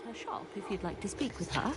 her shop if you'd like to speak with her.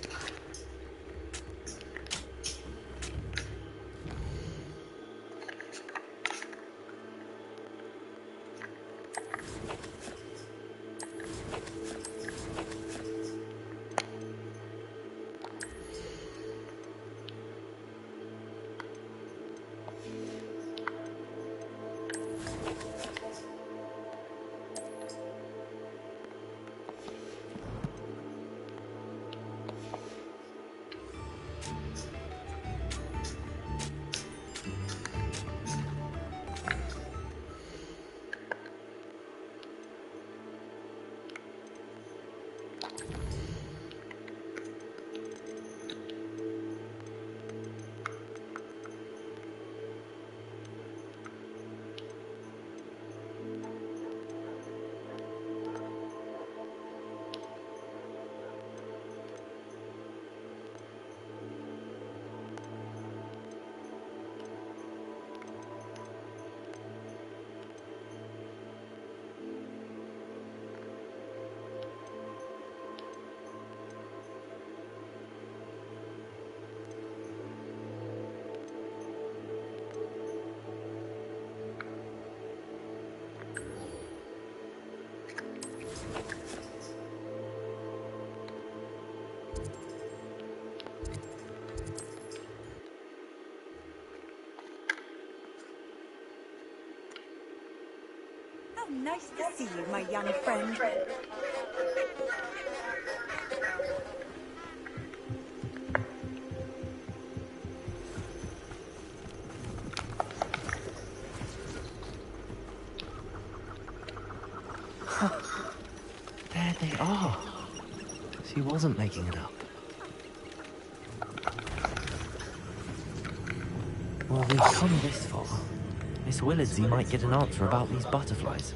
Nice to see you, my young friend. There they are. She wasn't making it up. Well, we've come this far. Miss Willardsey might get an answer about these butterflies.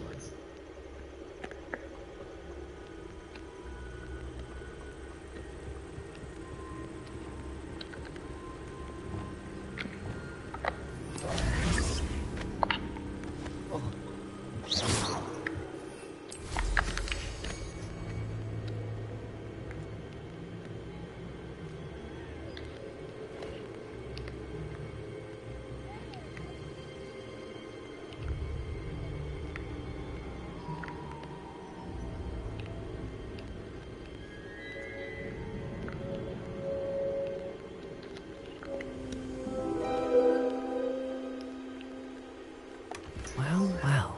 Well,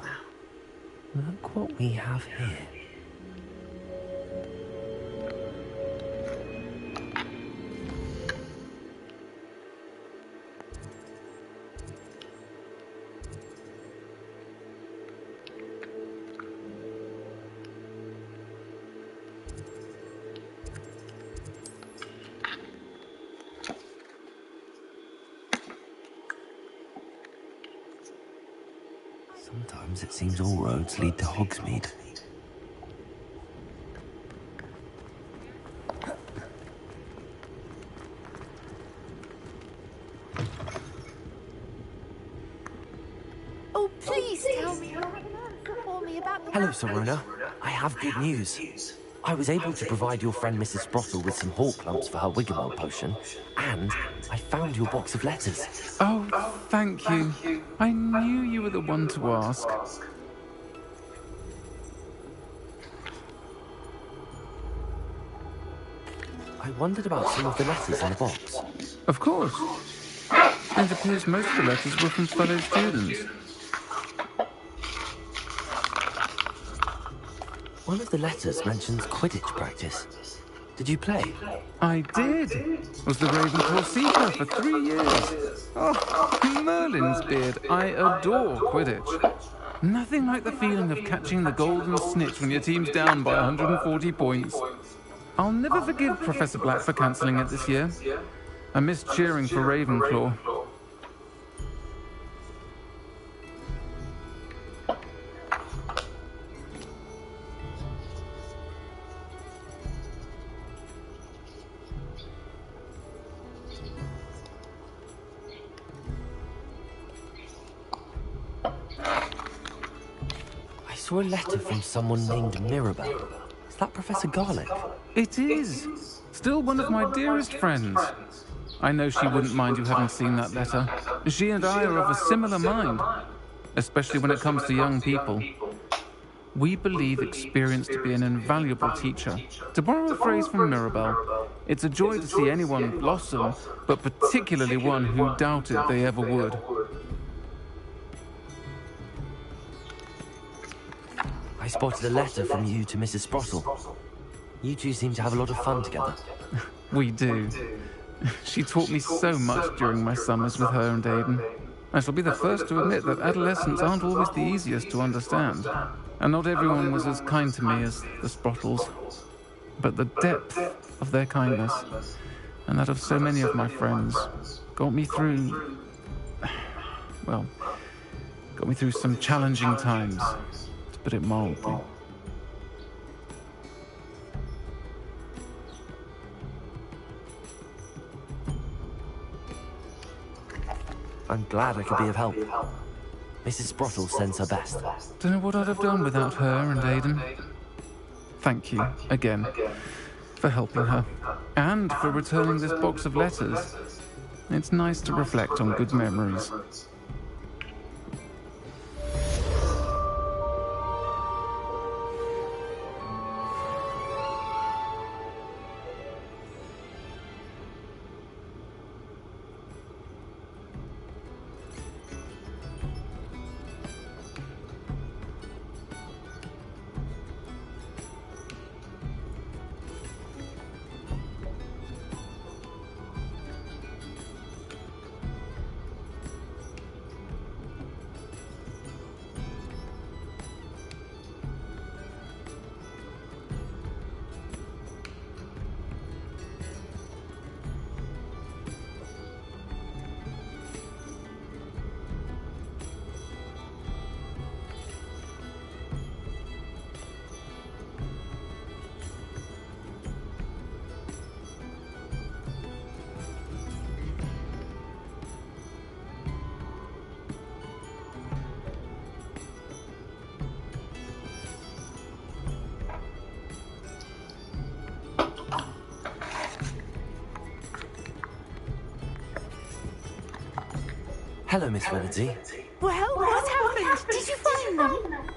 look what we have here. Sometimes it seems all roads lead to Hogsmeade. Oh, please tell me you have an answer for me about the... Hello, Sorona. I have good news. I was able to provide your friend Mrs. Sprottle with some hawk lumps for her Wiggenweld potion, and I found your box of letters. Oh, thank you. I knew you were the one to ask. I wondered about some of the letters in the box. Of course. It appears most of the letters were from fellow students. One of the letters mentions Quidditch practice. Did you play? I did. Was the Ravenclaw Seeker for 3 years. Oh, Merlin's beard. I adore Quidditch. Nothing like the feeling of catching the golden snitch when your team's down by 140 points. I'll never forgive Professor Black for cancelling it this year. I missed cheering for Ravenclaw. I saw a letter from someone named Mirabelle. Is that Professor Garlic? It is. Still one of my dearest friends. I know she wouldn't mind you having seen that letter. She and I are of a similar mind, especially when it comes to young people. We believe experience to be an invaluable teacher. To borrow a phrase from Mirabelle, it's a joy to see anyone blossom, but particularly one who doubted they ever would. I spotted a letter from you to Mrs. Sprottle. You two seem to have a lot of fun together. We do. She taught me so much during my summers with her and Aidan. I shall be the first to admit that adolescents aren't always the easiest to understand, and not everyone was as kind to me as the Sprottles. But the depth of their kindness, and that of so many of my friends, got me through... well, got me through some challenging times, to put it mildly. I'm glad I could be of help. Mrs. Sprottle sends her best. Don't know what I'd have done without her and Aidan. Thank you, again, for helping her, and for returning this box of letters. It's nice to reflect on good memories. Hello, Miss Willardsey. Well, what happened? Did you find them?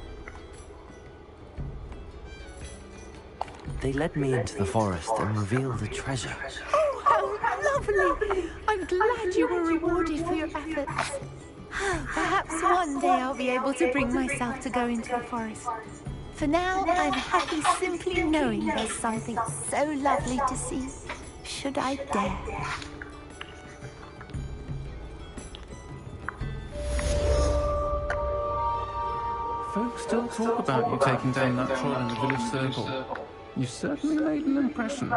They led me into the forest and revealed a treasure. Oh, how lovely! I'm glad you were rewarded for your efforts. Perhaps one day I'll be able to bring myself to go into the forest. For now, I'm happy simply knowing there's something so lovely to see, should I dare. Folks still talk about you taking down that troll in the village circle. You certainly made an impression.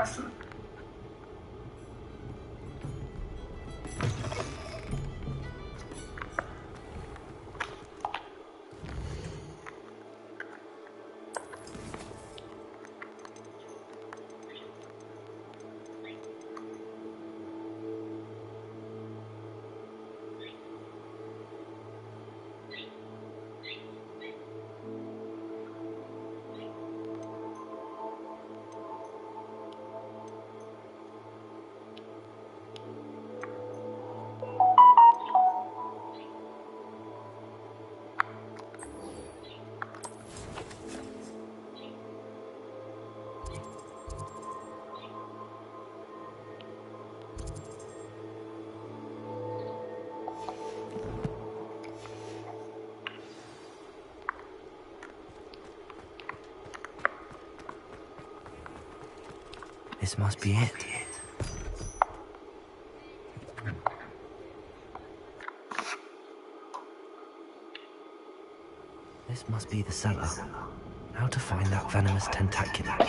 This must be it. This must be the cellar. How to find that venomous tentacula?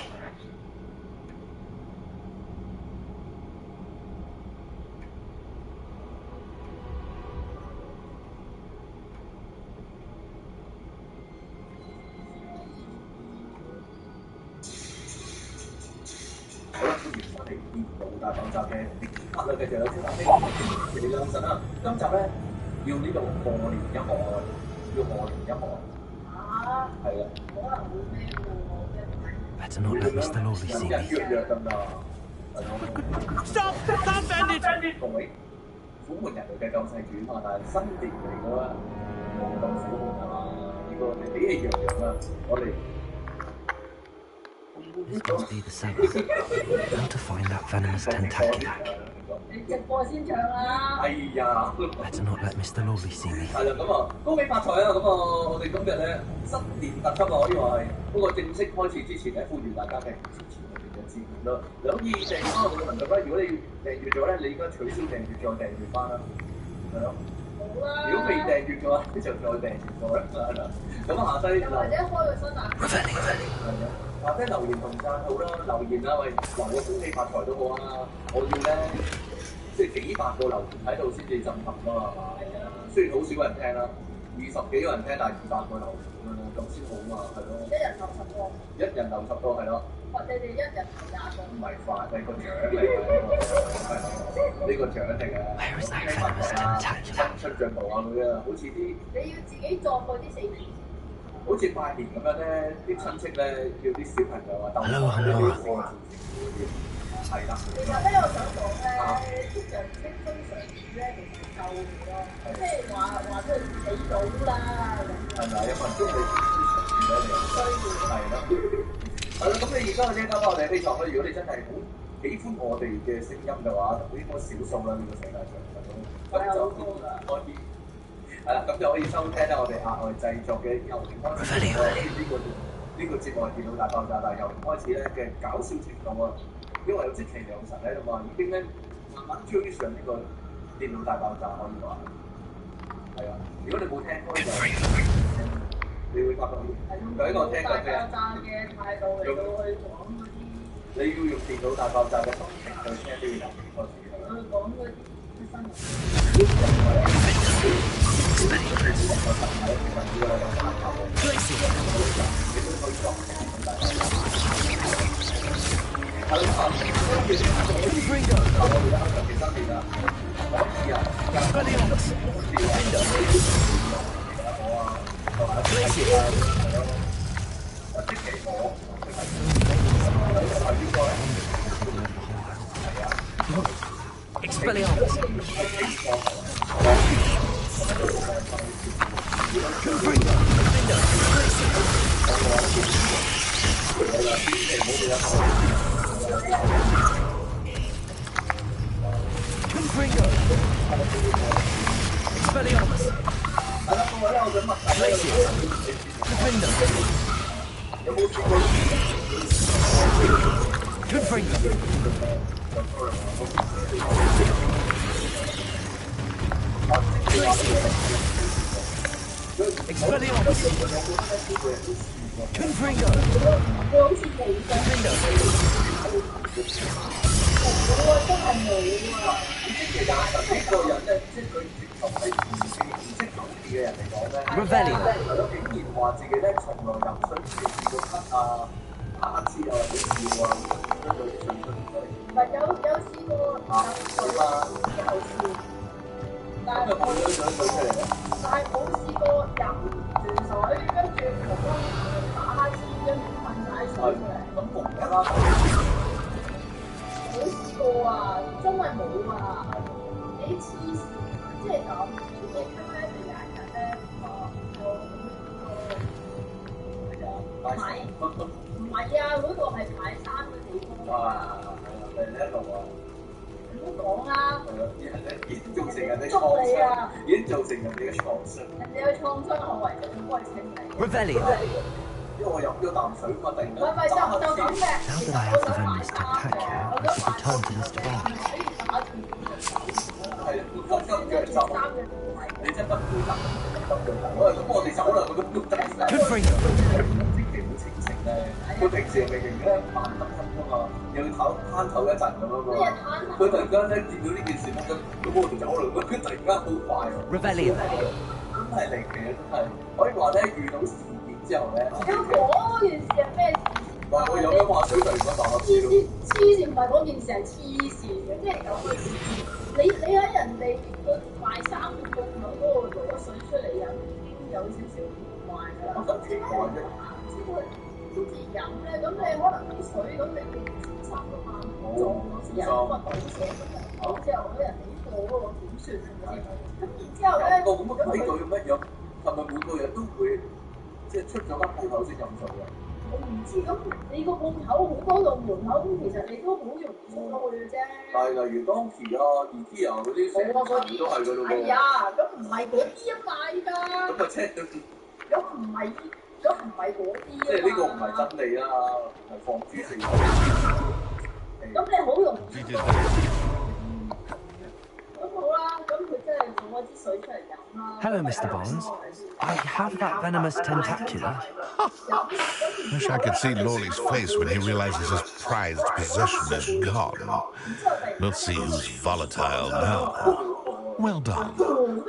Better not let Mr. Lawley see me. Stop! Stop, bandit! 各位，虎門人類嘅救世主嘛，但係新年嚟㗎啦，冇咁虎門啊嘛，呢個你喜氣洋洋啊，我哋。 This must be the cellar. How to find that venomous tentacle? 你直播先唱啦！哎呀 Better not let Mr. Lawley see me. 係啦，咁啊，恭喜發財啊！咁啊，我哋今日咧新年特輯啊，可以話係不過正式開始之前咧，呼籲大家嘅支持我哋嘅節目啦。你可以訂翻我哋嘅頻道啦。如果你訂閱咗咧，你應該取消訂閱再訂閱翻啦，係咯。好啦。如果未訂閱嘅話，就再訂閱過啦，係啦。咁啊，下低又或者開個新啊。或者留言同讚好啦，留言啦，喂，留個恭喜發財都好啊！我要咧，即係幾百個留言喺度先至震撼㗎嘛，係嘛？係啊。雖然好少人聽啦，20幾個人聽，但係200個留言咁樣咁先好嘛，係咯。一人留10個。一人留10個係咯。你哋一人留20個。唔係飯，係個獎嚟嘅，係呢個獎嚟嘅。Where is that venomous tentacle? 出帳簿啊佢啊，好似啲。你要自己作嗰啲死字。 好似拜年咁樣咧，啲親戚咧叫啲小朋友啊，鬥啲賀字係啦。其實咧，我想講咧，啲人識封上字咧，其實夠嘅咯，即係話佢死到啦咁。係咪有份中你啲上字咧？需要係咯。係咯，咁你而家嘅聽翻我哋希望咧，如果你真係好喜歡我哋嘅聲音嘅話，應該少數啦，呢個世界上咁就可以。 係啦，咁就可以收聽咧我哋額外製作嘅由零開始呢個節目係電腦大爆炸，但係由零開始咧嘅搞笑程度啊，因為有積淇良神喺度嘛，已經咧慢慢追上呢個電腦大爆炸可以話係啊。如果你冇聽開就，你會發覺有一個聽緊嘅態度嚟到去講嗰啲，你要用電腦大爆炸嘅心情去聽呢個由零開始。我講嗰啲新聞。先至飲咧，咁你可能啲水咁你會唔小心噶嘛，撞咗先人咁啊倒瀉咁樣，之後咧人哋呢個嗰個點算係咪先？咁然之後咧，咁規矩乜嘢？係咪每個人都會即係出咗間鋪頭先飲水啊？我唔知，咁你個鋪頭好多道門口，咁其實你都好容易出到去嘅啫。但係例如當期啊、IKEA 嗰啲成層都係嗰度喎。係啊，咁唔係嗰啲啊嘛，依家。咁啊即係咁唔係嗰啲。即係呢個唔係真理啦，係放諸四海。咁你好容易出。咁好啦，咁佢真係攞支水出嚟飲啦。Hello, Mr. Barnes. I have that venomous tentacula. Wish I could see Lawley's face when he realizes his prized possession is gone. Let's see who's volatile now. Well done.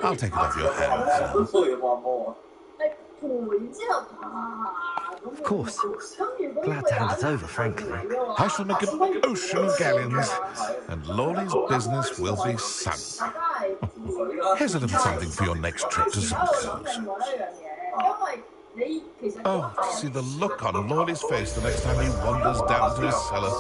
I'll take it off your hands now. Of course. Glad to hand it over, frankly. I shall make an ocean of galleons, and Lawley's business will be sunk. Here's a little something for your next trip to Suncoast. Oh, to see the look on Lawley's face the next time he wanders down to his cellar.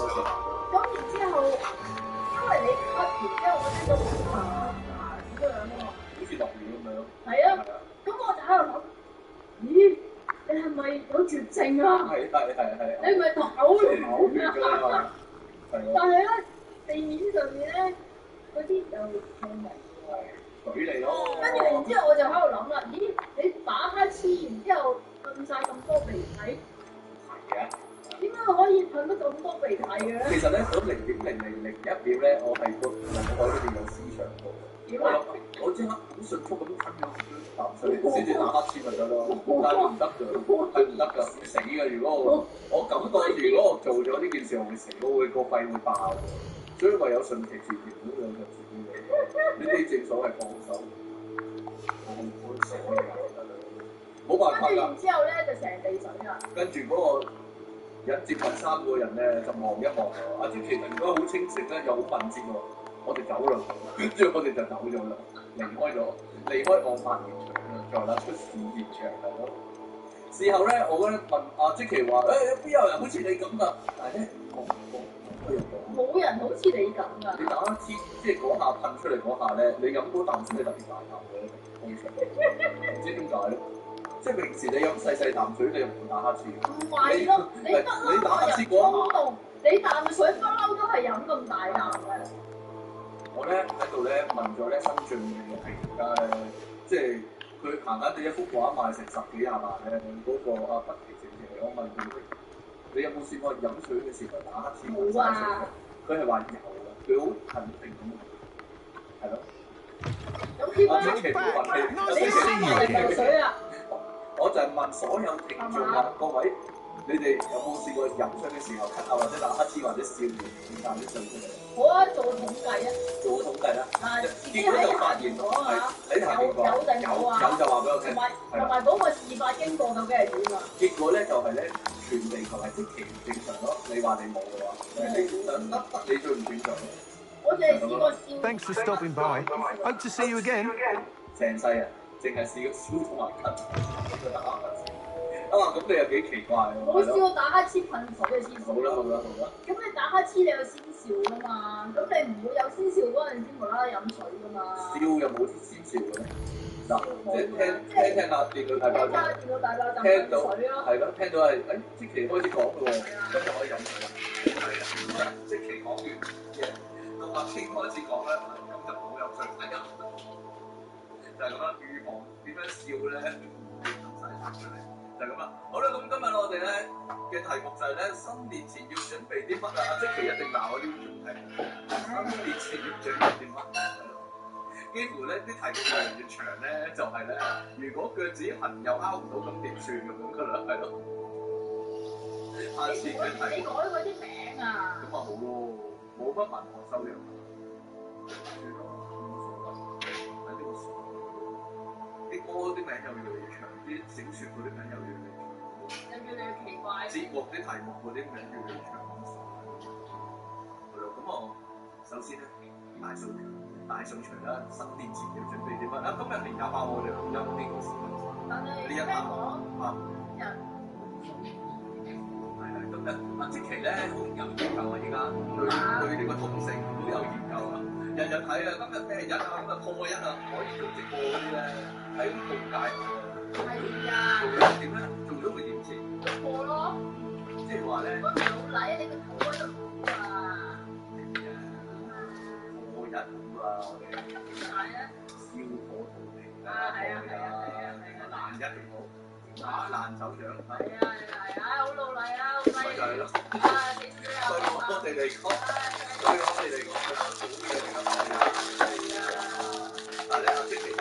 Thanks for stopping by. Hope to see you again. 成世人淨係試過燒同埋咳，試過打乞嗤。咁你又幾奇怪喎？我試過打乞嗤噴水嘅先。好啦。咁你打乞嗤你有先兆噶嘛？咁你唔會有先兆嗰陣先無啦啦飲水噶嘛？笑又冇先兆嘅咩？嗱，即係聽下電腦大爆炸，聽到係咯，聽到係即期開始講嘅喎，咁就可以飲水啦。即期講完嘢，到阿傾開始講咧，咁就冇飲水。就係咁啦，預防點樣笑咧，唔使拍出嚟，就係咁啦。好啦，咁今日我哋咧嘅題目就係咧，新年前要準備啲乜啊？即期一定鬧我呢種題目。新年前要準備啲乜？幾乎咧啲題目越嚟越長咧，就係咧，如果腳趾痕又拗唔到，咁點算咁噶啦？係咯。下次嘅題目。你改嗰啲名啊？咁啊好咯，冇乜文學修養。算咯，冇所謂。喺呢個時候，啲歌啲名又越嚟越長，啲小説嗰啲名又越嚟越長，又越嚟越奇怪。節目啲題目嗰啲名越嚟越長。係咯，咁我首先咧大掃除啦，新年前要準備啲乜啊？今日年廿8我哋錄音呢個時間，但係呢一刻啊，咧好有研究啊！而家對呢個同性好有研究啊！日日睇啊，今日咩日啊，今日破日啊，可以做直播嗰啲咧，喺咁撲街。係啊。做咗點咧？做咗會點先？直播咯。即係話咧。我唔老禮，你個頭喺度好啊。係啊。破日好啊，我哋。點解咧？燒火圖嚟。啊，係啊，係啊，係啊，係啊，爛一定好。打爛手掌。係啊，係啊，好老禮啊，好禮。咪就係咯。啊，幾時啊？對我哋嚟講，對我哋嚟講，好嘢嚟㗎。係啊。嗱，你又即係啱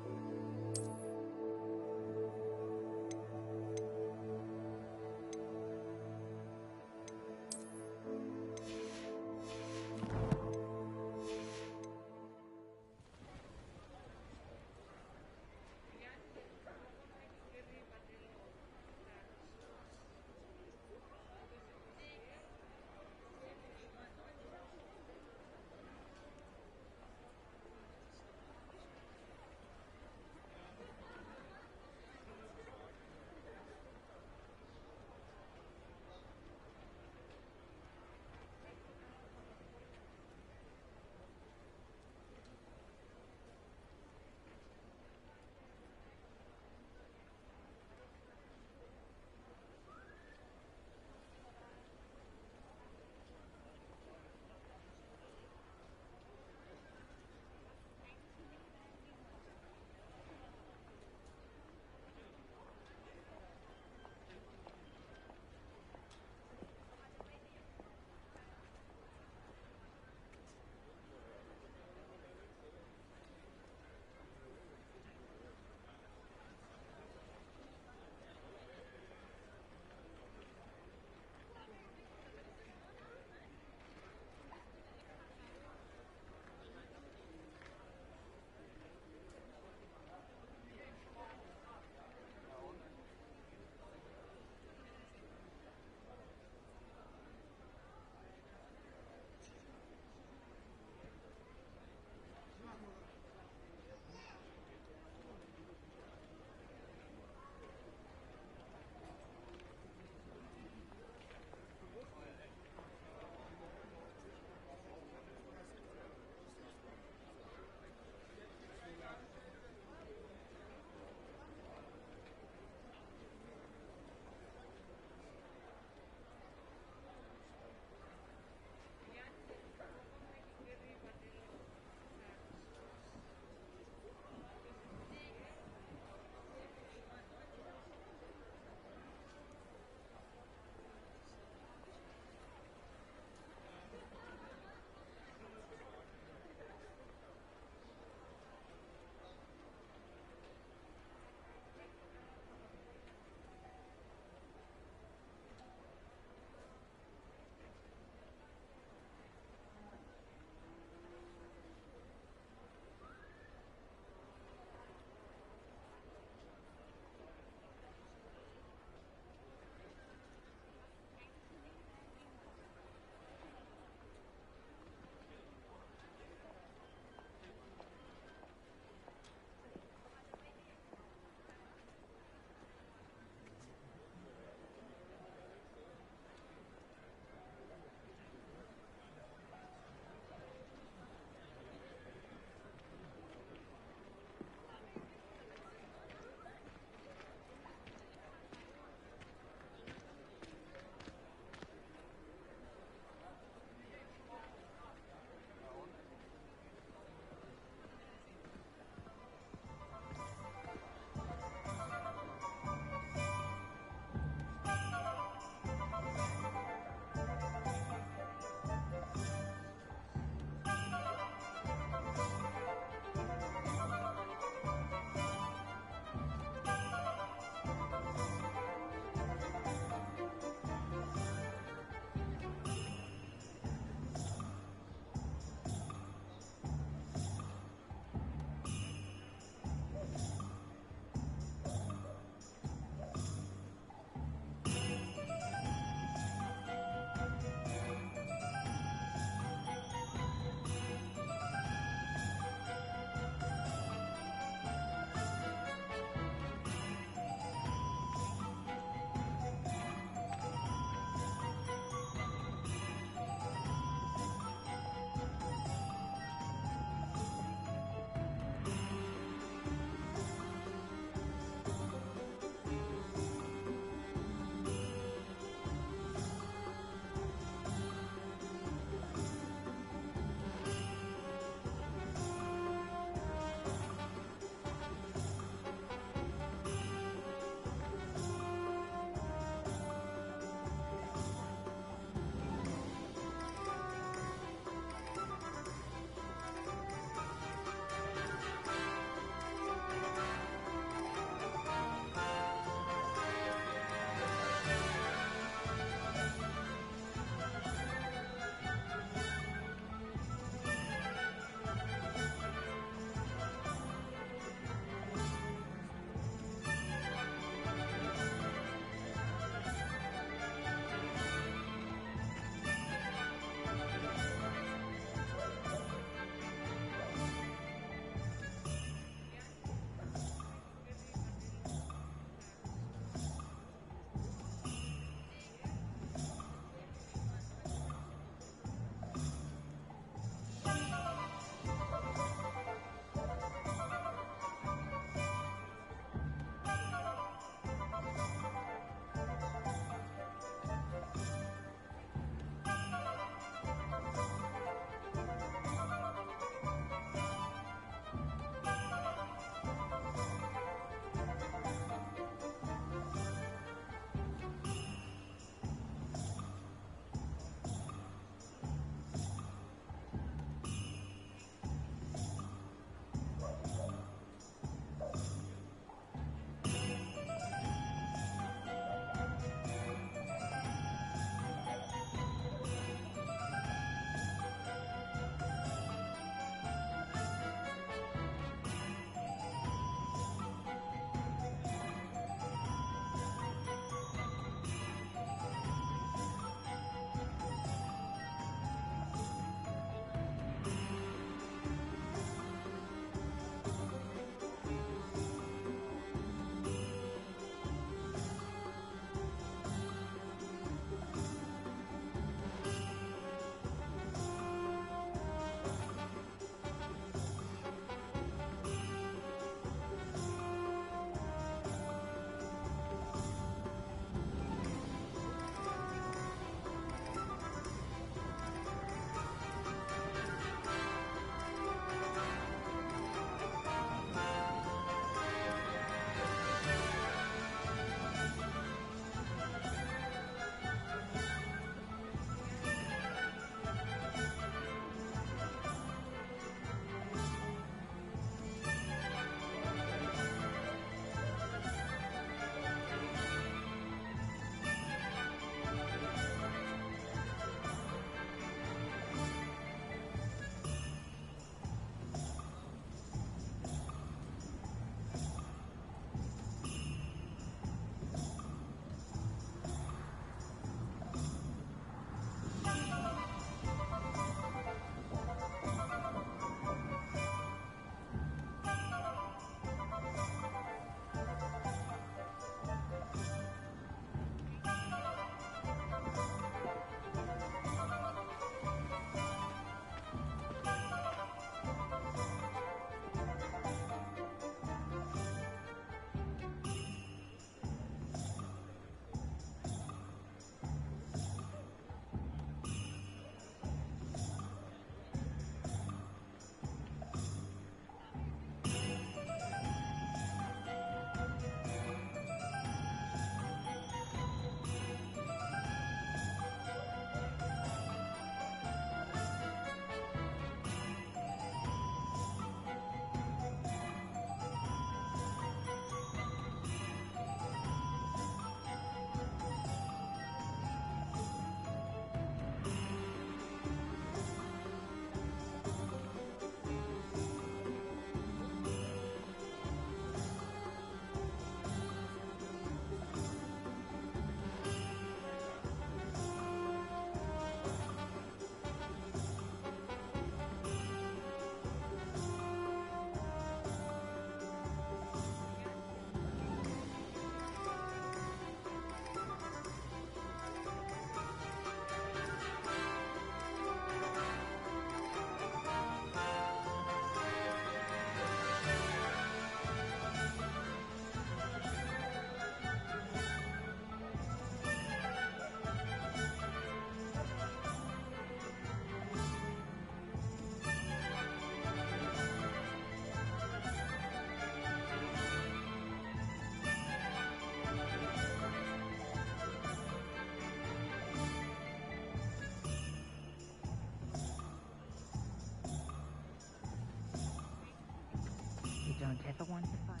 ever want to find.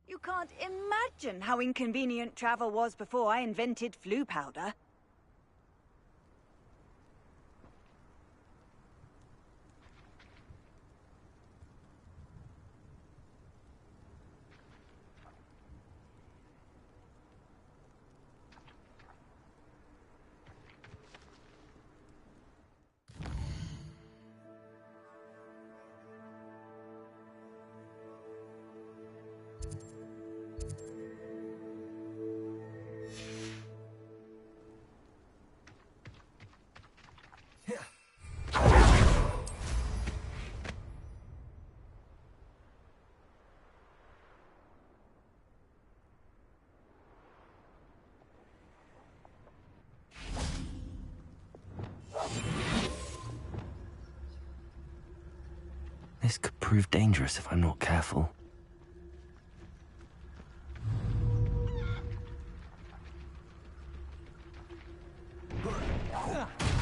You can't imagine how inconvenient travel was before I invented flu powder. This could prove dangerous if I'm not careful.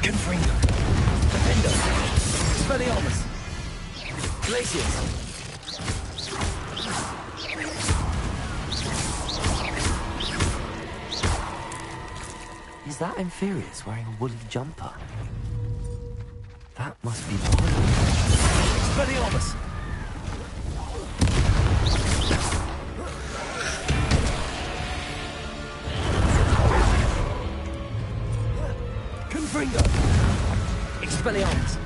Confringo. Defendo. Expelliarmus. Glacius. Is that Inferius wearing a woolly jumper? That must be part of it. Expelliarmus! Confringo! Expelliarmus!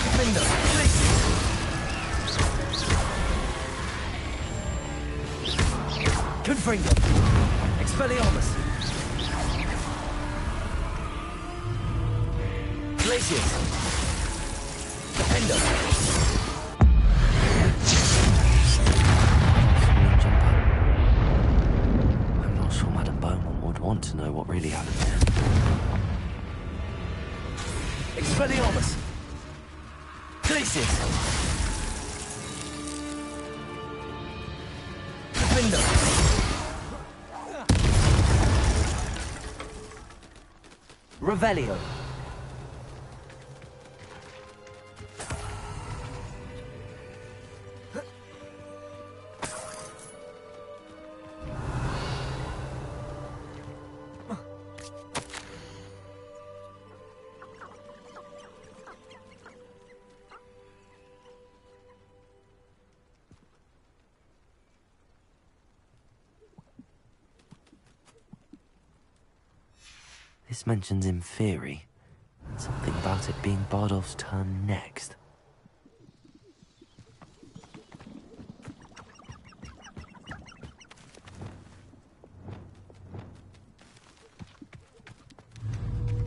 Defendo! Confringo! Expelliarmus! Glacius! Defendo! I'm not sure Madame Beaumont would want to know what really happened here. Expelliarmus! Glacius! Defendo! Revelio! This mentions Inferi. Something about it being Bardolph's turn next.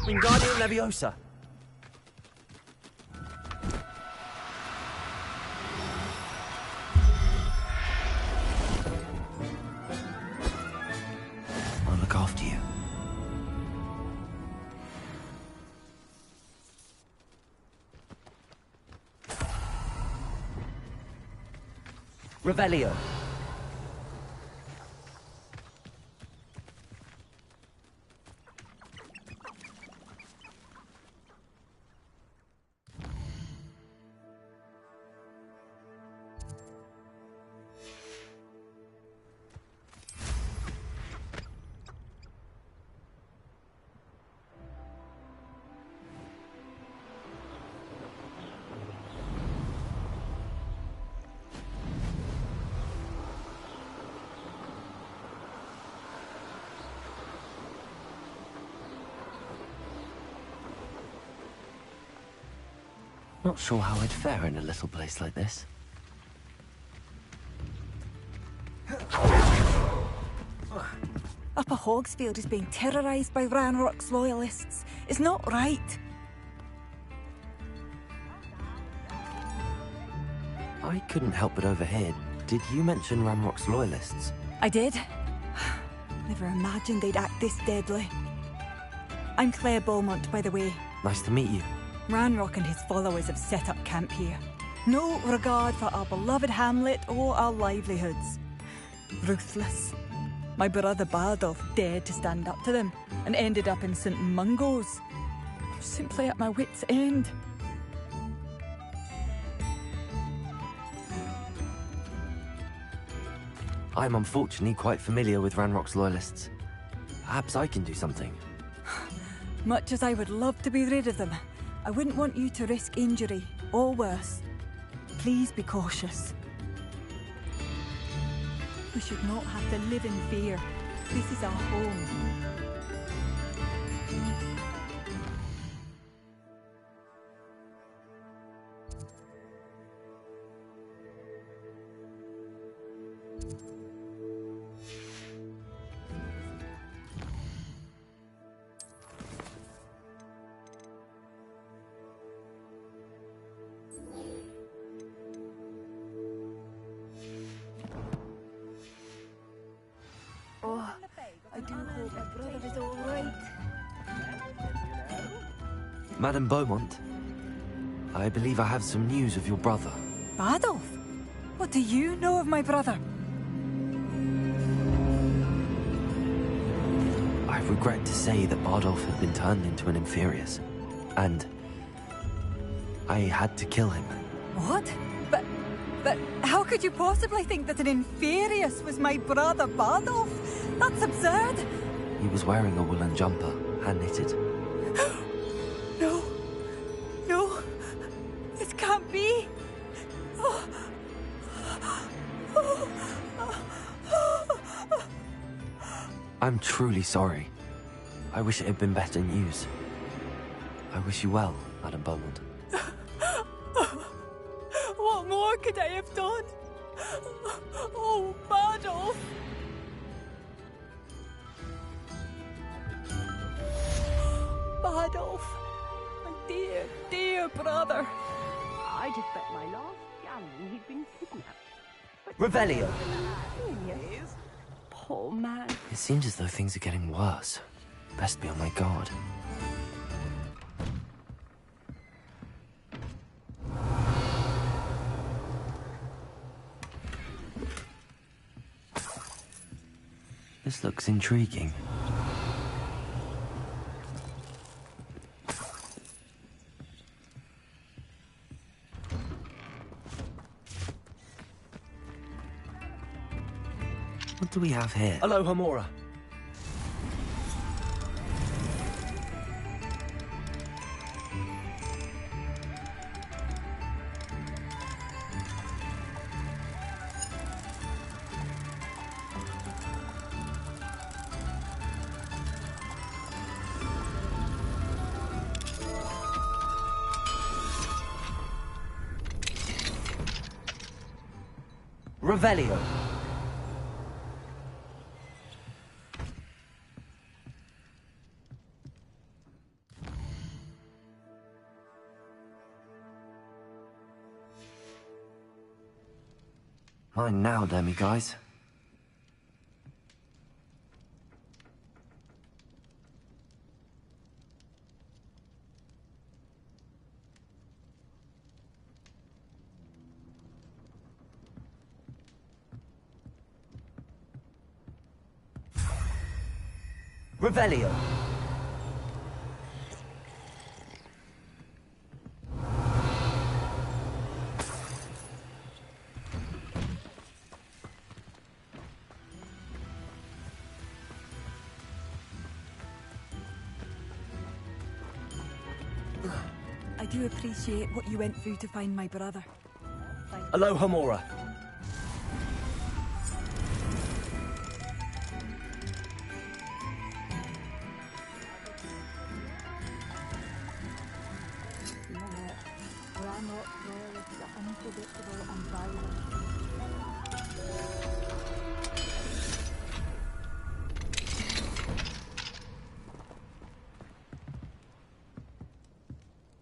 Wingardium Leviosa! I'll look after you. Revelio. Not sure how I'd fare in a little place like this. Upper Hogsfield is being terrorised by Ranrock's loyalists. It's not right. I couldn't help but overhear. Did you mention Ranrock's loyalists? I did. Never imagined they'd act this deadly. I'm Claire Beaumont, by the way. Nice to meet you. Ranrock and his followers have set up camp here. No regard for our beloved hamlet or our livelihoods. Ruthless. My brother Bardolph dared to stand up to them and ended up in St. Mungo's. I'm simply at my wit's end. I'm unfortunately quite familiar with Ranrock's loyalists. Perhaps I can do something. Much as I would love to be rid of them, I wouldn't want you to risk injury, or worse. Please be cautious. We should not have to live in fear. This is our home. I do hope my brother is all right. Madame Beaumont, I believe I have some news of your brother. Adolf? What do you know of my brother? I regret to say that Bardolph had been turned into an Inferius, and I had to kill him. What? But how could you possibly think that an Inferius was my brother Bardolph? That's absurd! He was wearing a woolen jumper, hand-knitted. No. No. This can't be. I'm truly sorry. I wish it had been better news. I wish you well, Madame Beaumont. What more could I have done? Oh, Bardolph! Bardolph, my dear, dear brother. I just bet my last gallon he'd been kidnapped. But Revelio! yes. Poor man. It seems as though things are getting worse. Best be on my guard. This looks intriguing. What do we have here? Hello, Hamora. Revelio. Mine now, demi-guys. Revelio. I do appreciate what you went through to find my brother. Hello, Hamora.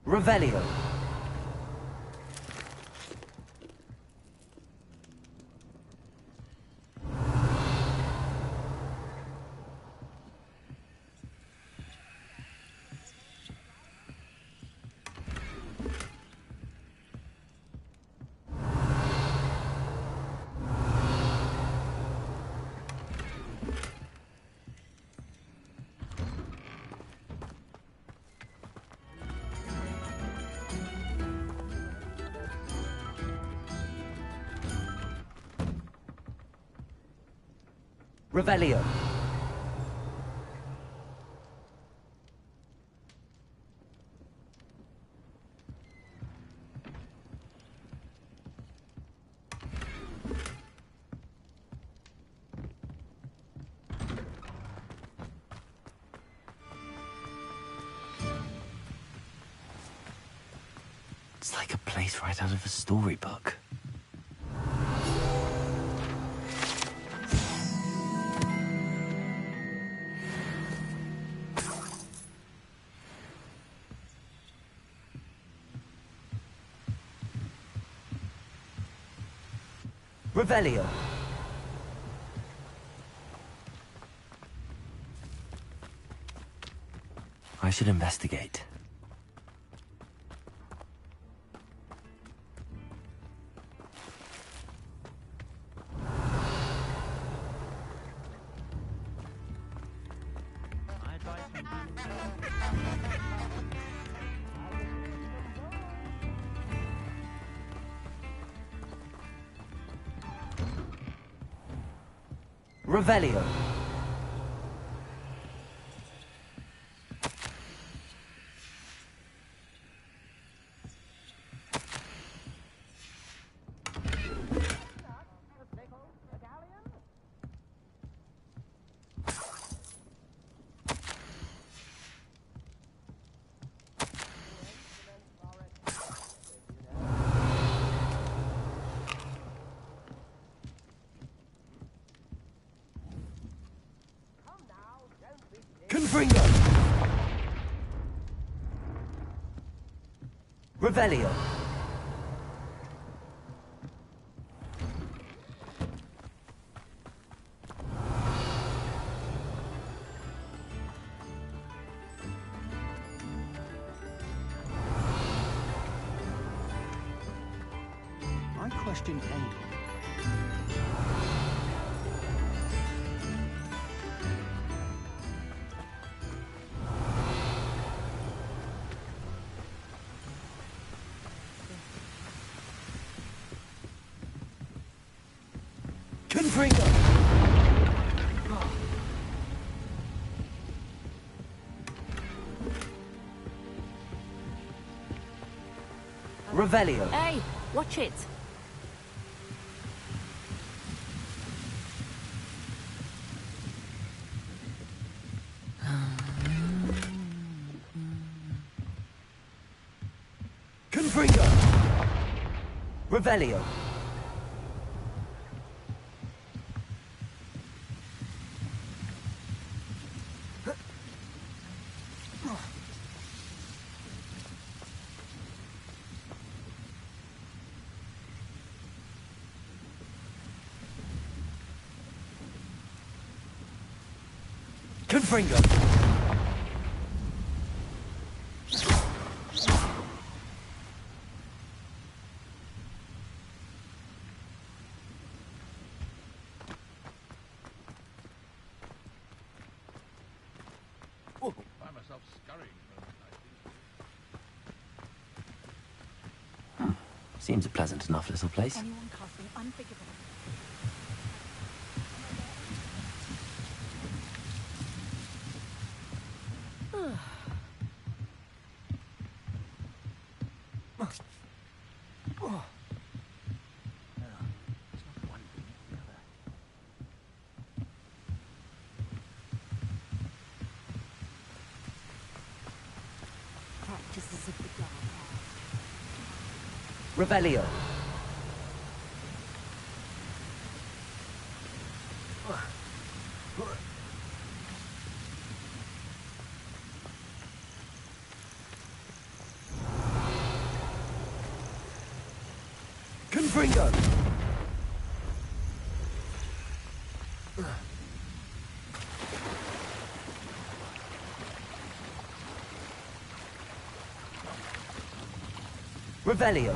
Revelio. Revelio. It's like a place right out of a storybook. Revelio. I should investigate. Revelio. Confringo. Revelio. I question anyone. Confringo. Revelio. Hey, watch it. Confringo. Revelio. Confringo. Find myself scurrying Seems a pleasant enough little place. Anyone casting unforgivable. Practices of the dark. Revelio. Confringo. Revelio.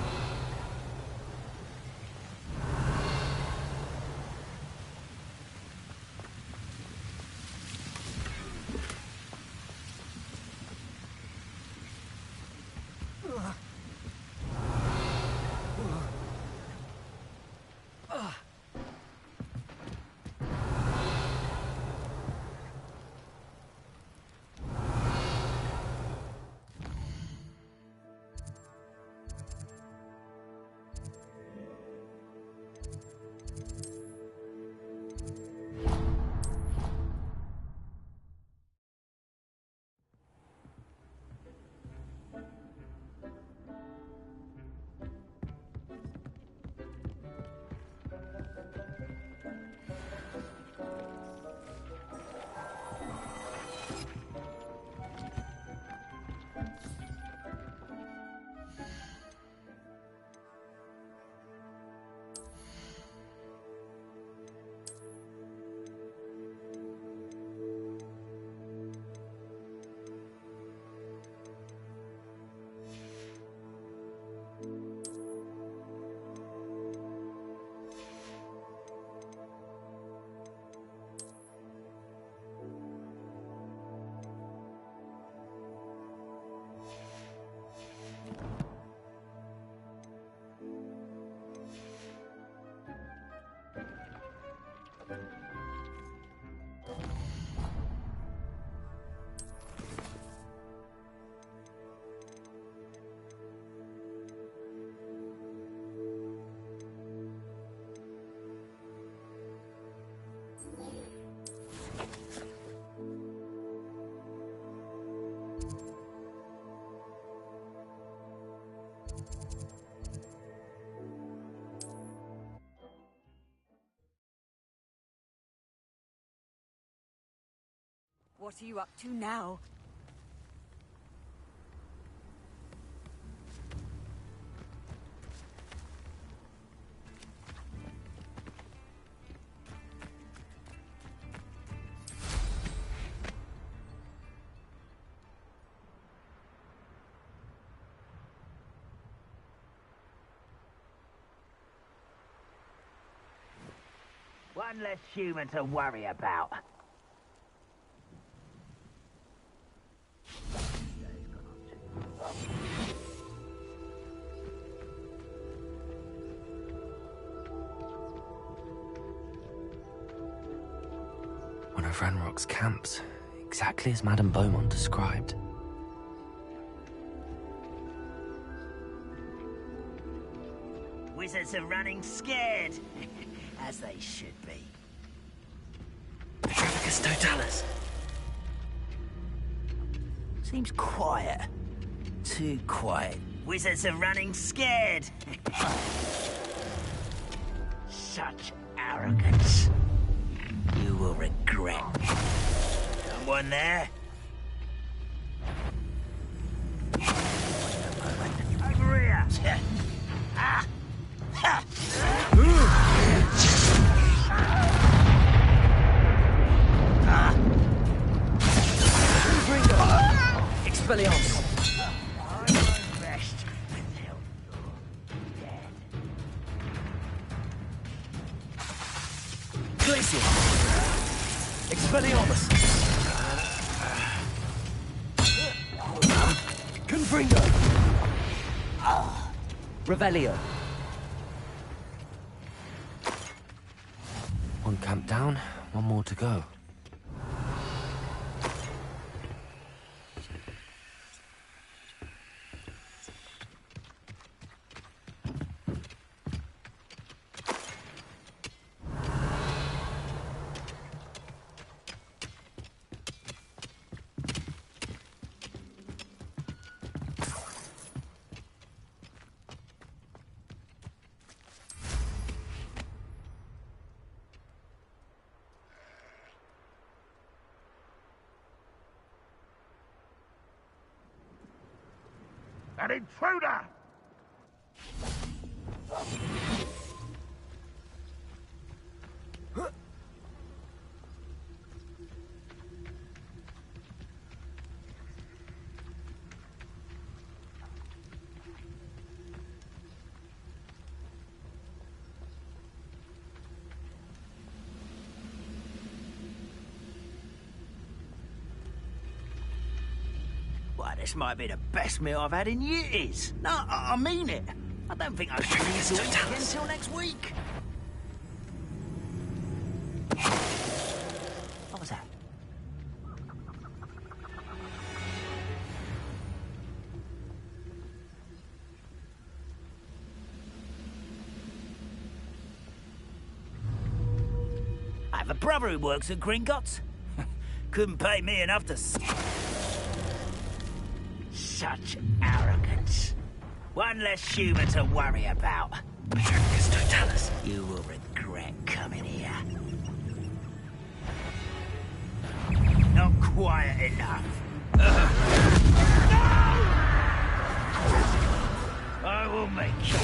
What are you up to now? One less human to worry about. One of Ranrock's camps, exactly as Madame Beaumont described. Wizards are running scared, as they should be. Petrificus totalis. Seems quiet. Too quiet. Wizards are running scared. Such arrogance. You will regret. Someone there? Over here. Ah. Ha. Expelliarmus! I won't rest until you're dead. Glacier! Expelliarmus! Confringo! Revelio! One camp down, one more to go. An intruder! Why, this might be the best meal I've had in years. No, I mean it. I don't think I should eat it again until next week. What was that? I have a brother who works at Gringotts. Couldn't pay me enough to... Such arrogance. One less human to worry about. Petrificus totalis. You will regret coming here. Not quiet enough. I will make you.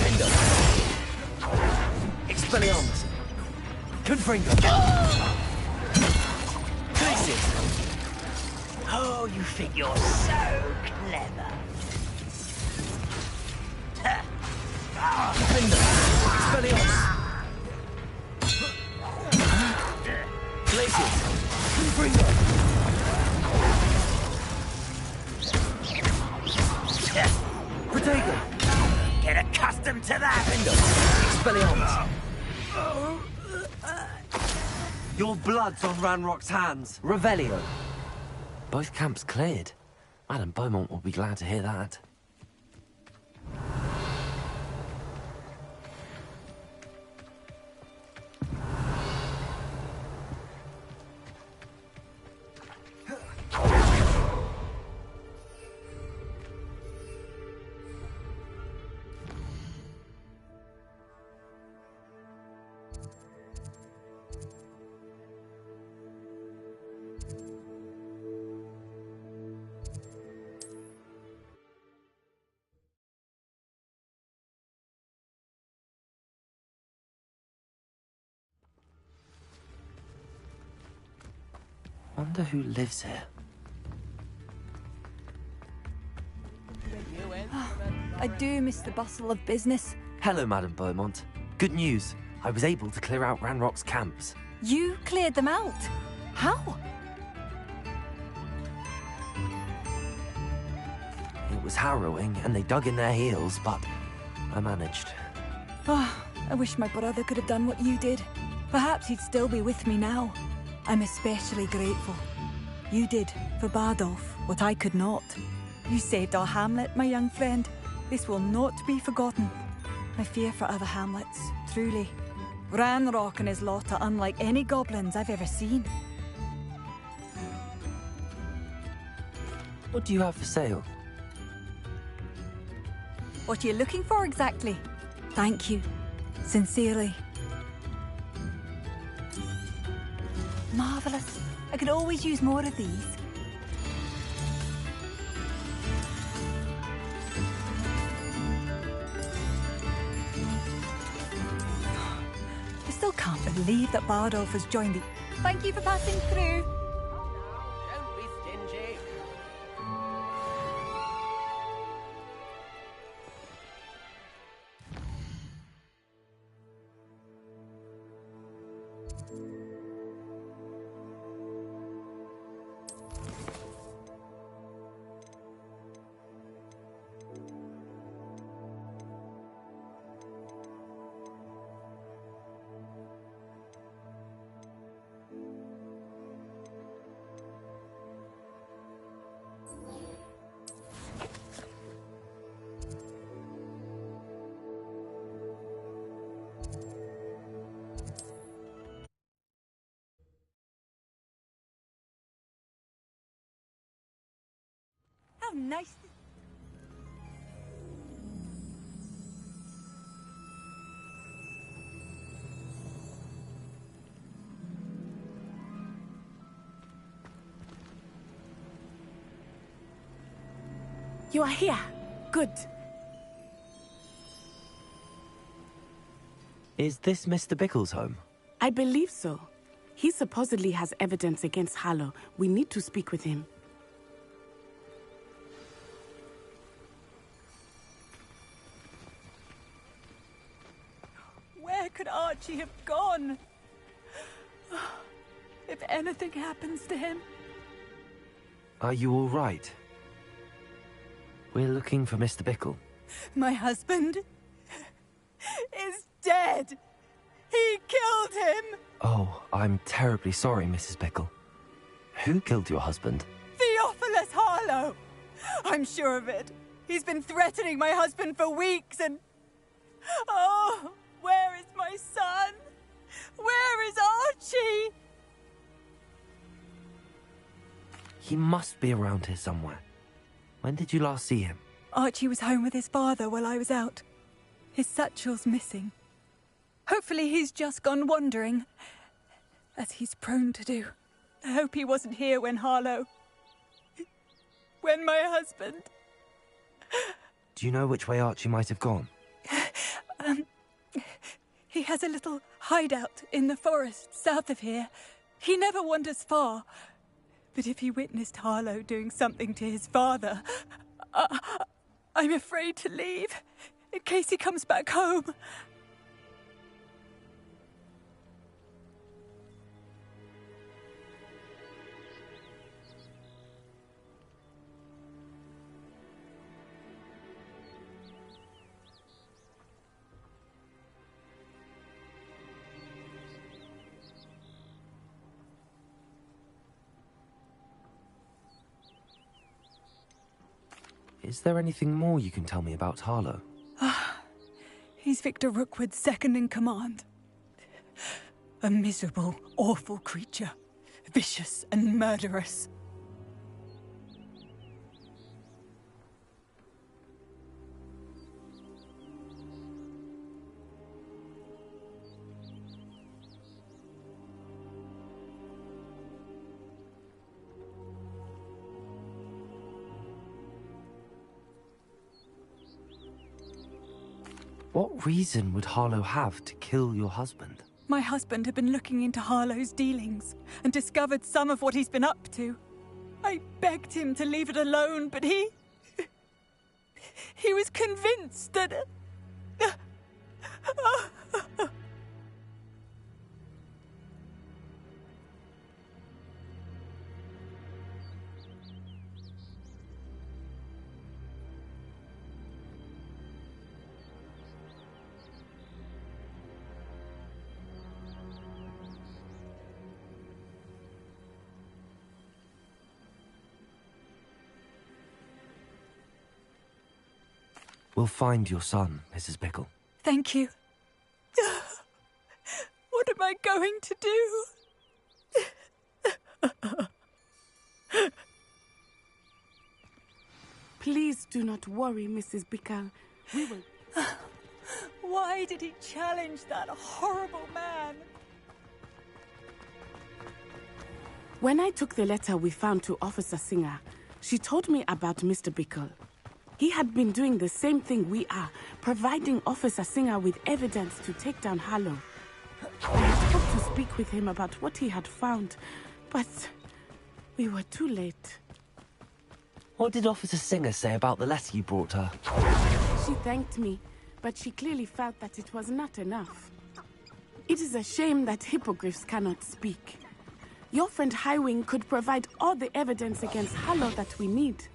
Expelliarmus! Confringo! Glacier! Oh, you think you're so clever. Expelliarmus! Glacier! Confringo! Protego! Get accustomed to that. Expelliarmus! Your blood's on Ranrock's hands. Revelio! Both camps cleared. Madame Beaumont will be glad to hear that. Wonder who lives here. I do miss the bustle of business. Hello, Madame Beaumont. Good news. I was able to clear out Ranrock's camps. You cleared them out? How? It was harrowing, and they dug in their heels, but I managed. Oh, I wish my brother could have done what you did. Perhaps he'd still be with me now. I'm especially grateful. You did, for Bardolph, what I could not. You saved our hamlet, my young friend. This will not be forgotten. I fear for other hamlets, truly. Ranrock and his lot are unlike any goblins I've ever seen. What do you have for sale? What are you looking for exactly? Thank you. Sincerely. Marvellous. I could always use more of these. I still can't believe that Bardolph has joined the... Thank you for passing through. Don't be stingy. How nice. You are here. Good. Is this Mr. Bickle's home? I believe so. He supposedly has evidence against Harlow. We need to speak with him. Where could Archie have gone? If anything happens to him... Are you all right? We're looking for Mr. Bickle. My husband is dead. He killed him. Oh, I'm terribly sorry, Mrs. Bickle. Who killed your husband? Theophilus Harlow. I'm sure of it. He's been threatening my husband for weeks and... Oh, where is my son? Where is Archie? He must be around here somewhere. When did you last see him? Archie was home with his father while I was out. His satchel's missing. Hopefully he's just gone wandering, as he's prone to do. I hope he wasn't here when Harlow... when my husband... Do you know which way Archie might have gone? He has a little hideout in the forest south of here. He never wanders far. But if he witnessed Harlow doing something to his father, I'm afraid to leave, in case he comes back home. Is there anything more you can tell me about Harlow? He's Victor Rookwood's second in command. A miserable, awful creature. Vicious and murderous. What reason would Harlow have to kill your husband? My husband had been looking into Harlow's dealings and discovered some of what he's been up to. I begged him to leave it alone, but he was convinced that... We'll find your son, Mrs. Bickle. Thank you. What am I going to do? Please do not worry, Mrs. Bickle. We will... Why did he challenge that horrible man? When I took the letter we found to Officer Singer, she told me about Mr. Bickle. He had been doing the same thing we are, providing Officer Singer with evidence to take down Harlow. I had hoped to speak with him about what he had found, but we were too late. What did Officer Singer say about the letter you brought her? She thanked me, but she clearly felt that it was not enough. It is a shame that hippogriffs cannot speak. Your friend Highwing could provide all the evidence against Harlow that we need.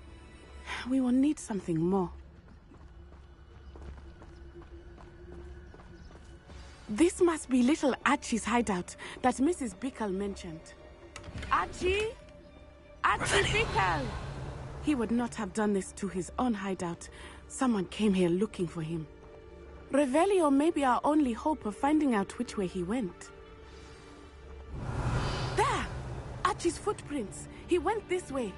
We will need something more. This must be little Archie's hideout that Mrs. Bickle mentioned. Archie? Archie Bickle! He would not have done this to his own hideout. Someone came here looking for him. Revelio may be our only hope of finding out which way he went. There! Archie's footprints. He went this way.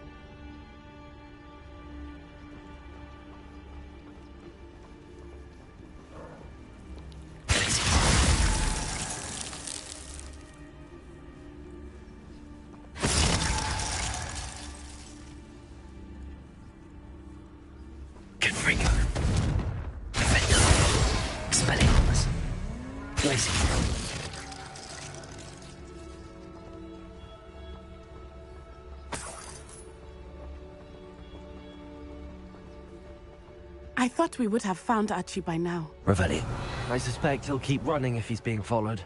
I thought we would have found Archie by now. Revelio. I suspect he'll keep running if he's being followed.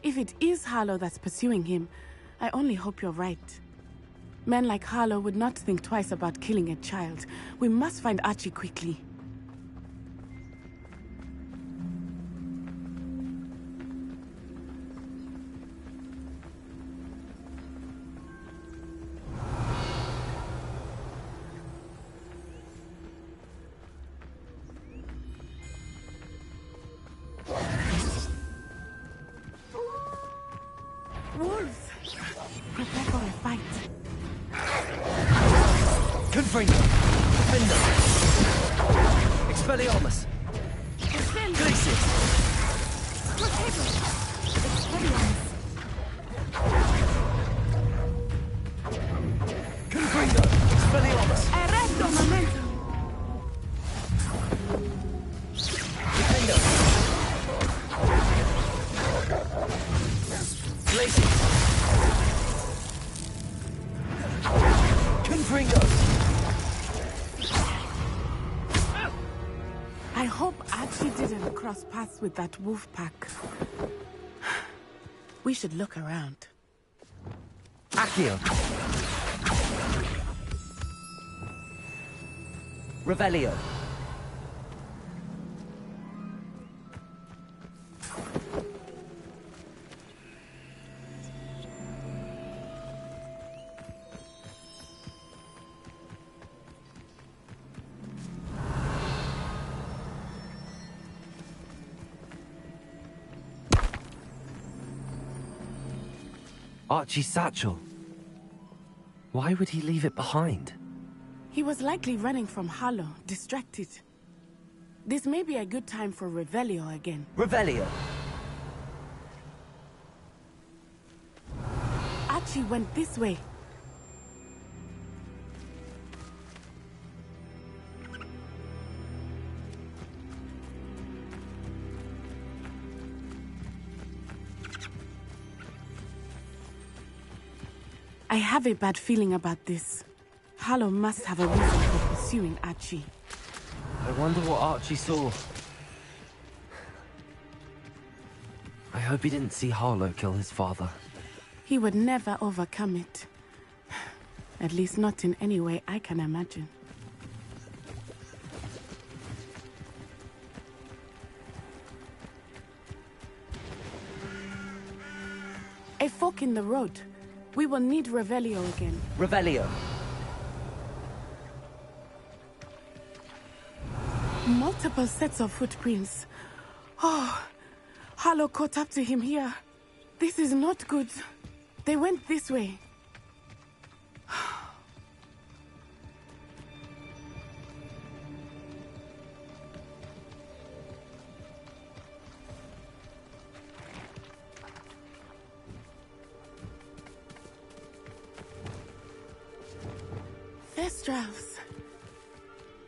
If it is Harlow that's pursuing him, I only hope you're right. Men like Harlow would not think twice about killing a child. We must find Archie quickly. I hope Archie didn't cross paths with that wolf pack. We should look around. Accio! Revelio! Archie's satchel. Why would he leave it behind? He was likely running from Harlow, distracted. This may be a good time for Revelio again. Revelio! Archie went this way. I have a bad feeling about this. Harlow must have a reason for pursuing Archie. I wonder what Archie saw. I hope he didn't see Harlow kill his father. He would never overcome it. At least not in any way I can imagine. A fork in the road. We will need Revelio again. Revelio. Multiple sets of footprints. Oh, Harlow caught up to him here. This is not good. They went this way. Thestrals.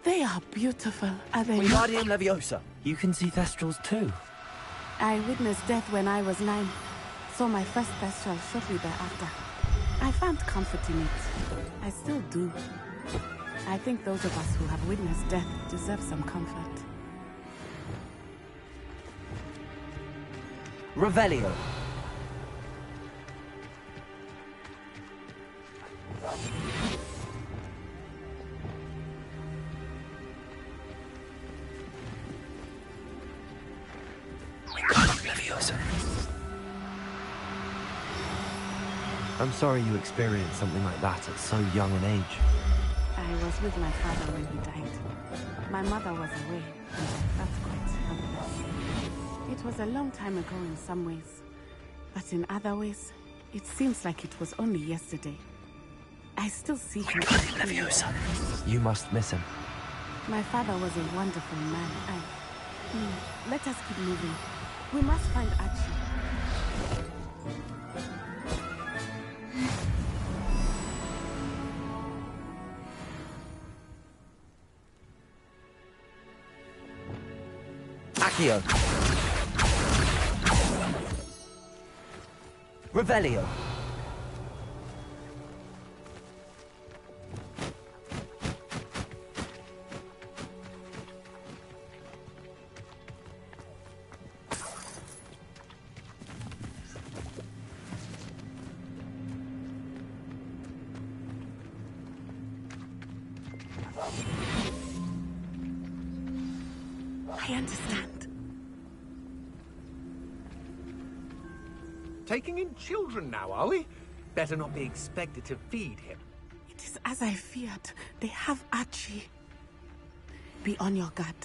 They are beautiful, are they not? Wingardium Leviosa. You can see Thestrals too. I witnessed death when I was 9. Saw my first Thestral shortly thereafter. I found comfort in it. I still do. I think those of us who have witnessed death deserve some comfort. Revelio. I'm sorry you experienced something like that at so young an age. I was with my father when he died. My mother was away, and I felt quite helpless. It was a long time ago in some ways, but in other ways, it seems like it was only yesterday. I still see him. You must miss him. My father was a wonderful man. Let us keep moving. We must find Archie. Accio. Revelio. I understand. Taking in children now, are we? Better not be expected to feed him. It is as I feared. They have Archie. Be on your guard.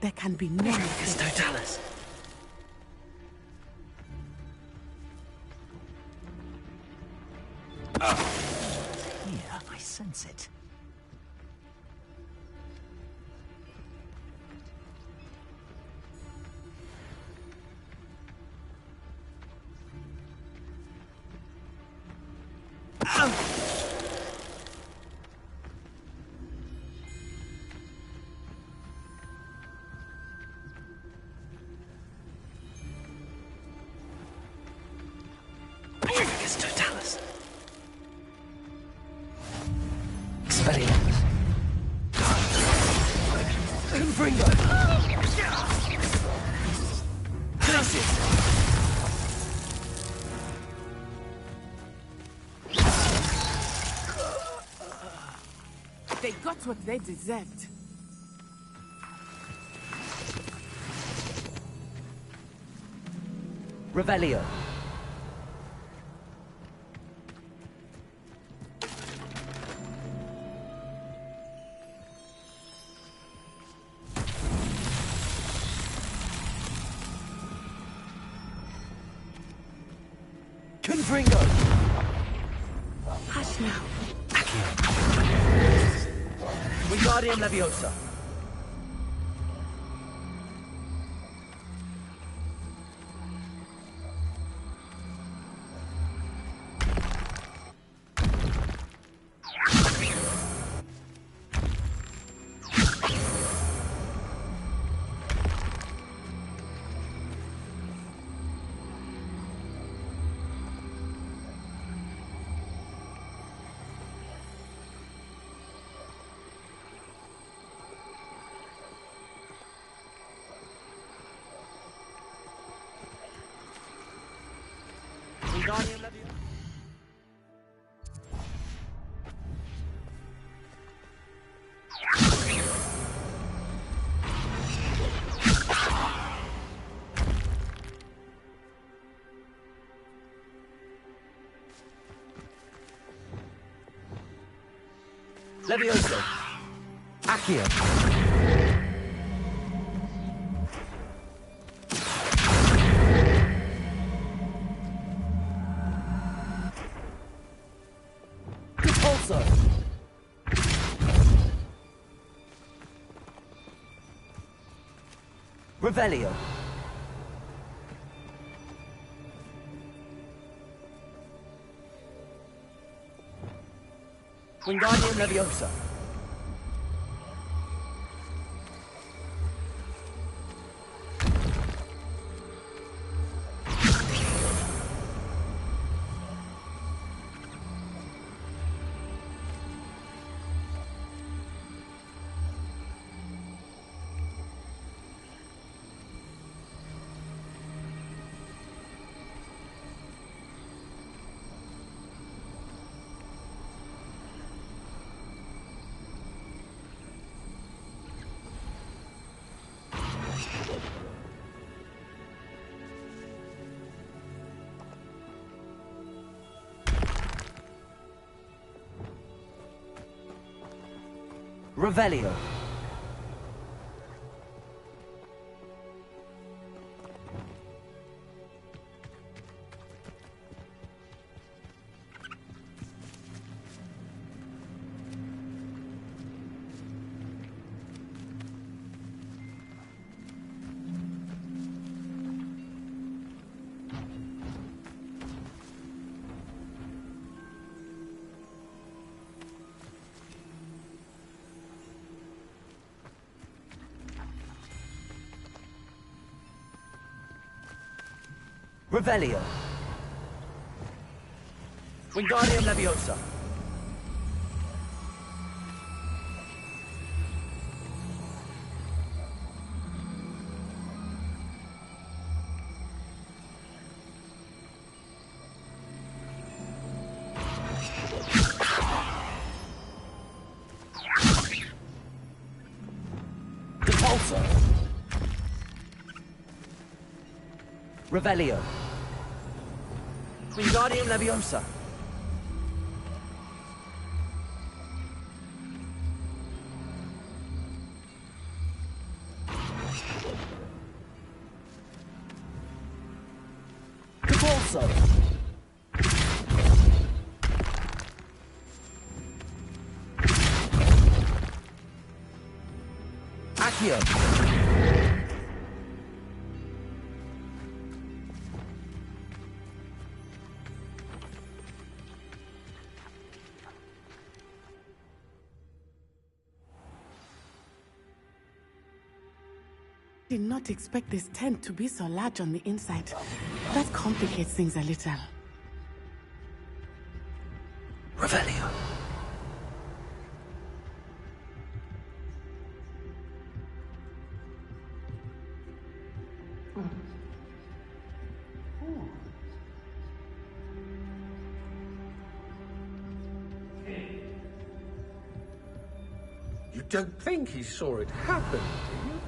There can be no mistake. Totalis. Here, I sense it. Totalis. Expelliarmus. Confringo. Places. They got what they deserved. Revelio. Confringo. Hush now. Wingardium Leviosa. Levioso. Accio. Repulso. Revelio. Wingardium Leviosa. Revelio. Revelio. Wingardium Leviosa. Repulso. Revelio. Wingardium Leviosa. Repulso. Accio. Did not expect this tent to be so large on the inside. That complicates things a little. Revelio. You don't think he saw it happen, do you?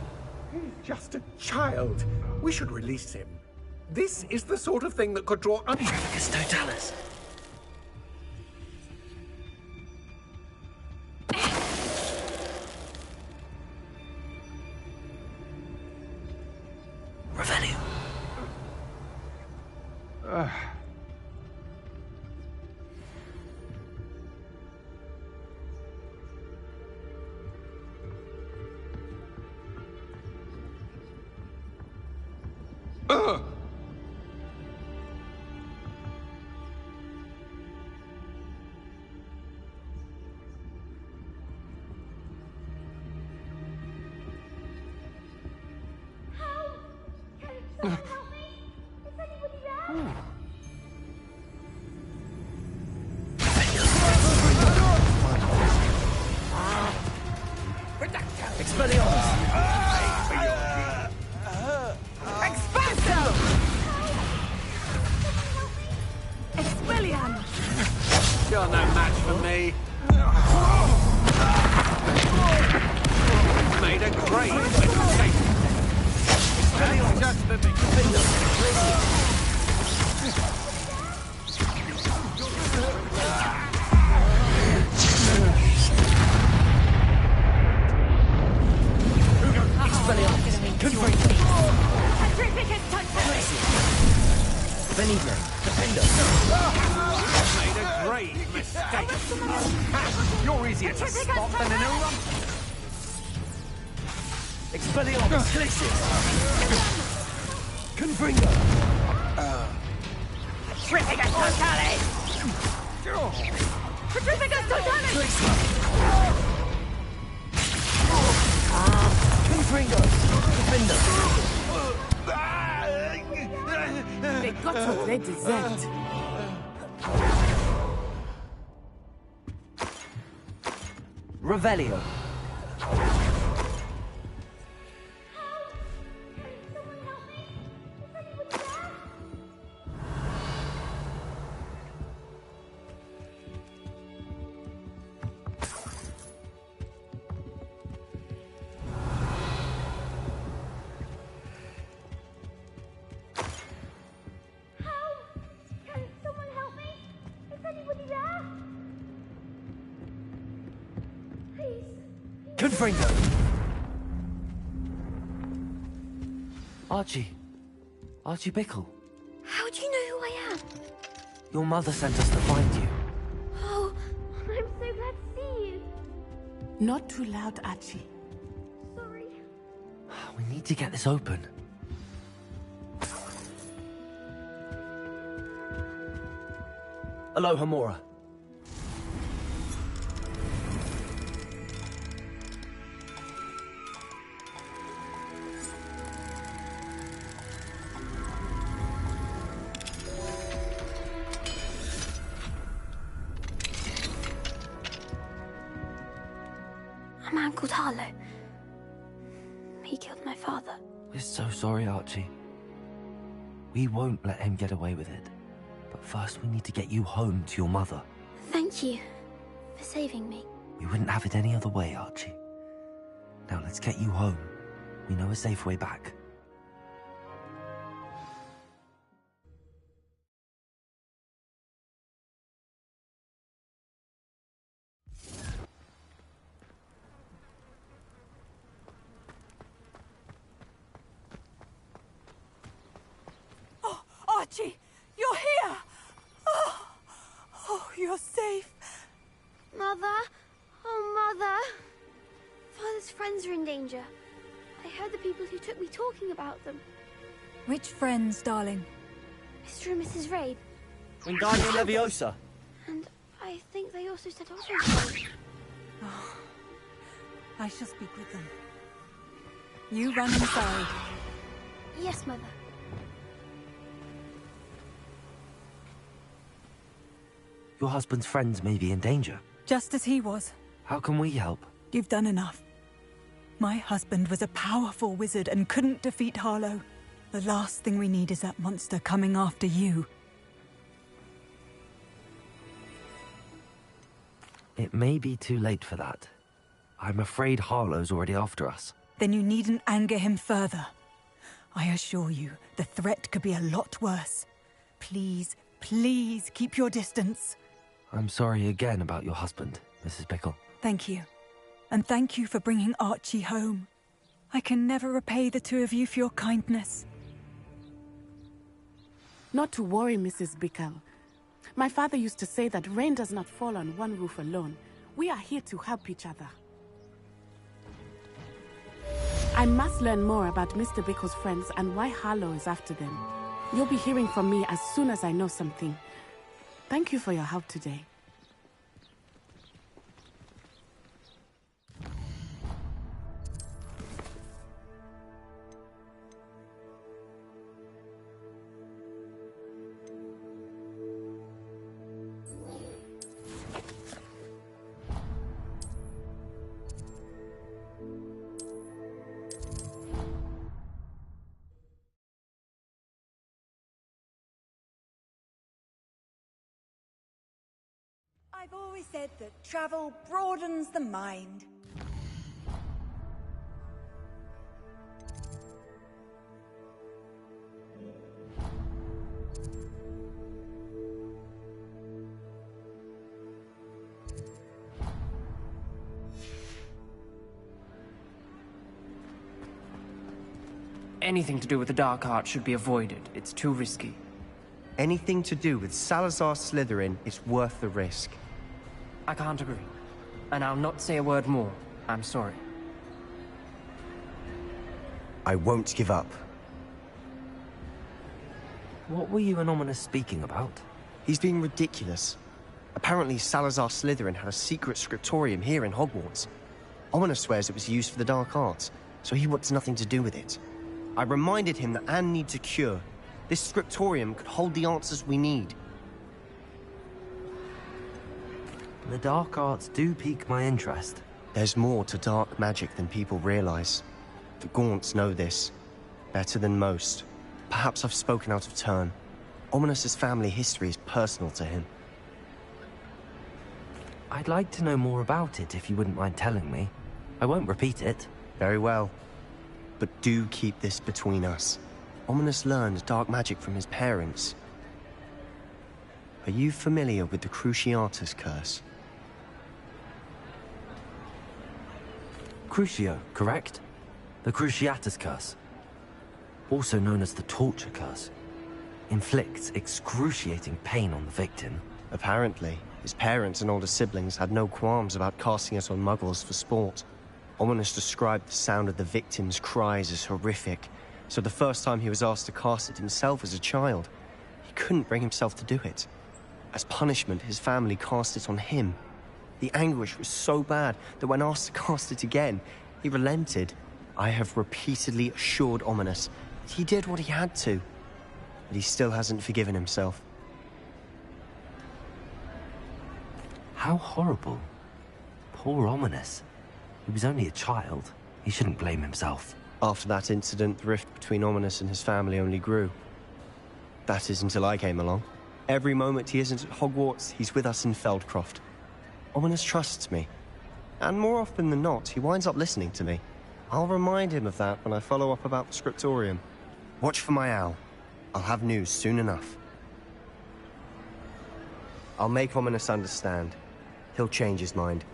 He's just a child. We should release him. This is the sort of thing that could draw Trafficus Totalis. Revelio. You're no match for me. Made a great mistake. Just the easier to spot than an Elrond. Expelliarmus Glacius! Confringo! Trifigus Totalis! Trifigus Totalis! Confringo! Defender! They got what they deserved. Revelio! Confringo! Archie. Archie Bickle. How do you know who I am? Your mother sent us to find you. Oh, I'm so glad to see you. Not too loud, Archie. Sorry. We need to get this open. Aloha, Mora. A man called Harlow. He killed my father. We're so sorry, Archie. We won't let him get away with it. But first we need to get you home to your mother. Thank you for saving me. We wouldn't have it any other way, Archie. Now let's get you home. We know a safe way back. Archie, you're here! Oh, you're safe. Mother? Oh, Mother. Father's friends are in danger. I heard the people who took me talking about them. Which friends, darling? Mr. and Mrs. Rabe. Wingardium Leviosa. And I think they also said Hogwarts. Oh, I shall speak with them. You run inside. Yes, Mother. Your husband's friends may be in danger. Just as he was. How can we help? You've done enough. My husband was a powerful wizard and couldn't defeat Harlow. The last thing we need is that monster coming after you. It may be too late for that. I'm afraid Harlow's already after us. Then you needn't anger him further. I assure you, the threat could be a lot worse. Please, please keep your distance. I'm sorry again about your husband, Mrs. Bickle. Thank you. And thank you for bringing Archie home. I can never repay the two of you for your kindness. Not to worry, Mrs. Bickle. My father used to say that rain does not fall on one roof alone. We are here to help each other. I must learn more about Mr. Bickle's friends and why Harlow is after them. You'll be hearing from me as soon as I know something. Thank you for your help today. I've always said that travel broadens the mind. Anything to do with the dark art should be avoided. It's too risky. Anything to do with Salazar Slytherin is worth the risk. I can't agree. And I'll not say a word more. I'm sorry. I won't give up. What were you and Ominous speaking about? He's being ridiculous. Apparently Salazar Slytherin had a secret scriptorium here in Hogwarts. Ominous swears it was used for the dark arts, so he wants nothing to do with it. I reminded him that Anne needs a cure. This scriptorium could hold the answers we need. The dark arts do pique my interest. There's more to dark magic than people realize. The Gaunts know this. Better than most. Perhaps I've spoken out of turn. Ominous's family history is personal to him. I'd like to know more about it if you wouldn't mind telling me. I won't repeat it. Very well. But do keep this between us. Ominous learned dark magic from his parents. Are you familiar with the Cruciatus curse? Crucio, correct? The Cruciatus curse. Also known as the torture curse. Inflicts excruciating pain on the victim. Apparently, his parents and older siblings had no qualms about casting it on muggles for sport. Ominous described the sound of the victim's cries as horrific, so the first time he was asked to cast it himself as a child, he couldn't bring himself to do it. As punishment, his family cast it on him. The anguish was so bad that when asked to cast it again, he relented. I have repeatedly assured Ominous that he did what he had to, but he still hasn't forgiven himself. How horrible. Poor Ominous. He was only a child. He shouldn't blame himself. After that incident, the rift between Ominous and his family only grew. That is until I came along. Every moment he isn't at Hogwarts, he's with us in Feldcroft. Ominous trusts me. And more often than not, he winds up listening to me. I'll remind him of that when I follow up about the scriptorium. Watch for my owl. I'll have news soon enough. I'll make Ominous understand. He'll change his mind.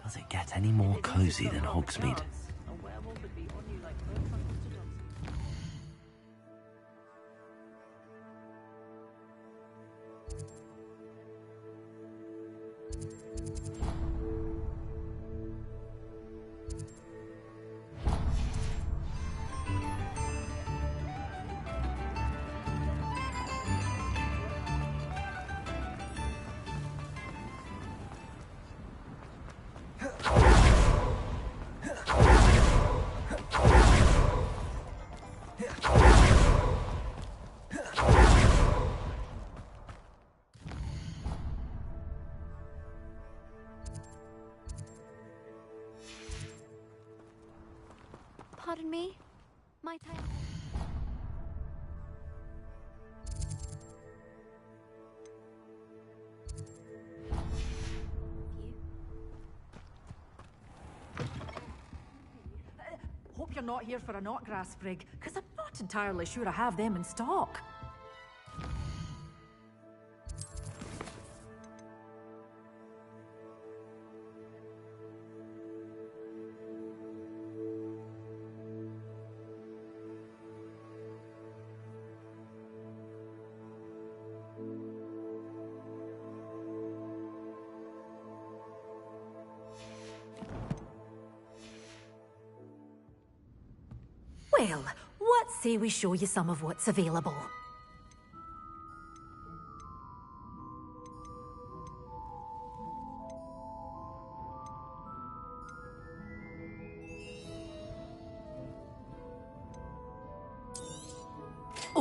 Does it get any more cozy than Hogsmeade? Pardon me? Might I... Hope you're not here for a knotgrass sprig, because I'm not entirely sure I have them in stock. Well, what say we show you some of what's available?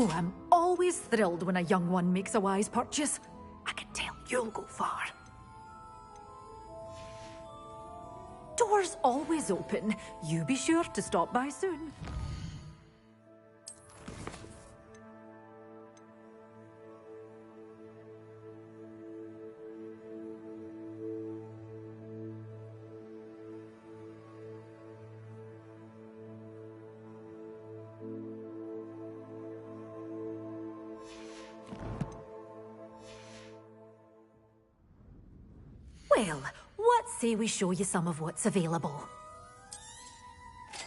Oh, I'm always thrilled when a young one makes a wise purchase. I can tell you'll go far. Doors always open. You be sure to stop by soon. Well, what say we show you some of what's available?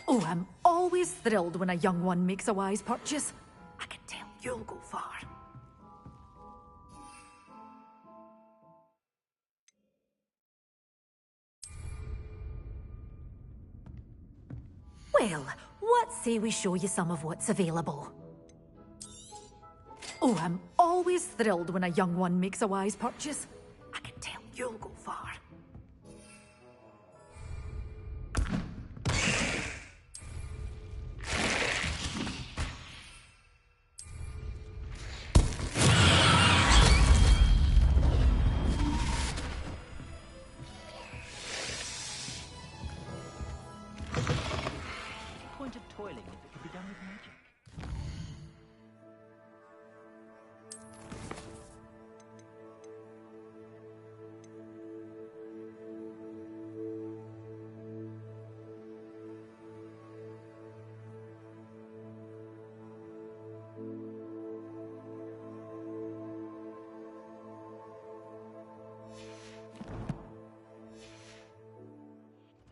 Oh, I'm always thrilled when a young one makes a wise purchase. I can tell you'll go far. Well, what say we show you some of what's available? Oh, I'm always thrilled when a young one makes a wise purchase. I can tell you'll go far. Point of toiling if it could be done with magic.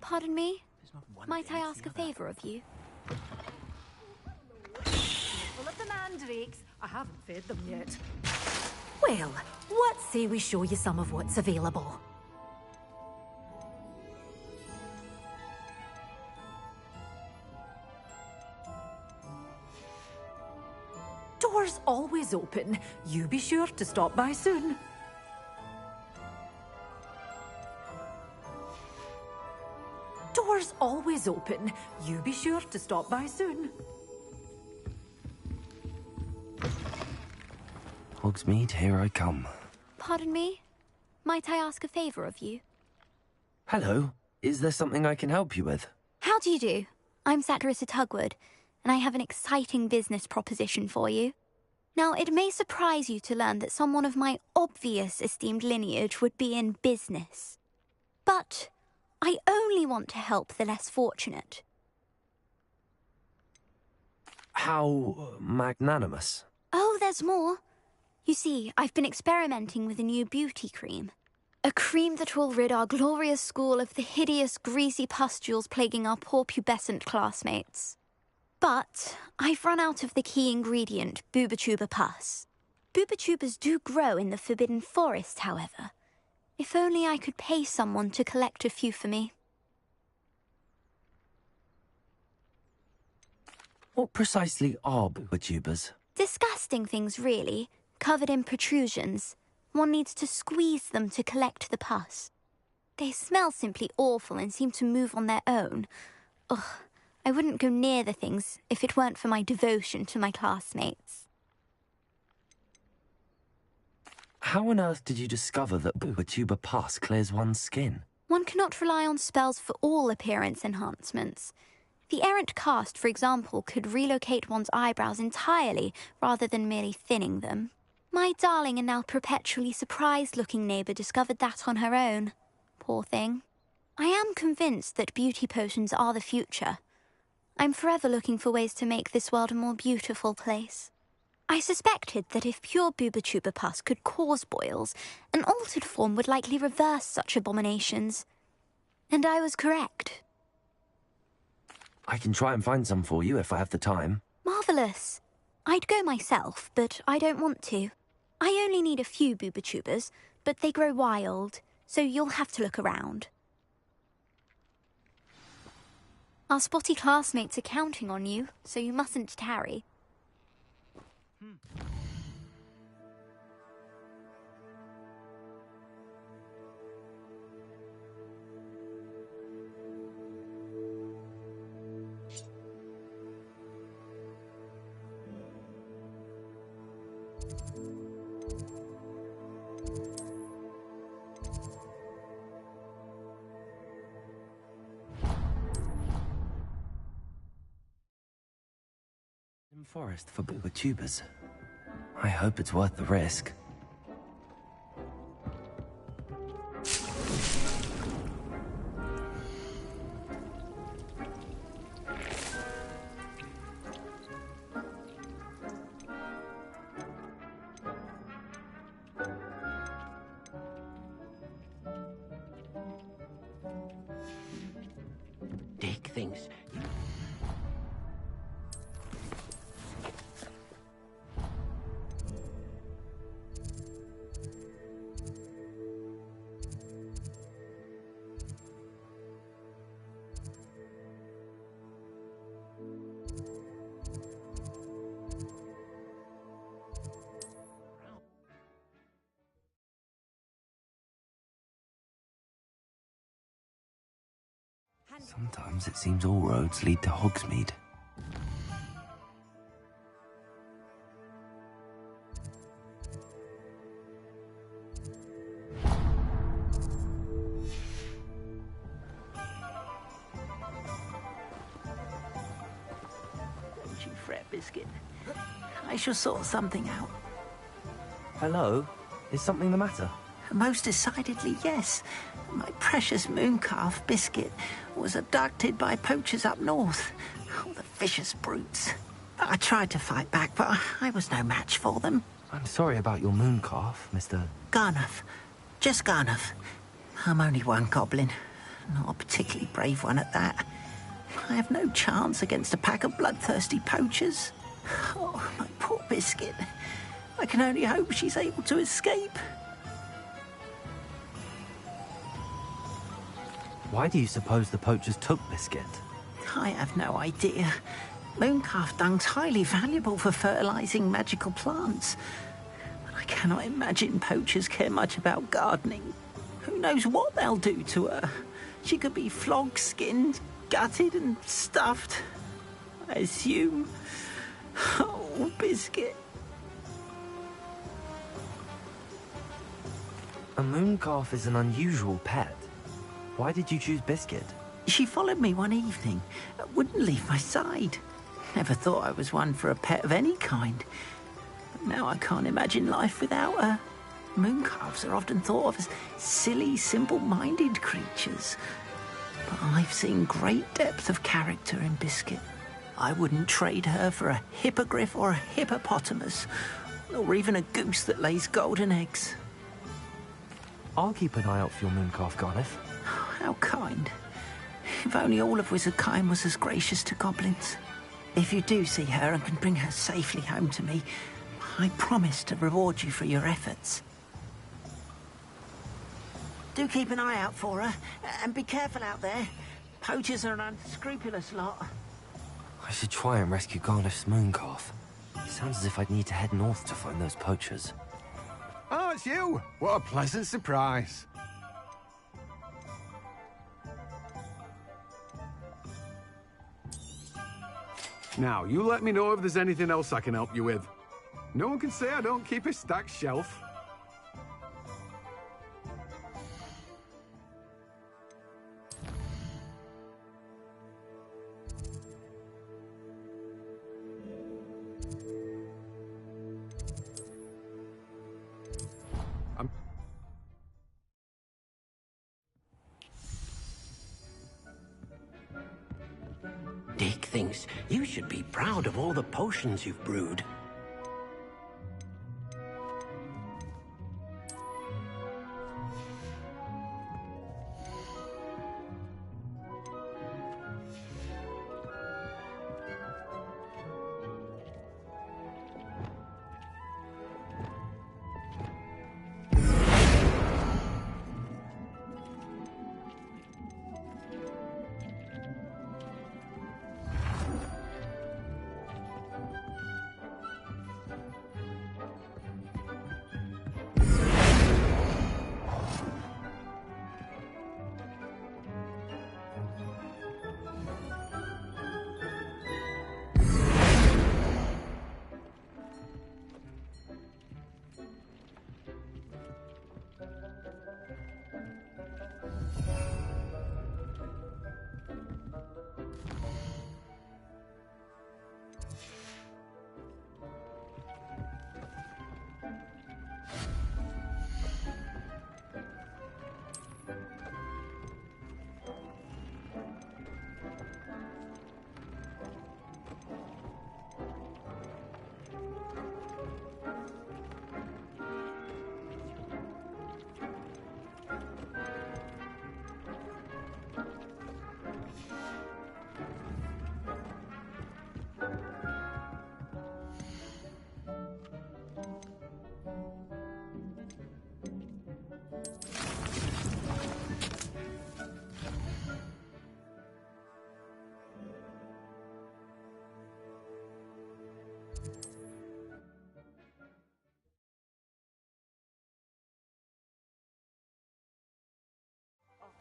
Pardon me? Might I ask a favor of you? Well, of the mandrakes, I haven't fed them yet. Well, what say we show you some of what's available? Doors always open. You be sure to stop by soon. Doors always open. You be sure to stop by soon. Hogsmeade, here I come. Pardon me? Might I ask a favor of you? Hello. Is there something I can help you with? How do you do? I'm Satirissa Tugwood, and I have an exciting business proposition for you. Now, it may surprise you to learn that someone of my obvious esteemed lineage would be in business. But I only want to help the less fortunate. How magnanimous. Oh, there's more. You see, I've been experimenting with a new beauty cream. A cream that will rid our glorious school of the hideous, greasy pustules plaguing our poor pubescent classmates. But I've run out of the key ingredient, Booba-Tuba pus. Booba-Tubas do grow in the Forbidden Forest, however. If only I could pay someone to collect a few for me. What precisely are Booba-Tubas? Disgusting things, really, covered in protrusions. One needs to squeeze them to collect the pus. They smell simply awful and seem to move on their own. Ugh, I wouldn't go near the things if it weren't for my devotion to my classmates. How on earth did you discover that Booba-Tuba pus clears one's skin? One cannot rely on spells for all appearance enhancements. The errant cast, for example, could relocate one's eyebrows entirely rather than merely thinning them. My darling and now perpetually surprised-looking neighbour discovered that on her own. Poor thing. I am convinced that beauty potions are the future. I'm forever looking for ways to make this world a more beautiful place. I suspected that if pure Booba-Tuba pus could cause boils, an altered form would likely reverse such abominations. And I was correct. I can try and find some for you if I have the time. Marvellous. I'd go myself, but I don't want to. I only need a few Booba-Tubas, but they grow wild, so you'll have to look around. Our spotty classmates are counting on you, so you mustn't tarry. Forest for tubers. I hope it's worth the risk. Dick thinks... Sometimes it seems all roads lead to Hogsmeade. Don't you fret, Biscuit. I shall sort something out. Hello? Is something the matter? Most decidedly, yes. My precious mooncalf, Biscuit, was abducted by poachers up north. Oh, the vicious brutes. I tried to fight back, but I was no match for them. I'm sorry about your mooncalf, Mr. Garnuff. Just Garnuff. I'm only one goblin. Not a particularly brave one at that. I have no chance against a pack of bloodthirsty poachers. Oh, my poor Biscuit. I can only hope she's able to escape. Why do you suppose the poachers took Biscuit? I have no idea. Mooncalf dung's highly valuable for fertilizing magical plants. But I cannot imagine poachers care much about gardening. Who knows what they'll do to her? She could be flogged, skinned, gutted and stuffed. I assume. Oh, Biscuit. A mooncalf is an unusual pet. Why did you choose Biscuit? She followed me one evening, wouldn't leave my side. Never thought I was one for a pet of any kind. But now I can't imagine life without her. Mooncalves are often thought of as silly, simple-minded creatures. But I've seen great depth of character in Biscuit. I wouldn't trade her for a hippogriff or a hippopotamus, or even a goose that lays golden eggs. I'll keep an eye out for your mooncalf, Garnuff. How kind. If only all of Wizardkind was as gracious to goblins. If you do see her and can bring her safely home to me, I promise to reward you for your efforts. Do keep an eye out for her, and be careful out there. Poachers are an unscrupulous lot. I should try and rescue Garnuff's mooncalf. Sounds as if I'd need to head north to find those poachers. Oh, it's you! What a pleasant surprise. Now, you let me know if there's anything else I can help you with. No one can say I don't keep a stacked shelf. Dick thinks you should be proud of all the potions you've brewed.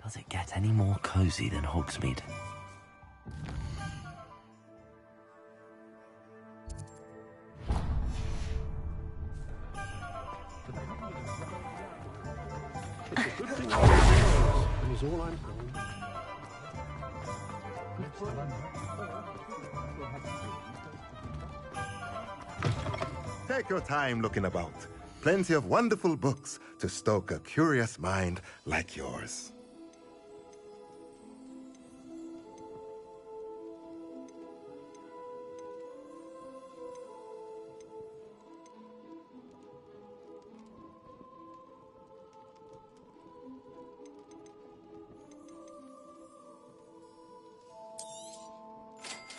Does it get any more cozy than Hogsmeade? Take your time looking about. Plenty of wonderful books to stoke a curious mind like yours.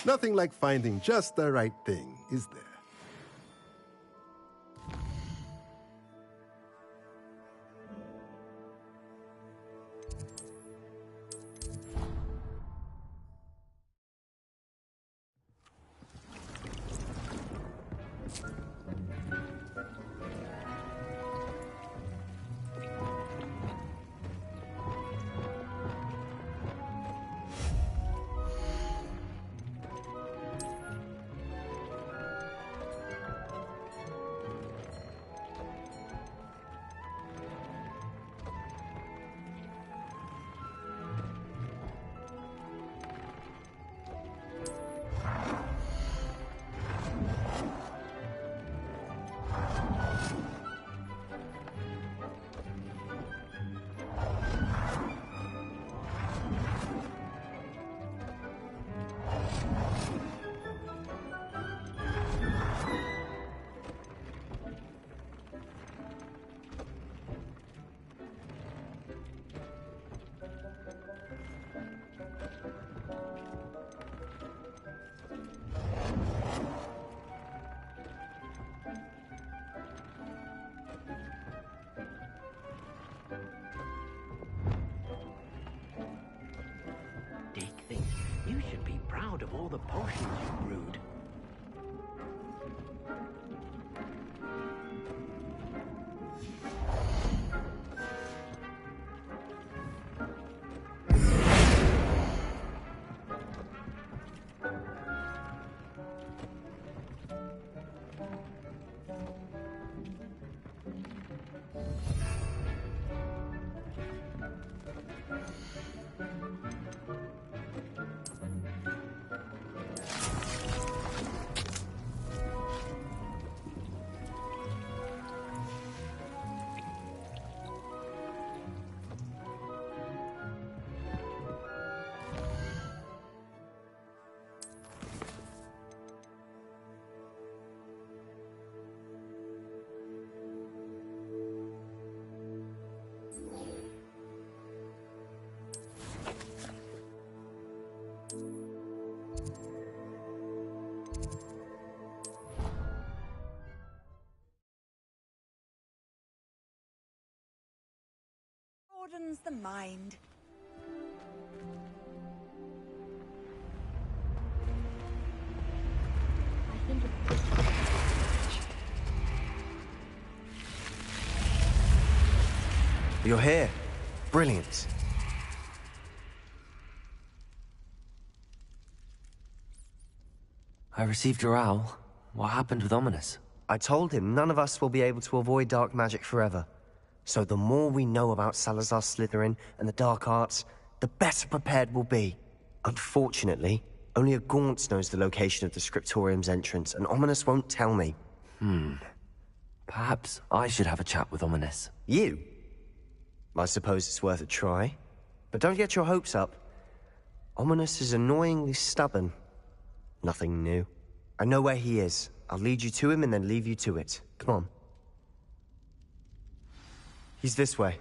Nothing like finding just the right thing, is there? You should be proud of all the potions you brewed. Broadens the mind. You're here. Brilliant. I received your owl. What happened with Ominous? I told him none of us will be able to avoid dark magic forever. So the more we know about Salazar Slytherin and the dark arts, the better prepared we'll be. Unfortunately, only a Gaunt knows the location of the Scriptorium's entrance, and Ominous won't tell me. Perhaps I should have a chat with Ominous. You? I suppose it's worth a try. But don't get your hopes up. Ominous is annoyingly stubborn. Nothing new. I know where he is. I'll lead you to him and then leave you to it. Come on. He's this way.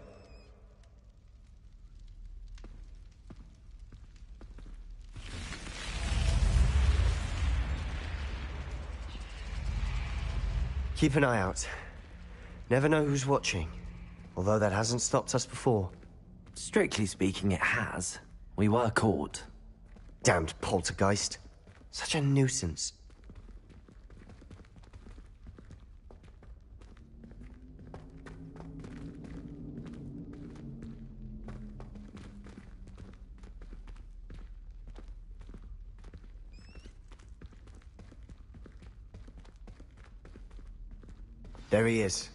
Keep an eye out. Never know who's watching. Although that hasn't stopped us before. Strictly speaking, it has. We were caught. Damned poltergeist. Such a nuisance. There he is.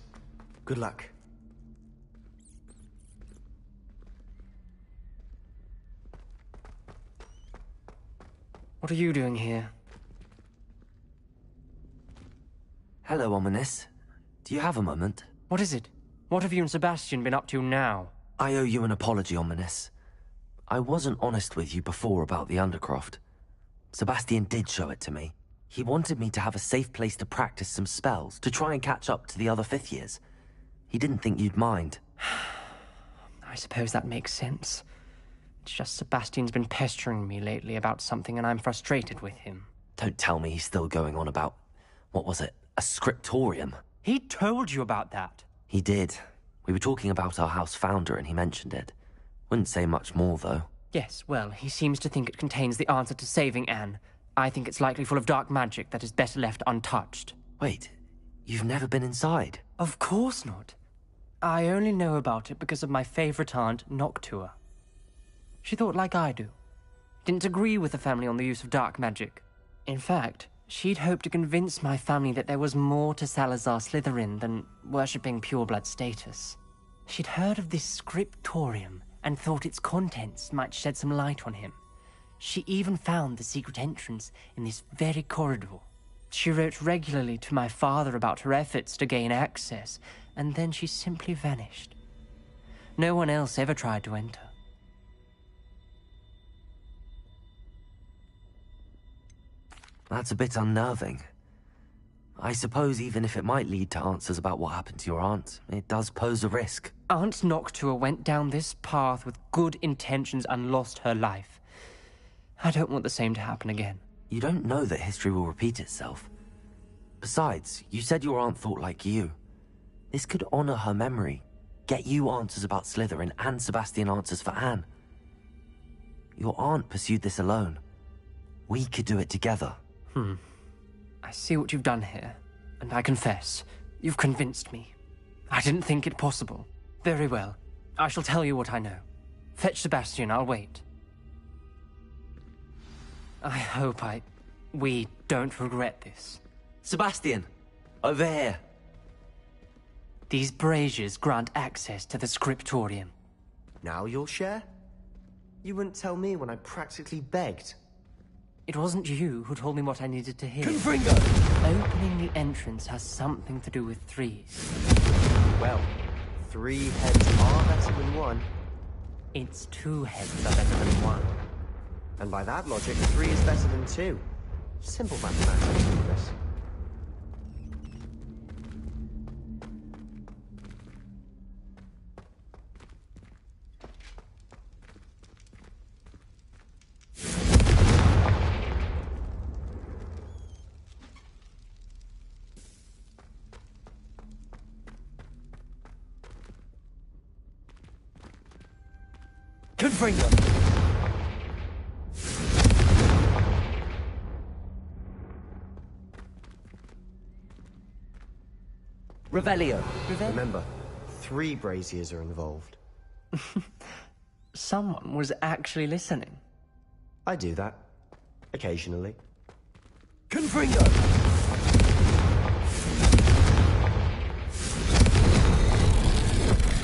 Good luck. What are you doing here? Hello, Ominous. Do you have a moment? What is it? What have you and Sebastian been up to now? I owe you an apology, Ominous. I wasn't honest with you before about the Undercroft. Sebastian did show it to me. He wanted me to have a safe place to practice some spells, to try and catch up to the other 5th years. He didn't think you'd mind. I suppose that makes sense. It's just Sebastian's been pestering me lately about something and I'm frustrated with him. Don't tell me he's still going on about, what was it, a scriptorium? He told you about that? He did. We were talking about our house founder and he mentioned it. Wouldn't say much more, though. Yes, well, he seems to think it contains the answer to saving Anne. I think it's likely full of dark magic that is better left untouched. Wait, you've never been inside? Of course not. I only know about it because of my favorite aunt, Noctua. She thought like I do. Didn't agree with the family on the use of dark magic. In fact, she'd hoped to convince my family that there was more to Salazar Slytherin than worshipping pureblood status. She'd heard of this scriptorium and thought its contents might shed some light on him. She even found the secret entrance in this very corridor. She wrote regularly to my father about her efforts to gain access, and then she simply vanished. No one else ever tried to enter. That's a bit unnerving. I suppose even if it might lead to answers about what happened to your aunt, it does pose a risk. Aunt Noctua went down this path with good intentions and lost her life. I don't want the same to happen again. You don't know that history will repeat itself. Besides, you said your aunt thought like you. This could honor her memory, get you answers about Slytherin and Sebastian answers for Anne. Your aunt pursued this alone. We could do it together. I see what you've done here, and I confess, you've convinced me. I didn't think it possible. Very well. I shall tell you what I know. Fetch Sebastian, I'll wait. I hope we don't regret this. Sebastian! Over here! These braziers grant access to the scriptorium. Now you'll share? You wouldn't tell me when I practically begged. It wasn't you who told me what I needed to hear. Confringo! Opening the entrance has something to do with threes. Well, 3 heads are better than 1. It's 2 heads are better than 1. And by that logic, 3 is better than 2. Simple mathematics, Chris. Confringo! Revelio. Remember, 3 braziers are involved. Someone was actually listening. I do that. Occasionally. Confringo!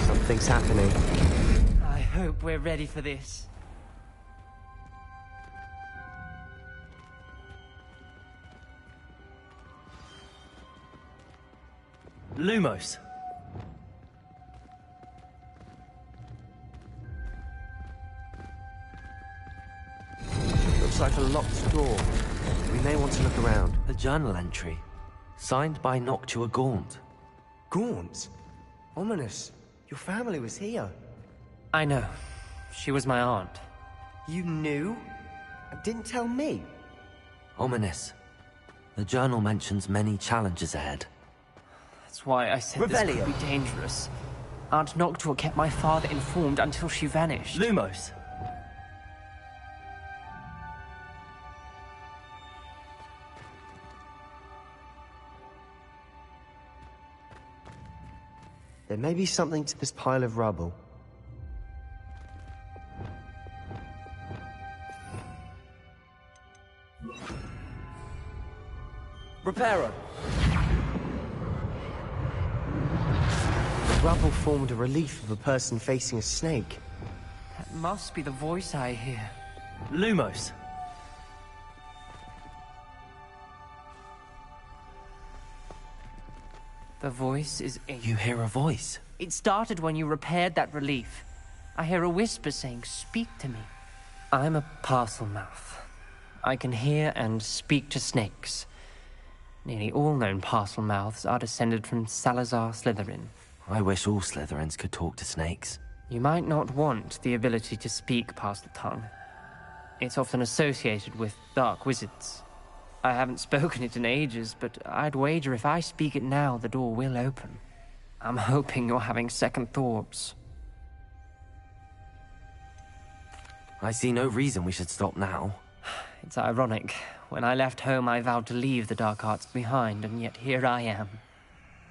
Something's happening. I hope we're ready for this. Lumos. Looks like a locked door. We may want to look around. A journal entry. Signed by Noctua Gaunt. Gaunt? Ominous. Your family was here. I know. She was my aunt. You knew? Didn't tell me? Ominous. The journal mentions many challenges ahead. That's why I said this could be dangerous. Aunt Noctua kept my father informed until she vanished. Lumos. There may be something to this pile of rubble. Reparo. rubble formed a relief of a person facing a snake. That must be the voice I hear. Lumos! The voice is in... You hear a voice? It started when you repaired that relief. I hear a whisper saying, "Speak to me." I'm a parcel mouth. I can hear and speak to snakes. Nearly all known parcel mouths are descended from Salazar Slytherin. I wish all Slytherins could talk to snakes. You might not want the ability to speak Parcel Tongue. It's often associated with dark wizards. I haven't spoken it in ages, but I'd wager if I speak it now, the door will open. I'm hoping you're having second thoughts. I see no reason we should stop now. It's ironic. When I left home, I vowed to leave the dark arts behind, and yet here I am.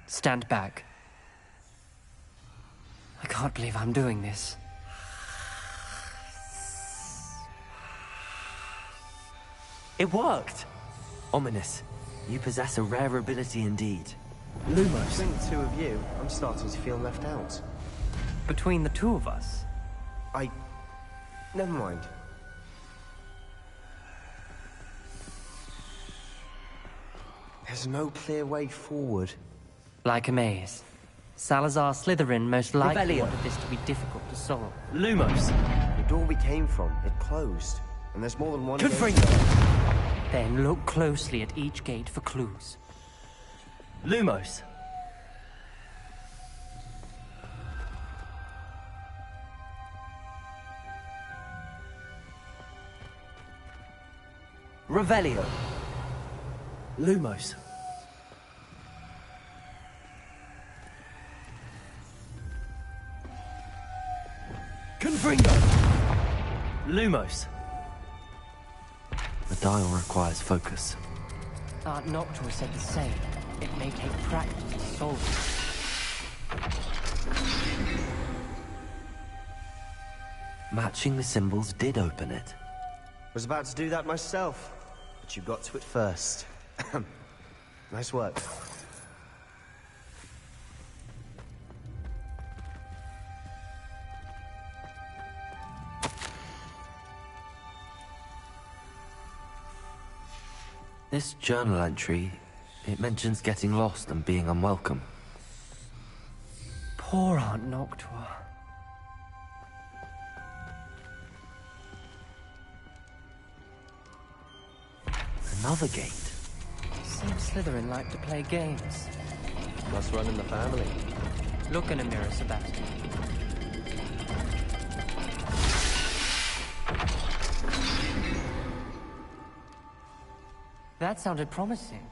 Stand back. I can't believe I'm doing this. It worked! Ominous. You possess a rare ability indeed. Lumos. Between the two of you, I'm starting to feel left out. Between the two of us? Never mind. There's no clear way forward. Like a maze. Salazar Slytherin most likely Revelio. wanted this to be difficult to solve. Lumos! The door we came from, it closed. And there's more than one Confringo! gate. Then look closely at each gate for clues. Lumos! Revelio! Lumos! Confringo! Lumos! The dial requires focus. Aunt Noctua said the same. It may take practice to solve it. Matching the symbols did open it. Was about to do that myself, but you got to it first. Nice work. This journal entry, it mentions getting lost and being unwelcome. Poor Aunt Noctua. Another gate. Seems Slytherin like to play games. Must run in the family. Look in a mirror, Sebastian. That sounded promising.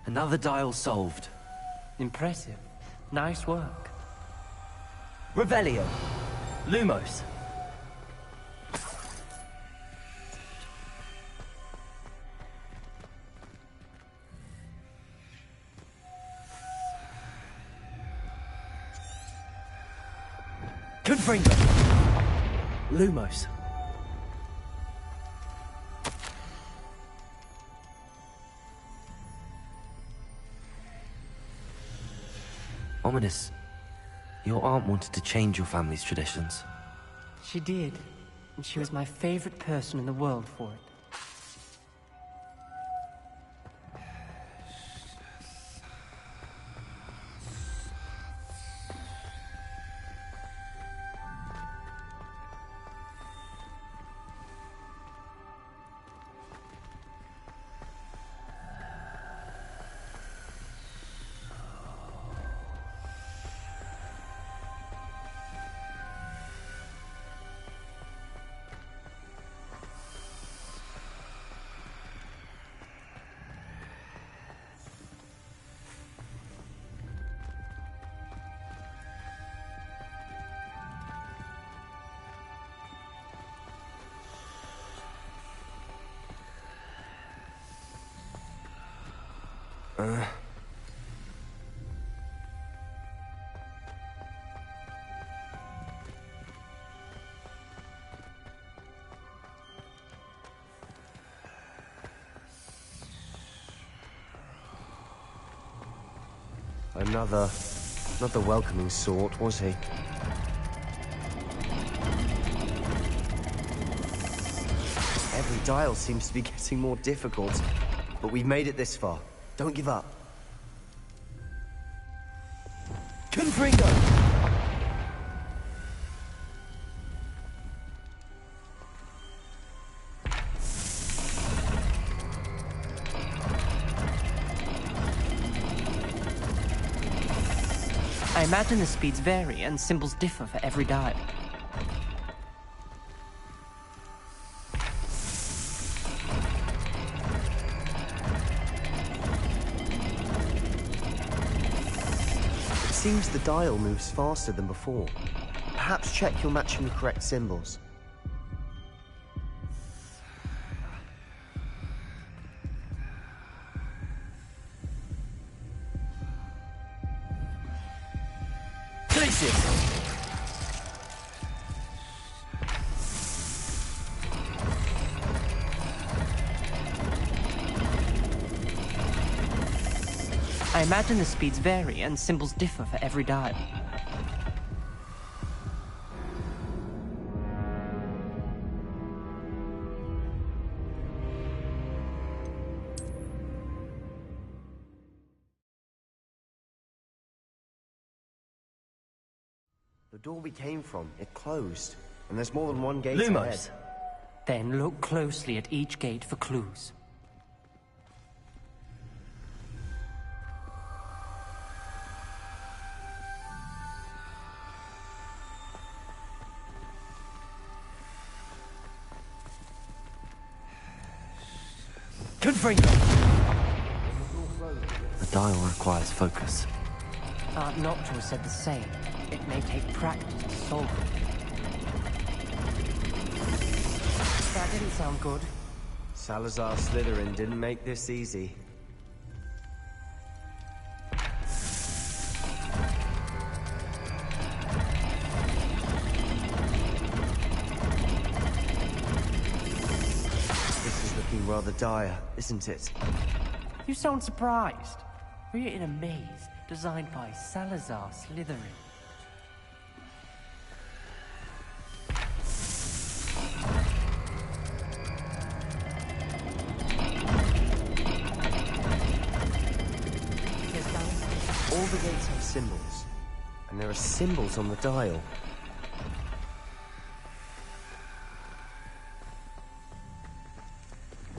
Another dial solved. Impressive. Nice work. Revelio. Lumos. Confringo. Lumos. Ominous. Your aunt wanted to change your family's traditions. She did. And she was my favorite person in the world for it. Another Not the welcoming sort, was he? Every dial seems to be getting more difficult. But we've made it this far. Don't give up. Confringo! I imagine the speeds vary and symbols differ for every dial. It seems the dial moves faster than before. Perhaps check you're matching the correct symbols. I imagine the speeds vary and symbols differ for every dial. The door we came from, it closed. And there's more than one gate Lumos. ahead. Then look closely at each gate for clues. Confringo! The dial requires focus. Aunt Noctua said the same. It may take practice to solve it. That didn't sound good. Salazar Slytherin didn't make this easy. This is looking rather dire, isn't it? You sound surprised. We're in a maze designed by Salazar Slytherin. All the gates have symbols, and there are symbols on the dial.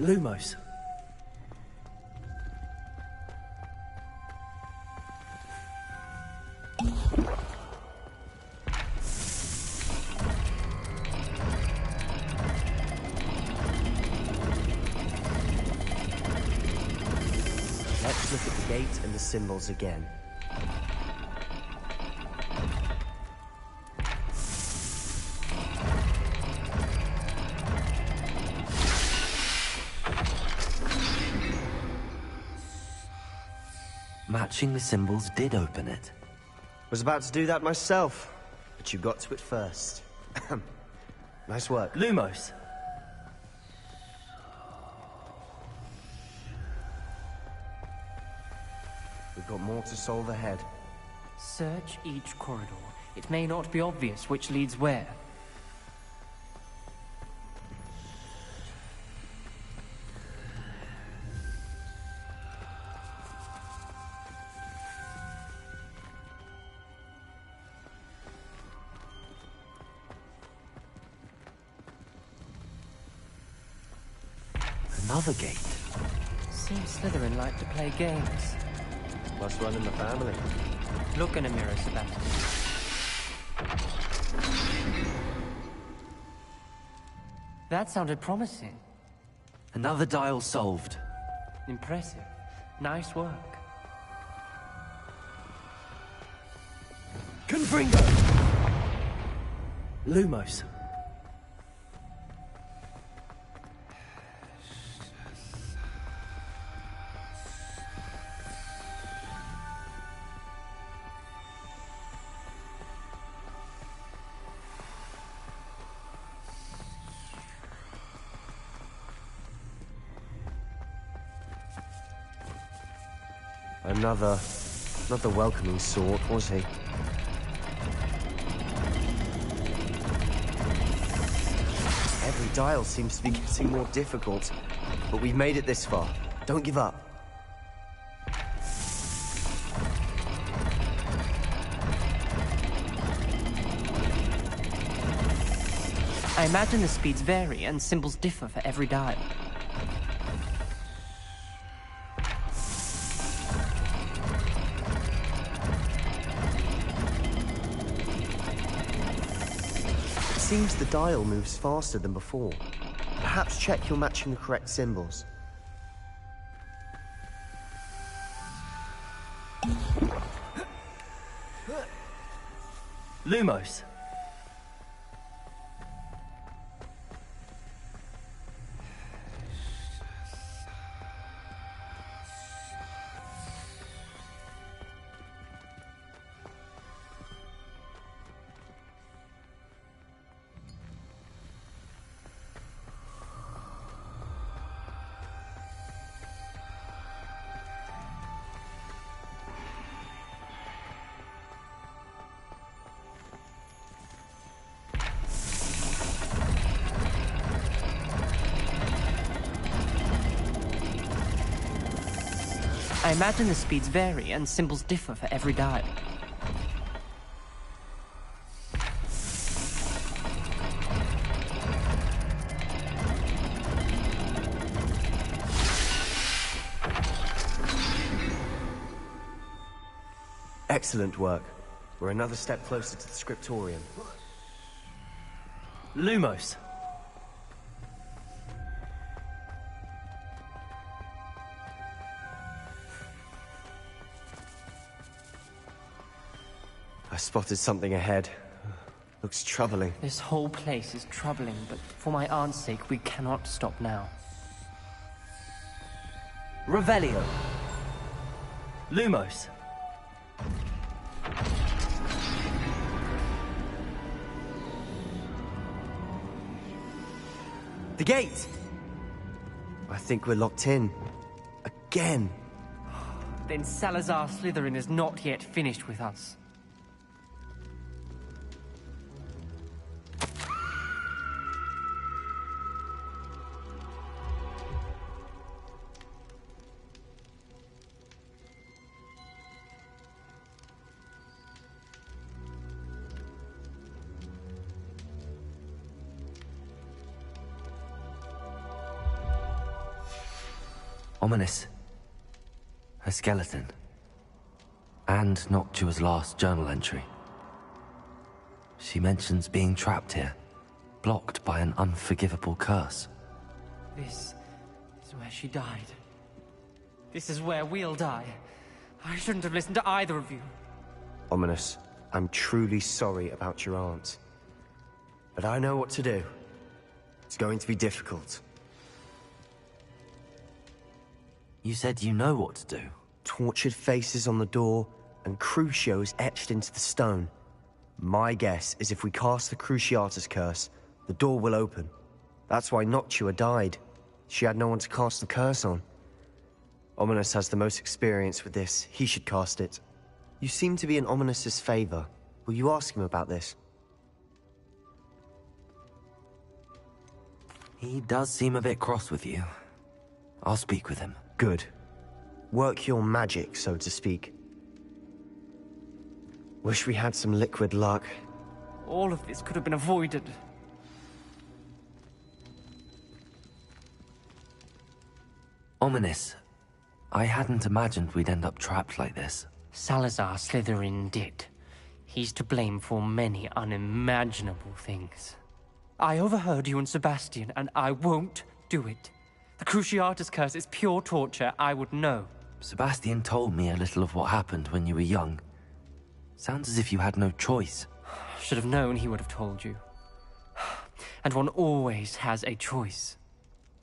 Lumos. Let's look at the gate and the symbols again. Matching the symbols did open it. Was about to do that myself, but you got to it first. Nice work. Lumos. We've got more to solve ahead. Search each corridor. It may not be obvious which leads where. Another gate. Seems Slytherin like to play games. Must run in the family. Look in a mirror, Sebastian. That sounded promising. Another dial solved. Impressive. Nice work. Confringo! Lumos. Another Not the welcoming sort, was he? Every dial seems to be getting more difficult. But we've made it this far. Don't give up. I imagine the speeds vary and symbols differ for every dial. It seems the dial moves faster than before. Perhaps check you're matching the correct symbols. Lumos. I imagine the speeds vary and symbols differ for every dial. Excellent work. We're another step closer to the scriptorium. Lumos. I spotted something ahead. Looks troubling. This whole place is troubling, but for my aunt's sake, we cannot stop now. Revelio. Lumos. The gate! I think we're locked in. Again. Then Salazar Slytherin is not yet finished with us. Ominous. A skeleton. And Noctua's last journal entry. She mentions being trapped here, blocked by an unforgivable curse. This is where she died. This is where we'll die. I shouldn't have listened to either of you. Ominous, I'm truly sorry about your aunt. But I know what to do. It's going to be difficult. You said you know what to do. Tortured faces on the door, and Crucios etched into the stone. My guess is if we cast the Cruciatus curse, the door will open. That's why Noctua died. She had no one to cast the curse on. Ominous has the most experience with this. He should cast it. You seem to be in Ominous's favor. Will you ask him about this? He does seem a bit cross with you. I'll speak with him. Good. Work your magic, so to speak. Wish we had some liquid luck. All of this could have been avoided. Ominous. I hadn't imagined we'd end up trapped like this. Salazar Slytherin did. He's to blame for many unimaginable things. I overheard you and Sebastian, and I won't do it. The Cruciatus curse is pure torture, I would know. Sebastian told me a little of what happened when you were young. Sounds as if you had no choice. Should have known he would have told you. And one always has a choice.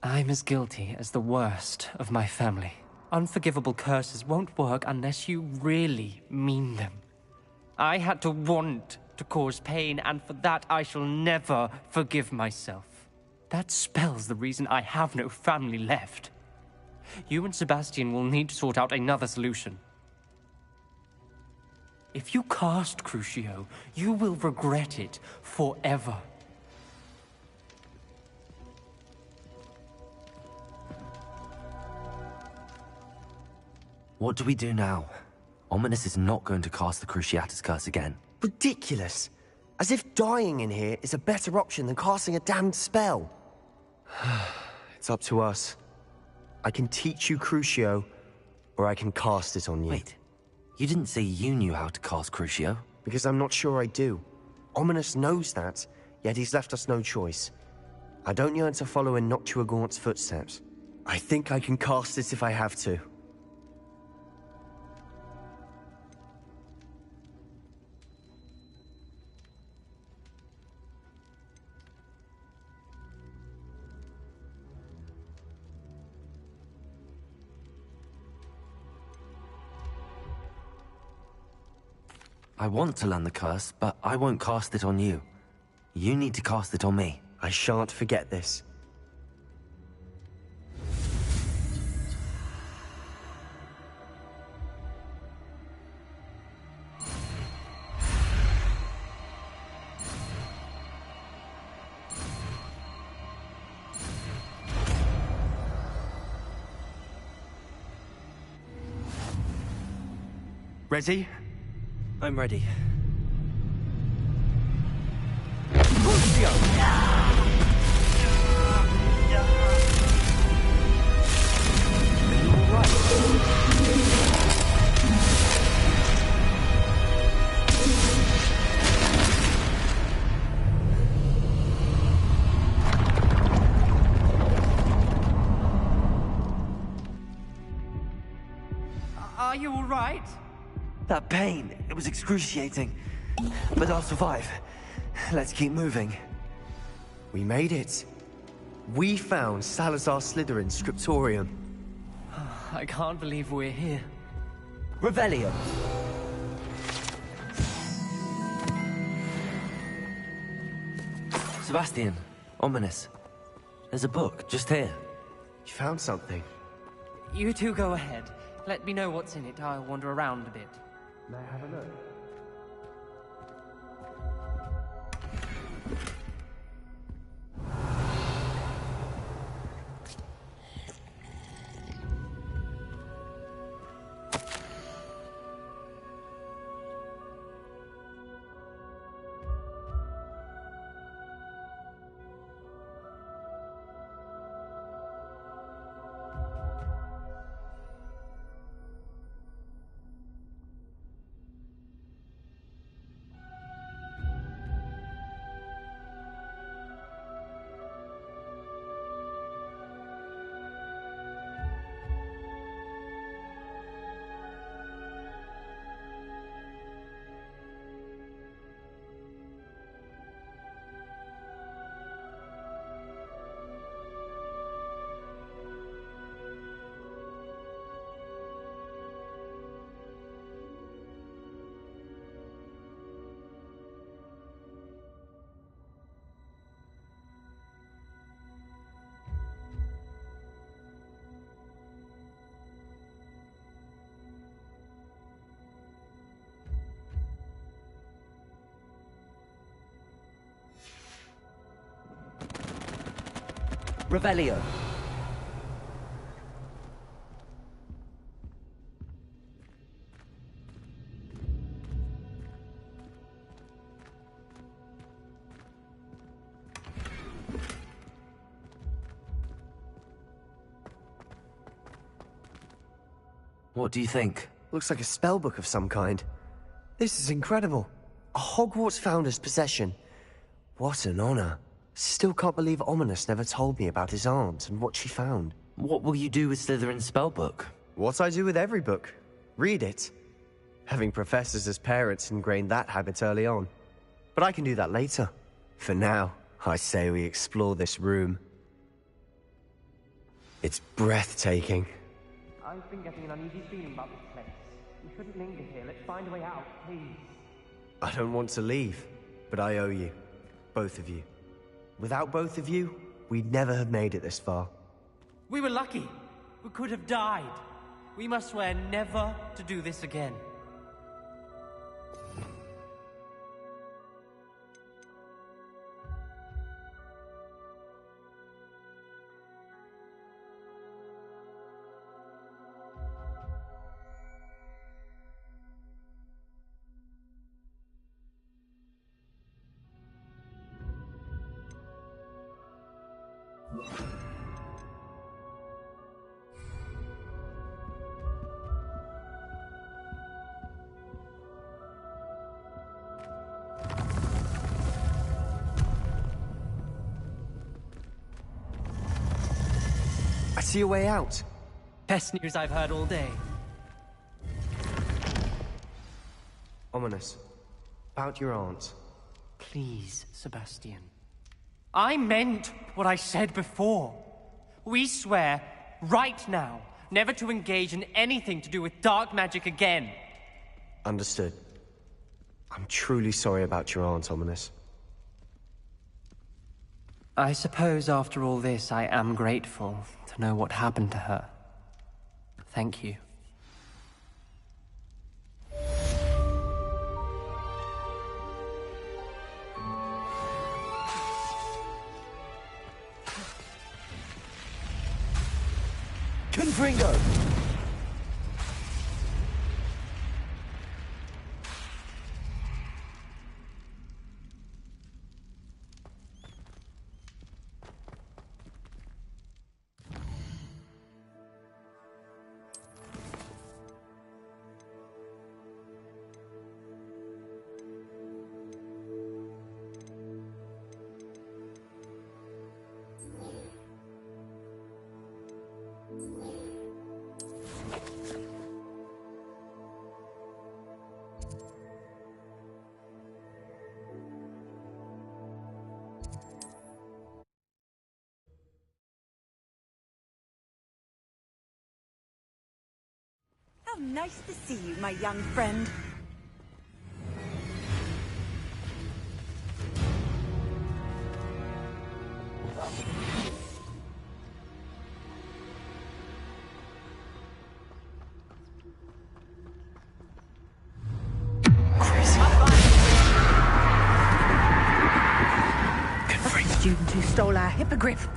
I'm as guilty as the worst of my family. Unforgivable curses won't work unless you really mean them. I had to want to cause pain, and for that I shall never forgive myself. That spells the reason I have no family left. You and Sebastian will need to sort out another solution. If you cast Crucio, you will regret it forever. What do we do now? Ominous is not going to cast the Cruciatus Curse again. Ridiculous! As if dying in here is a better option than casting a damned spell. It's up to us. I can teach you Crucio, or I can cast it on you. Wait, you didn't say you knew how to cast Crucio? Because I'm not sure I do. Ominous knows that, yet he's left us no choice. I don't yearn to follow in Noctua Gaunt's footsteps. I think I can cast it if I have to. I want to learn the curse, but I won't cast it on you. You need to cast it on me. I shan't forget this. Ready? I'm ready. Are you all right? That pain, it was excruciating. But I'll survive. Let's keep moving. We made it. We found Salazar Slytherin's scriptorium. I can't believe we're here. Revelio. Sebastian, Ominous. There's a book, just here. You found something? You two go ahead. Let me know what's in it. I'll wander around a bit. May I have a look? Revelio. What do you think? Looks like a spellbook of some kind. This is incredible. A Hogwarts founder's possession. What an honor. Still can't believe Ominous never told me about his aunt and what she found. What will you do with Slytherin's spellbook? What I do with every book. Read it. Having professors as parents ingrained that habit early on. But I can do that later. For now, I say we explore this room. It's breathtaking. I've been getting an uneasy feeling about this place. We shouldn't linger here. Let's find a way out, please. I don't want to leave, but I owe you. Both of you. Without both of you, we'd never have made it this far. We were lucky. We could have died. We must swear never to do this again. I see a way out. Best news I've heard all day. Ominous. About your aunt. Please, Sebastian. I meant what I said before. We swear, right now, never to engage in anything to do with dark magic again. Understood. I'm truly sorry about your aunt, Ominous. I suppose after all this, I am grateful to know what happened to her. Thank you. Confringo! How nice to see you, my young friend. The student who stole our hippogriff.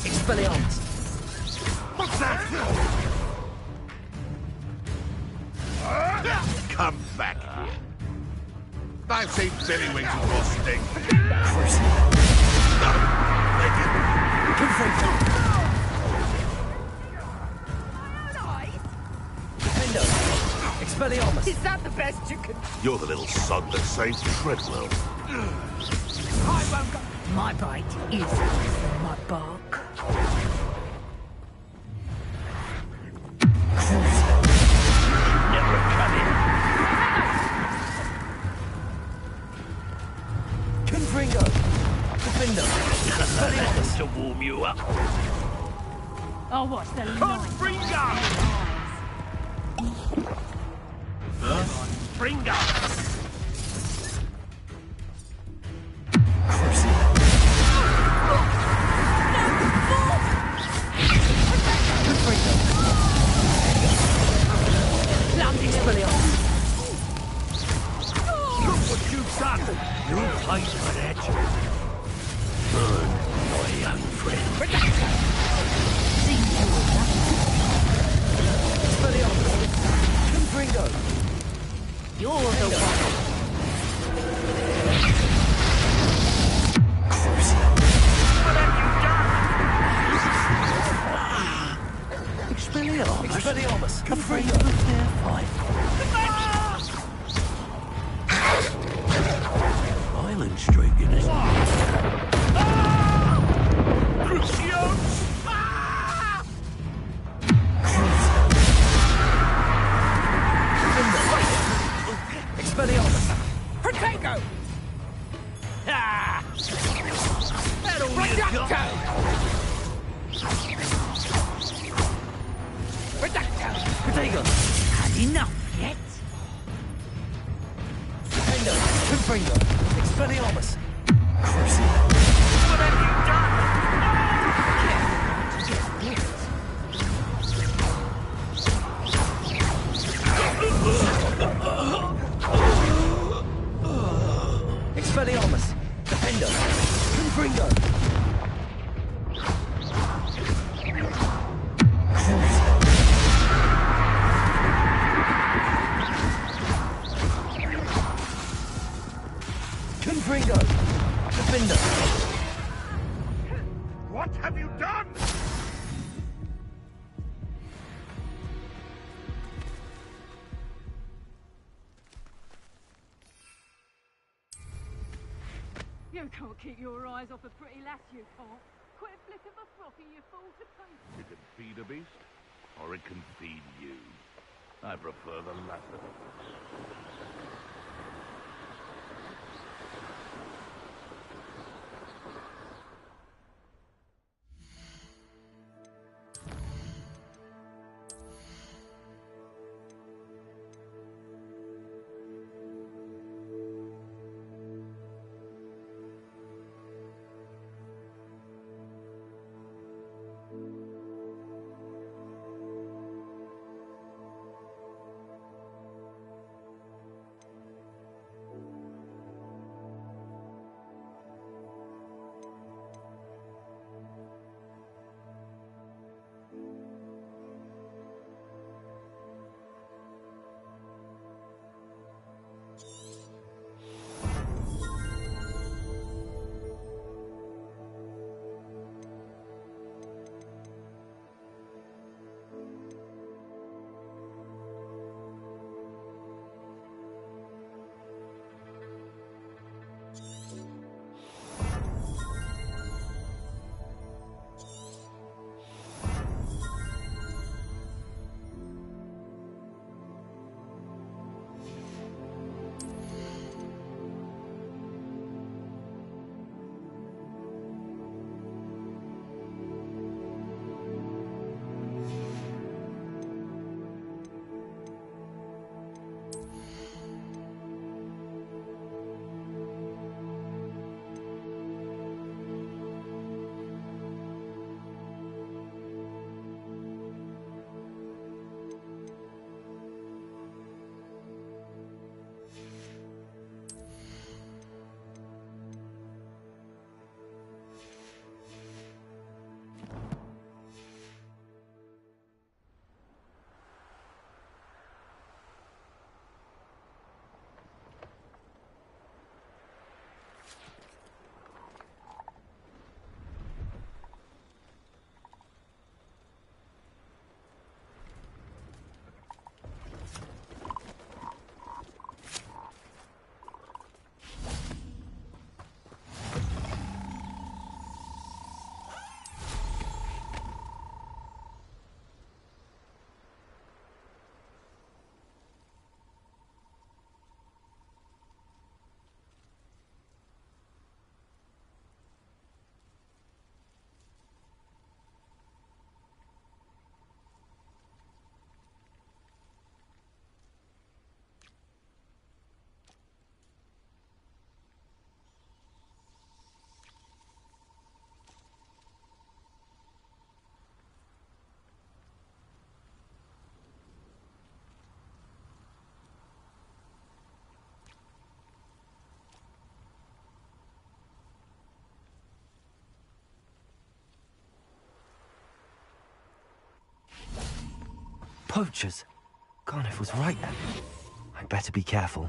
Expelliarmus! What's that? Come back here. I've seen Billywings with more sting. Expelliarmus! Is that the best you can... You're the little sod that saved Treadwell. I won't go... My bite is the mud bark. Never come in. Confringo! Defender! Nothing to warm you up. Oh, what's the line? Confringo! Confringo! Look what you've done! You paid for that. Burn, my young friend. Confringo! You're the one. What have you done? Expelliarmus! Confringo. Fair fight. Island streak in it. Crucios! Expelliarmus! Protego! Ah! That all you got? Reducto! Protego! Had enough yet? Defender! Confringo! Expelliarmus! What have you done? Expelliarmus! Defender! Confringo! You can't keep your eyes off a pretty lass, you can't. Quit a flick of a frock and you fall to pieces. It can feed a beast, or it can feed you. I prefer the latter. Poachers? Garniff was right. I'd better be careful.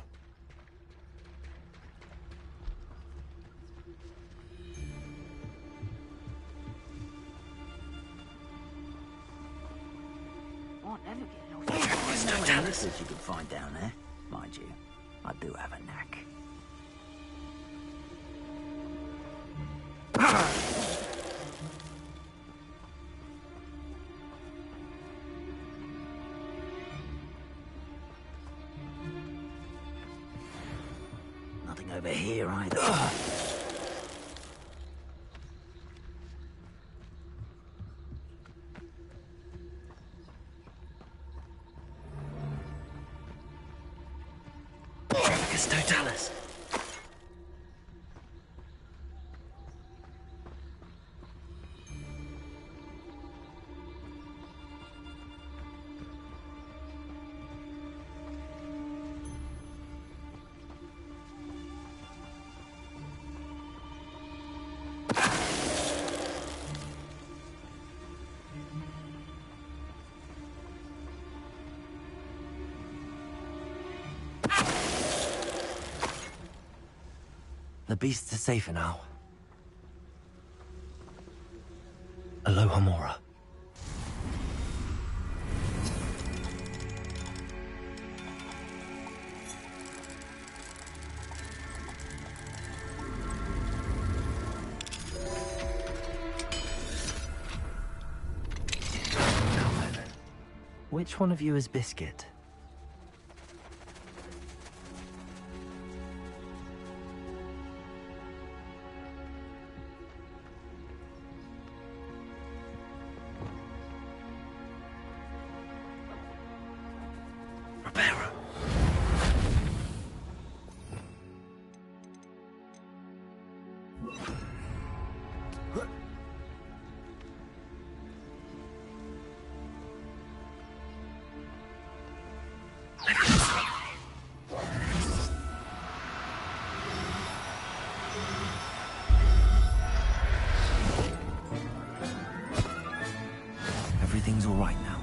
Won't never get lost. There's no liquids you could find down there. Mind you, I do have a knack. Nothing over here either. Totalis. The beasts are safer now. Aloha Mora. Which one of you is Biscuit? Everything's all right now.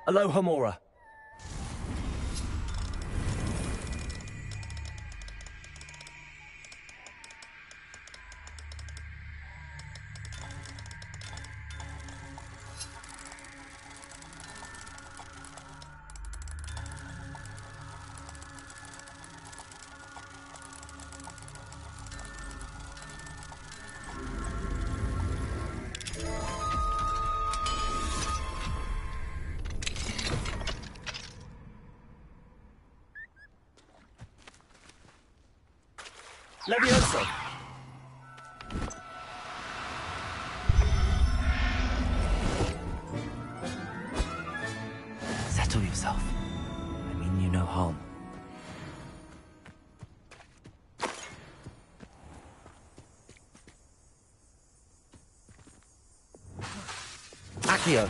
Aloha Mora. Levioso! Settle yourself. I mean you no harm. Accio!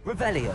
Revelio.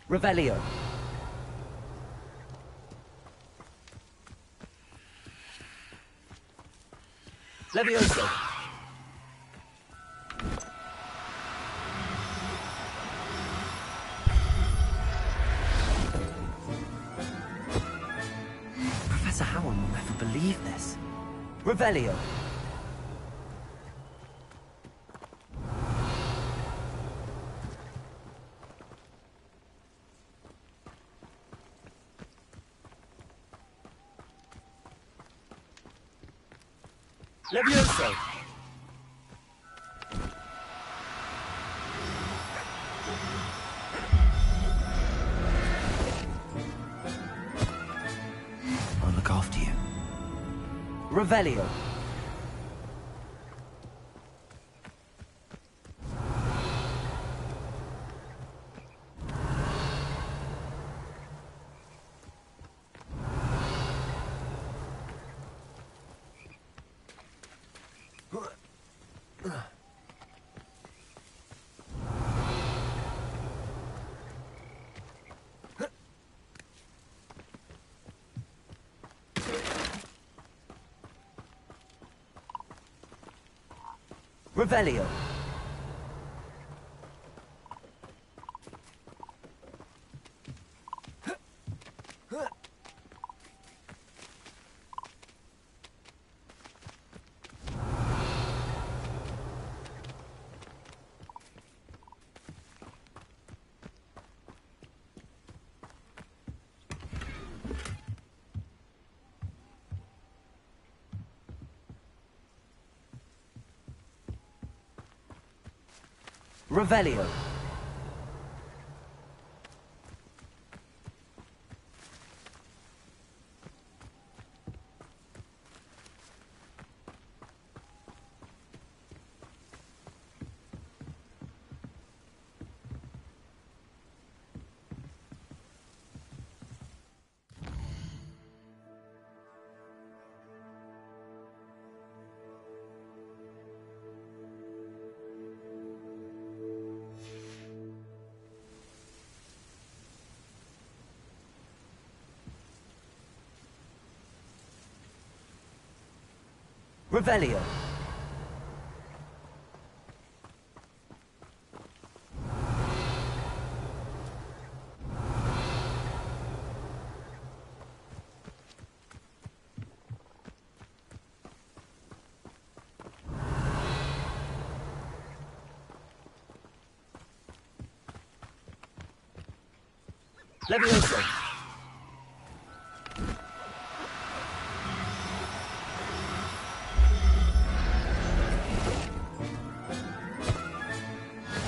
Revelio. Levioso. Professor Howard will never believe this. Revelio. Levioso! I'll look after you. Revelio! Revelio. Revelio. Revelio. Levioso.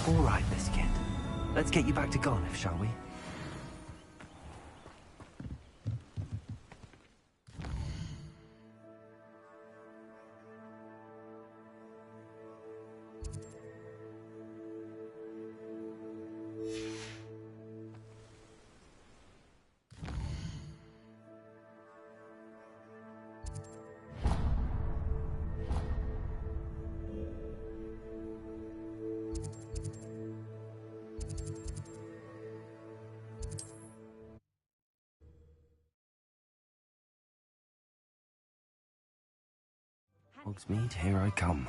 All right, Biscuit. Let's get you back to Garniff, shall we? Hogsmeade, here I come.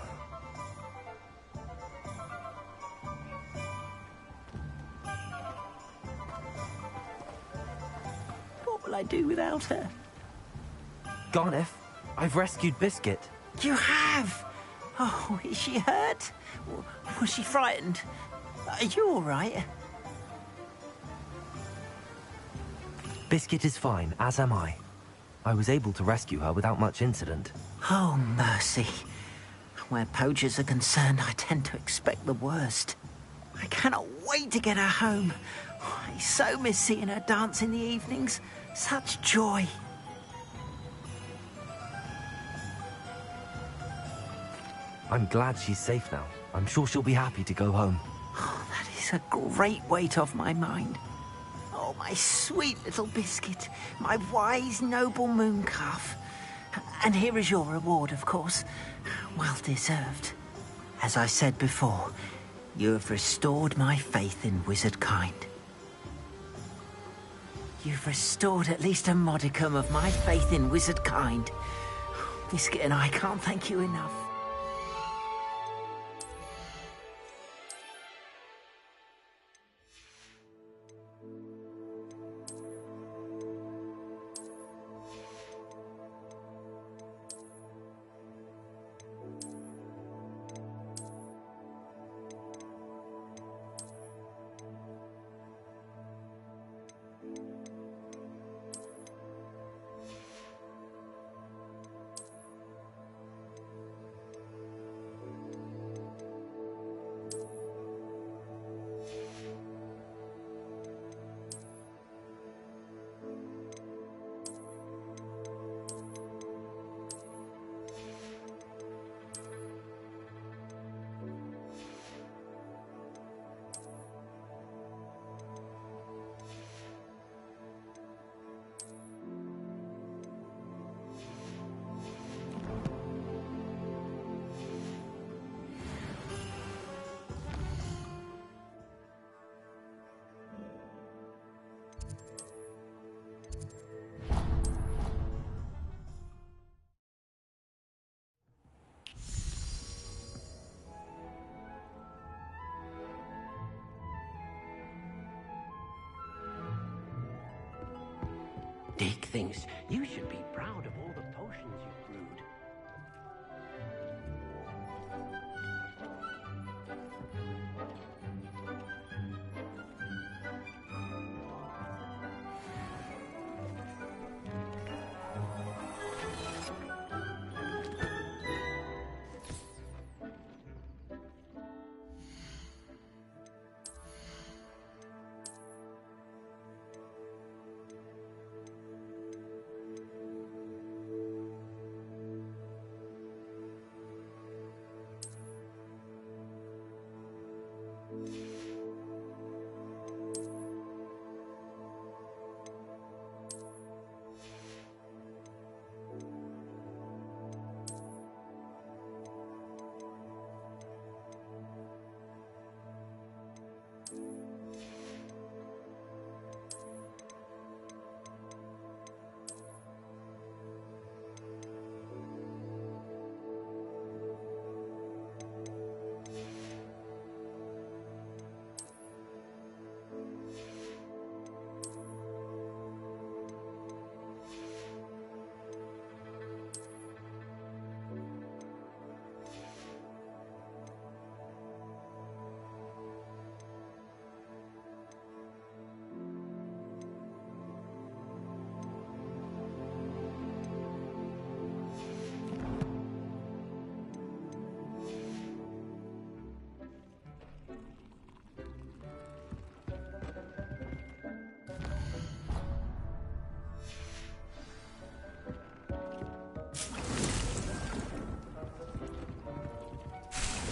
What will I do without her? Garniff, I've rescued Biscuit. You have? Oh, is she hurt? Was she frightened? Are you all right? Biscuit is fine, as am I. I was able to rescue her without much incident. Oh, mercy. Where poachers are concerned, I tend to expect the worst. I cannot wait to get her home. I so miss seeing her dance in the evenings. Such joy. I'm glad she's safe now. I'm sure she'll be happy to go home. Oh, that is a great weight off my mind. Oh, my sweet little Biscuit. My wise, noble mooncalf. And here is your reward, of course. Well deserved. As I said before, you have restored my faith in wizard kind. You've restored at least a modicum of my faith in wizard kind. Biscuit and I can't thank you enough. Dick thinks you should be proud of all the potions you've brewed.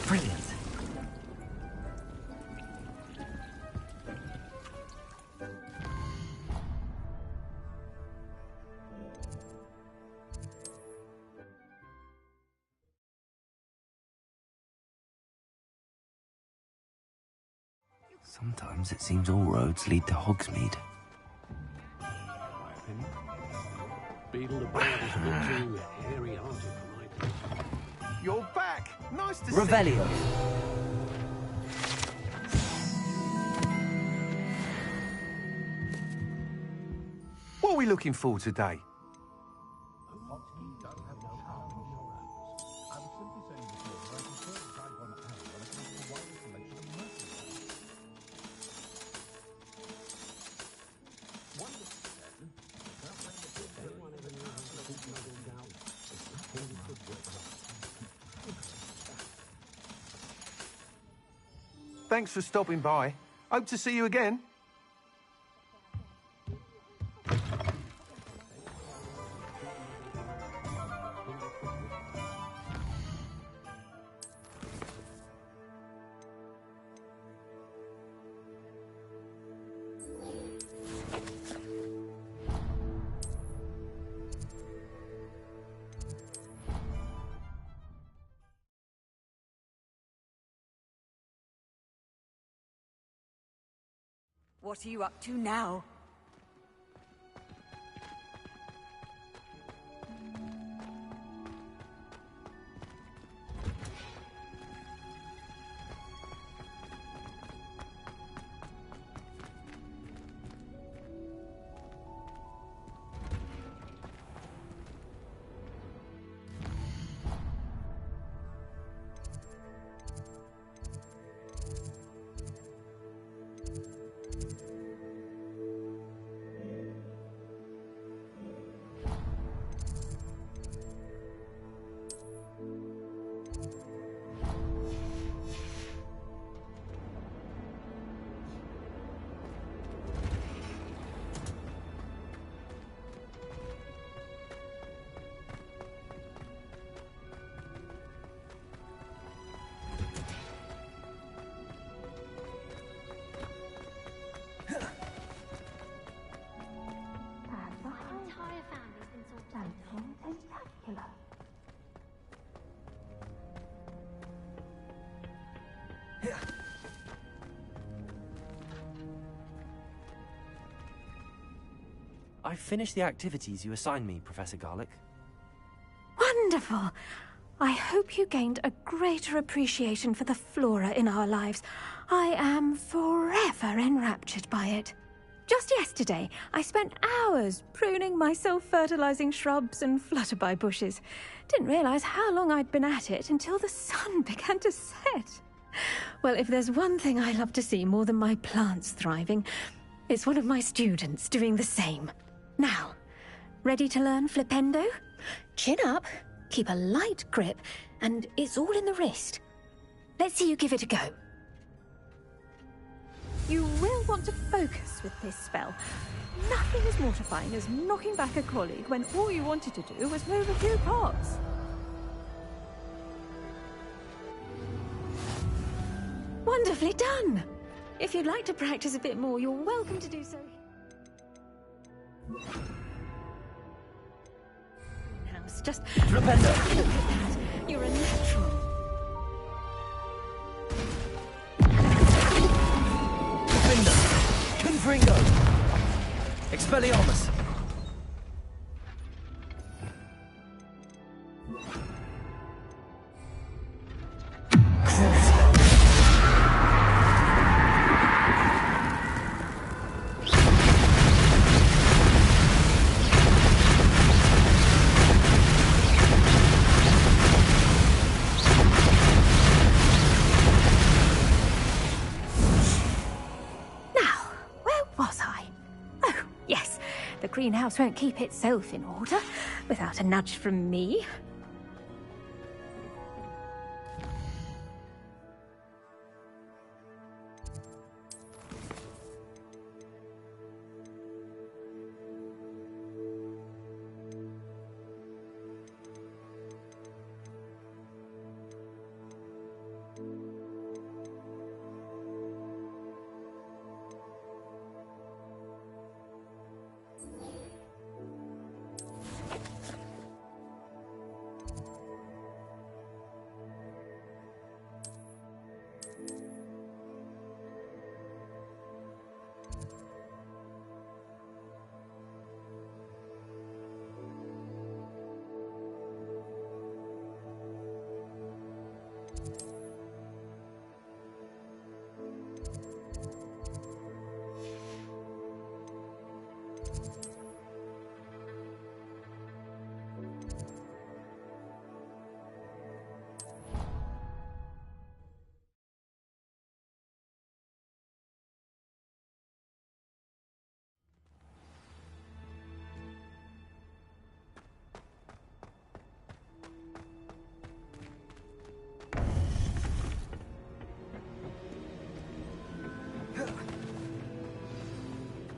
Brilliant. Sometimes it seems all roads lead to Hogsmeade. Beetle the Bird is a bit too hairy-hearted for my taste. You're back! Nice to Revelio. What are we looking for today? Thanks for stopping by. Hope to see you again. What are you up to now? I've finished the activities you assigned me, Professor Garlick. Wonderful! I hope you gained a greater appreciation for the flora in our lives. I am forever enraptured by it. Just yesterday, I spent hours pruning my self-fertilizing shrubs and flutterby bushes. Didn't realize how long I'd been at it until the sun began to set. Well, if there's one thing I love to see more than my plants thriving, it's one of my students doing the same. Now, ready to learn flipendo? Chin up, keep a light grip, and it's all in the wrist. Let's see you give it a go. You will want to focus with this spell. Nothing as mortifying as knocking back a colleague when all you wanted to do was move a few parts. Wonderfully done! If you'd like to practice a bit more, you're welcome to do so. House, just Flipendo! Look at that! You're a natural. Confringo! Expelliarmus! The greenhouse won't keep itself in order without a nudge from me.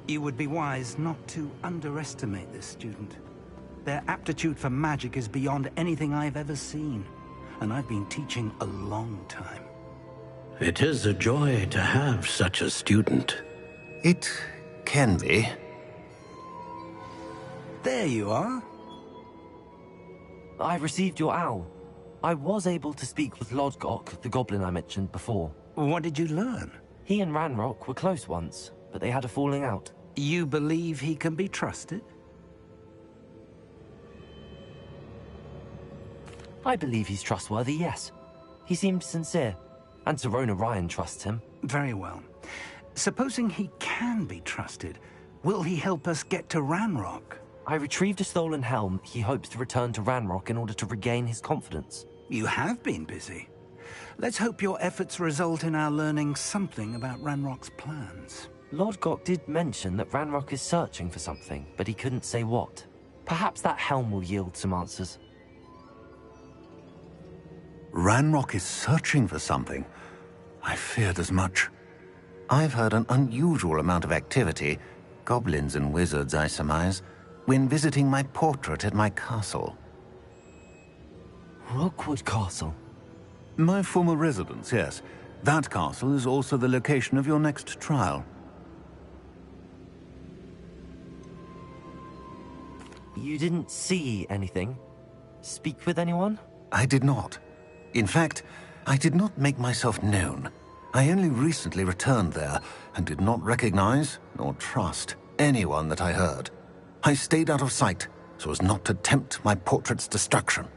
You would be wise not to underestimate this student. Their aptitude for magic is beyond anything I've ever seen, and I've been teaching a long time. It is a joy to have such a student. It can be. There you are. I received your owl. I was able to speak with Lodgok, the goblin I mentioned before. What did you learn? He and Ranrock were close once, but they had a falling out. You believe he can be trusted? I believe he's trustworthy, yes. He seemed sincere, and Serona Ryan trusts him. Very well. Supposing he can be trusted, will he help us get to Ranrock? I retrieved a stolen helm. He hopes to return to Ranrock in order to regain his confidence. You have been busy. Let's hope your efforts result in our learning something about Ranrock's plans. Lodgok did mention that Ranrock is searching for something, but he couldn't say what. Perhaps that helm will yield some answers. Ranrock is searching for something. I feared as much. I've heard an unusual amount of activity, goblins and wizards, I surmise, when visiting my portrait at my castle. Rookwood Castle? My former residence, yes. That castle is also the location of your next trial. You didn't see anything? Speak with anyone? I did not. In fact, I did not make myself known. I only recently returned there and did not recognize nor trust anyone that I heard. I stayed out of sight so as not to tempt my portrait's destruction.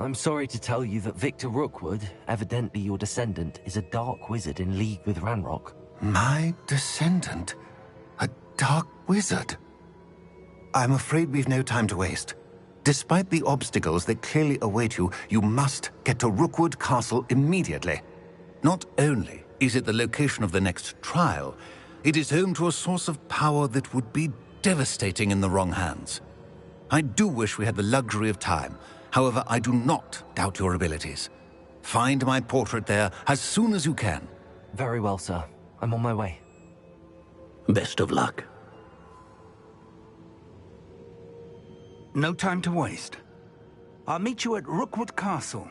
I'm sorry to tell you that Victor Rookwood, evidently your descendant, is a dark wizard in league with Ranrock. My descendant? A dark wizard? I'm afraid we've no time to waste. Despite the obstacles that clearly await you, you must get to Rookwood Castle immediately. Not only is it the location of the next trial, it is home to a source of power that would be devastating in the wrong hands. I do wish we had the luxury of time. However, I do not doubt your abilities. Find my portrait there as soon as you can. Very well, sir. I'm on my way. Best of luck. No time to waste. I'll meet you at Rookwood Castle.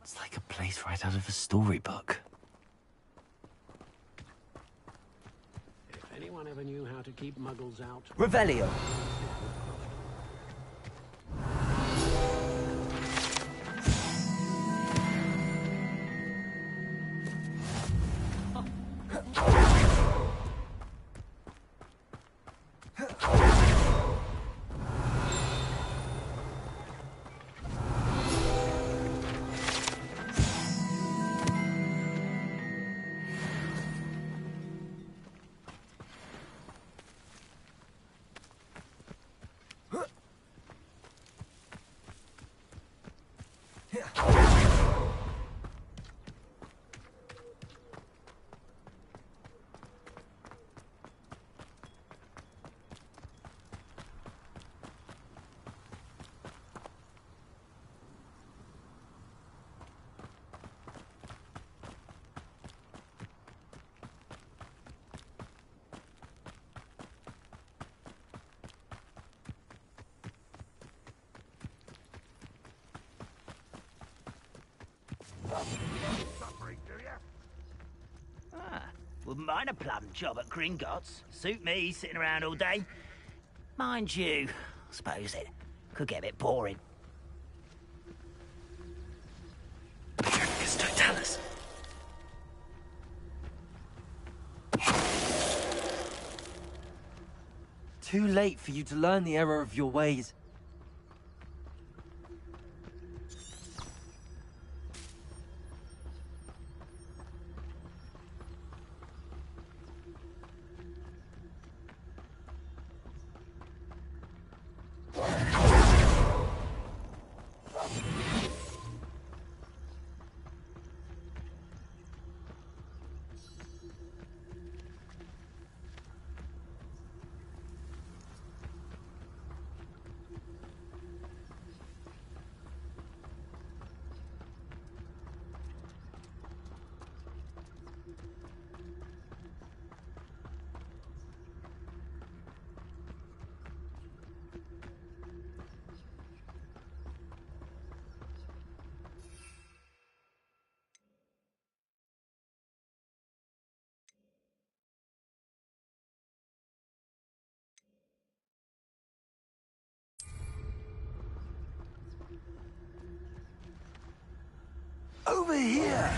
It's like a place right out of a storybook. If anyone ever knew how to keep muggles out... Revelio! Wouldn't mind a plum job at Gringotts. Suit me, sitting around all day. Mind you, I suppose it could get a bit boring. Totalis. Too late for you to learn the error of your ways. Over here!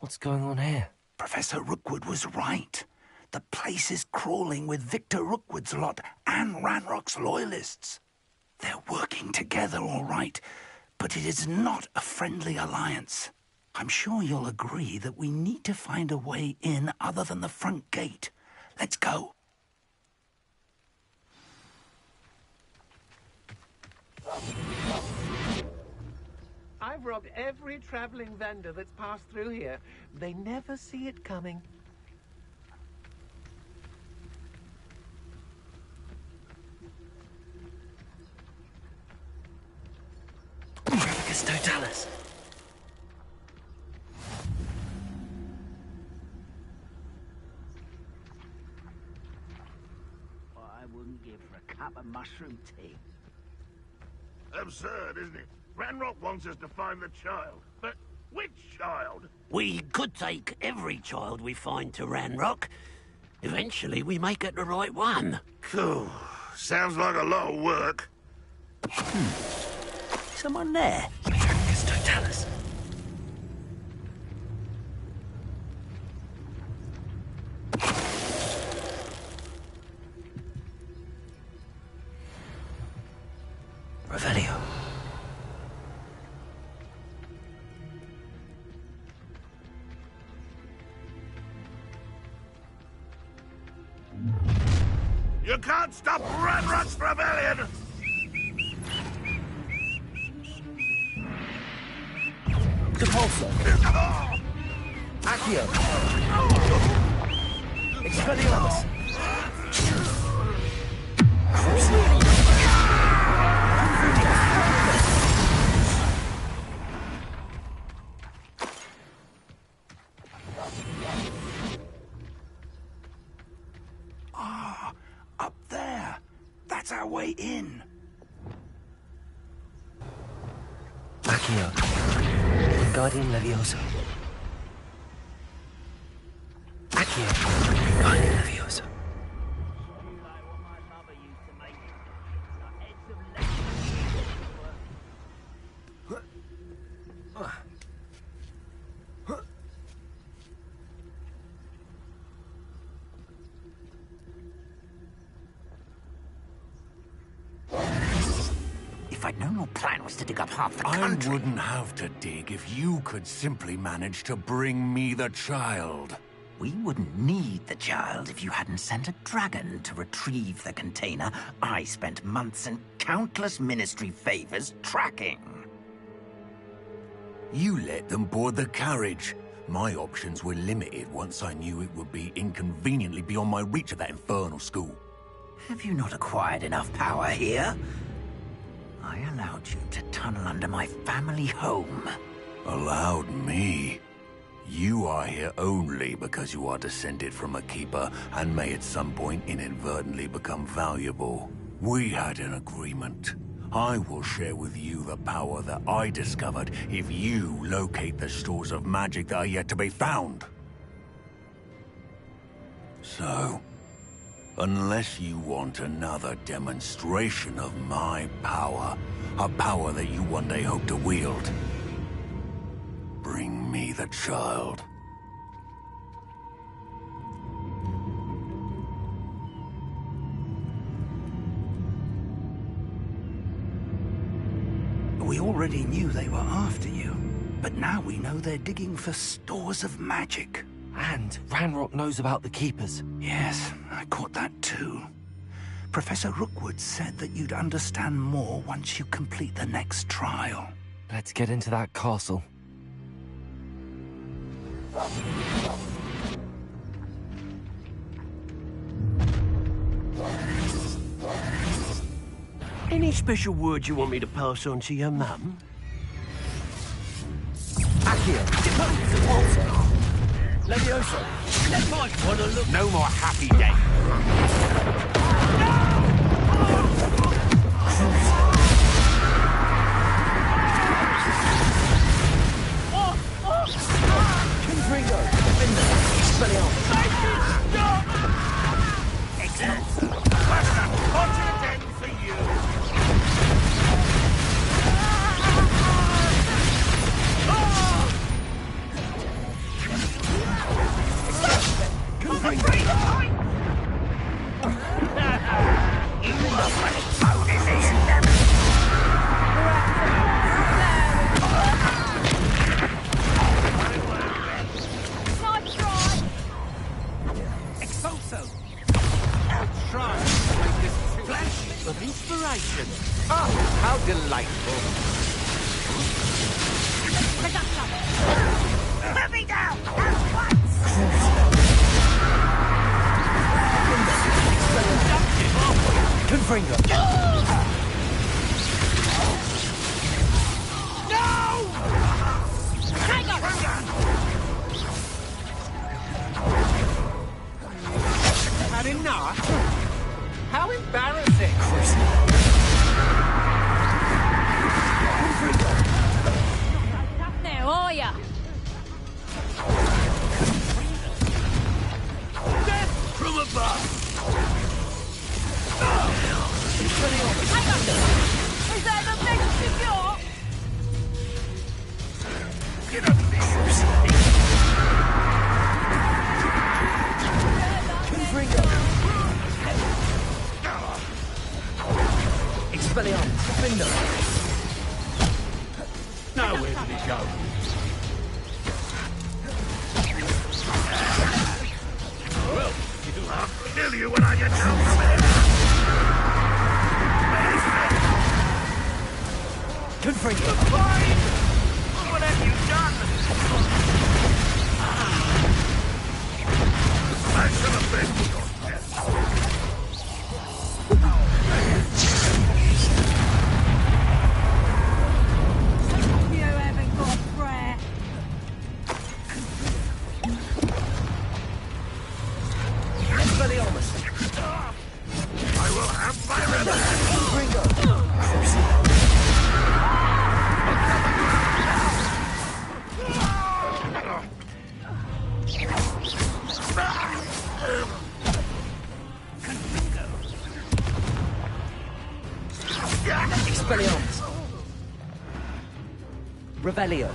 What's going on here? Professor Rookwood was right. The place is crawling with Victor Rookwood's lot and Ranrock's loyalists. They're working together, all right, but it is not a friendly alliance. I'm sure you'll agree that we need to find a way in other than the front gate. Let's go. I've robbed every traveling vendor that's passed through here. They never see it coming. Totalis. I wouldn't give for a cup of mushroom tea. Absurd, isn't it? Ranrock wants us to find the child. But which child? We could take every child we find to Ranrock. Eventually, we may get the right one. Phew. Sounds like a lot of work. Someone there. Totalis. Revelio. You can't stop Ranrock's rebellion! Depulso. Accio. Expelliarmus. Ah, up there. That's our way in. Accio. Guardian Levioso. Accio. Guardian Levioso. If I'd known your plan was to dig up half the country... I wouldn't have to dig if you could simply manage to bring me the child. We wouldn't need the child if you hadn't sent a dragon to retrieve the container I spent months and countless ministry favors tracking. You let them board the carriage. My options were limited once I knew it would be inconveniently beyond my reach at that infernal school. Have you not acquired enough power here? I allowed you to tunnel under my family home. Allowed me? You are here only because you are descended from a keeper and may at some point inadvertently become valuable. We had an agreement. I will share with you the power that I discovered if you locate the stores of magic that are yet to be found. So, unless you want another demonstration of my power, a power that you one day hope to wield, bring me the child. We already knew they were after you, but now we know they're digging for stores of magic. And Ranrock knows about the Keepers. Yes, I caught that too. Professor Rookwood said that you'd understand more once you complete the next trial. Let's get into that castle. Any special words you want me to pass on to your mum? Accio. Depulso. Levioso. Let Mike want to look. No more happy day. Confringo. Defender. Expelliarmus. Excellent. Master, 10 for you. Put me down! At once! Confringo! No! Had enough? How embarrassing! Now, are ya? Death from above! Hang on! Is that the best you got? Get up there! Expelliarmus! Findo! Now where did it go? Well, I'll kill you when I get down from here! Confringo! What have you done? I should have been your death. You haven't got a prayer. Expelliarmus! I will have my revenge! Expelliarmus! Revelio!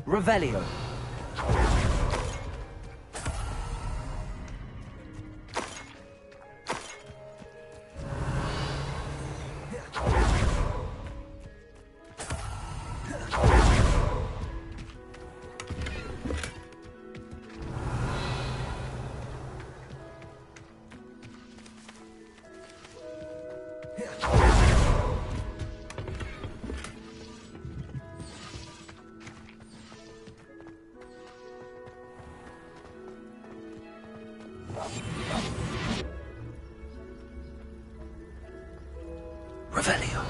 Revelio! Revelio.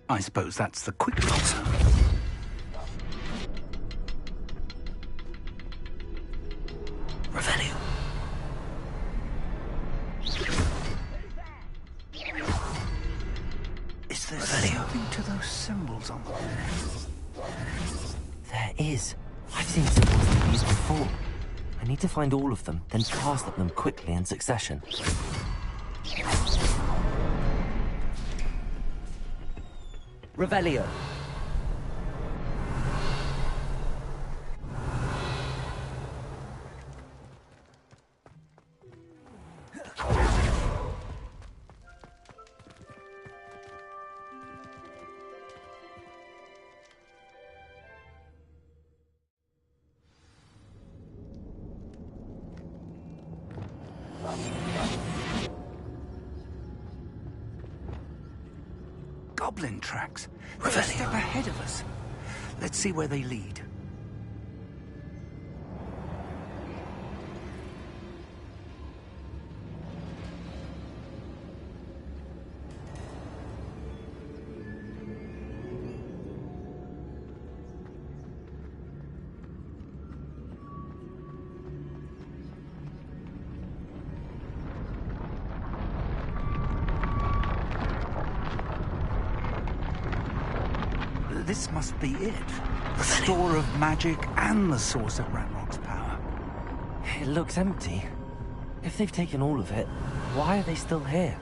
I suppose that's the quick answer. Revelio. Is there something to those symbols on the wall? There is. I've seen symbols like these before. I need to find all of them, then cast at them quickly in succession. Revelio. Goblin tracks. They're a step ahead of us. Let's see where they lead. 'Cause This must be it. The store of magic and the source of Ranrock's power. It looks empty. If they've taken all of it, why are they still here?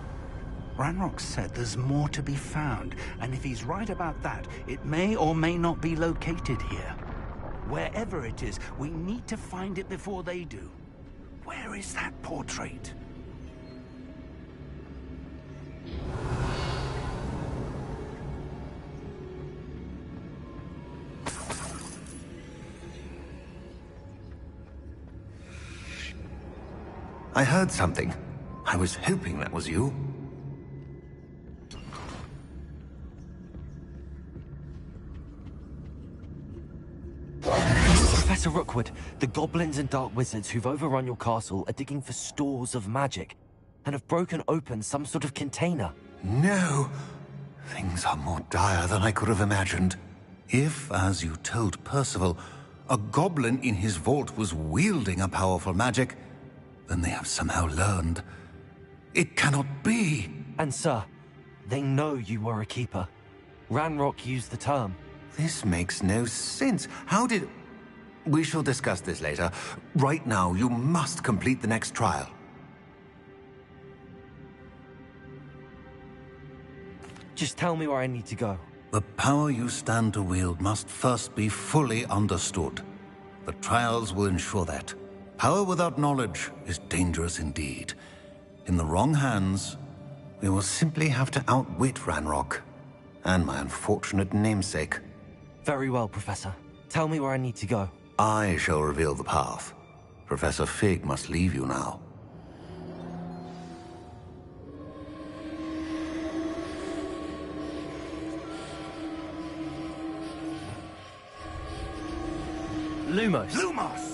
Ranrock said there's more to be found, and if he's right about that, it may or may not be located here. Wherever it is, we need to find it before they do. Where is that portrait? I heard something. I was hoping that was you. Professor Rookwood, the goblins and dark wizards who've overrun your castle are digging for stores of magic and have broken open some sort of container. No! Things are more dire than I could have imagined. If, as you told Percival, a goblin in his vault was wielding a powerful magic, then they have somehow learned. It cannot be! And sir, they know you were a keeper. Ranrock used the term. This makes no sense. How did... We shall discuss this later. Right now, you must complete the next trial. Just tell me where I need to go. The power you stand to wield must first be fully understood. The trials will ensure that. Power without knowledge is dangerous indeed. In the wrong hands, we will simply have to outwit Ranrock and my unfortunate namesake. Very well, Professor. Tell me where I need to go. I shall reveal the path. Professor Fig must leave you now. Lumos! Lumos!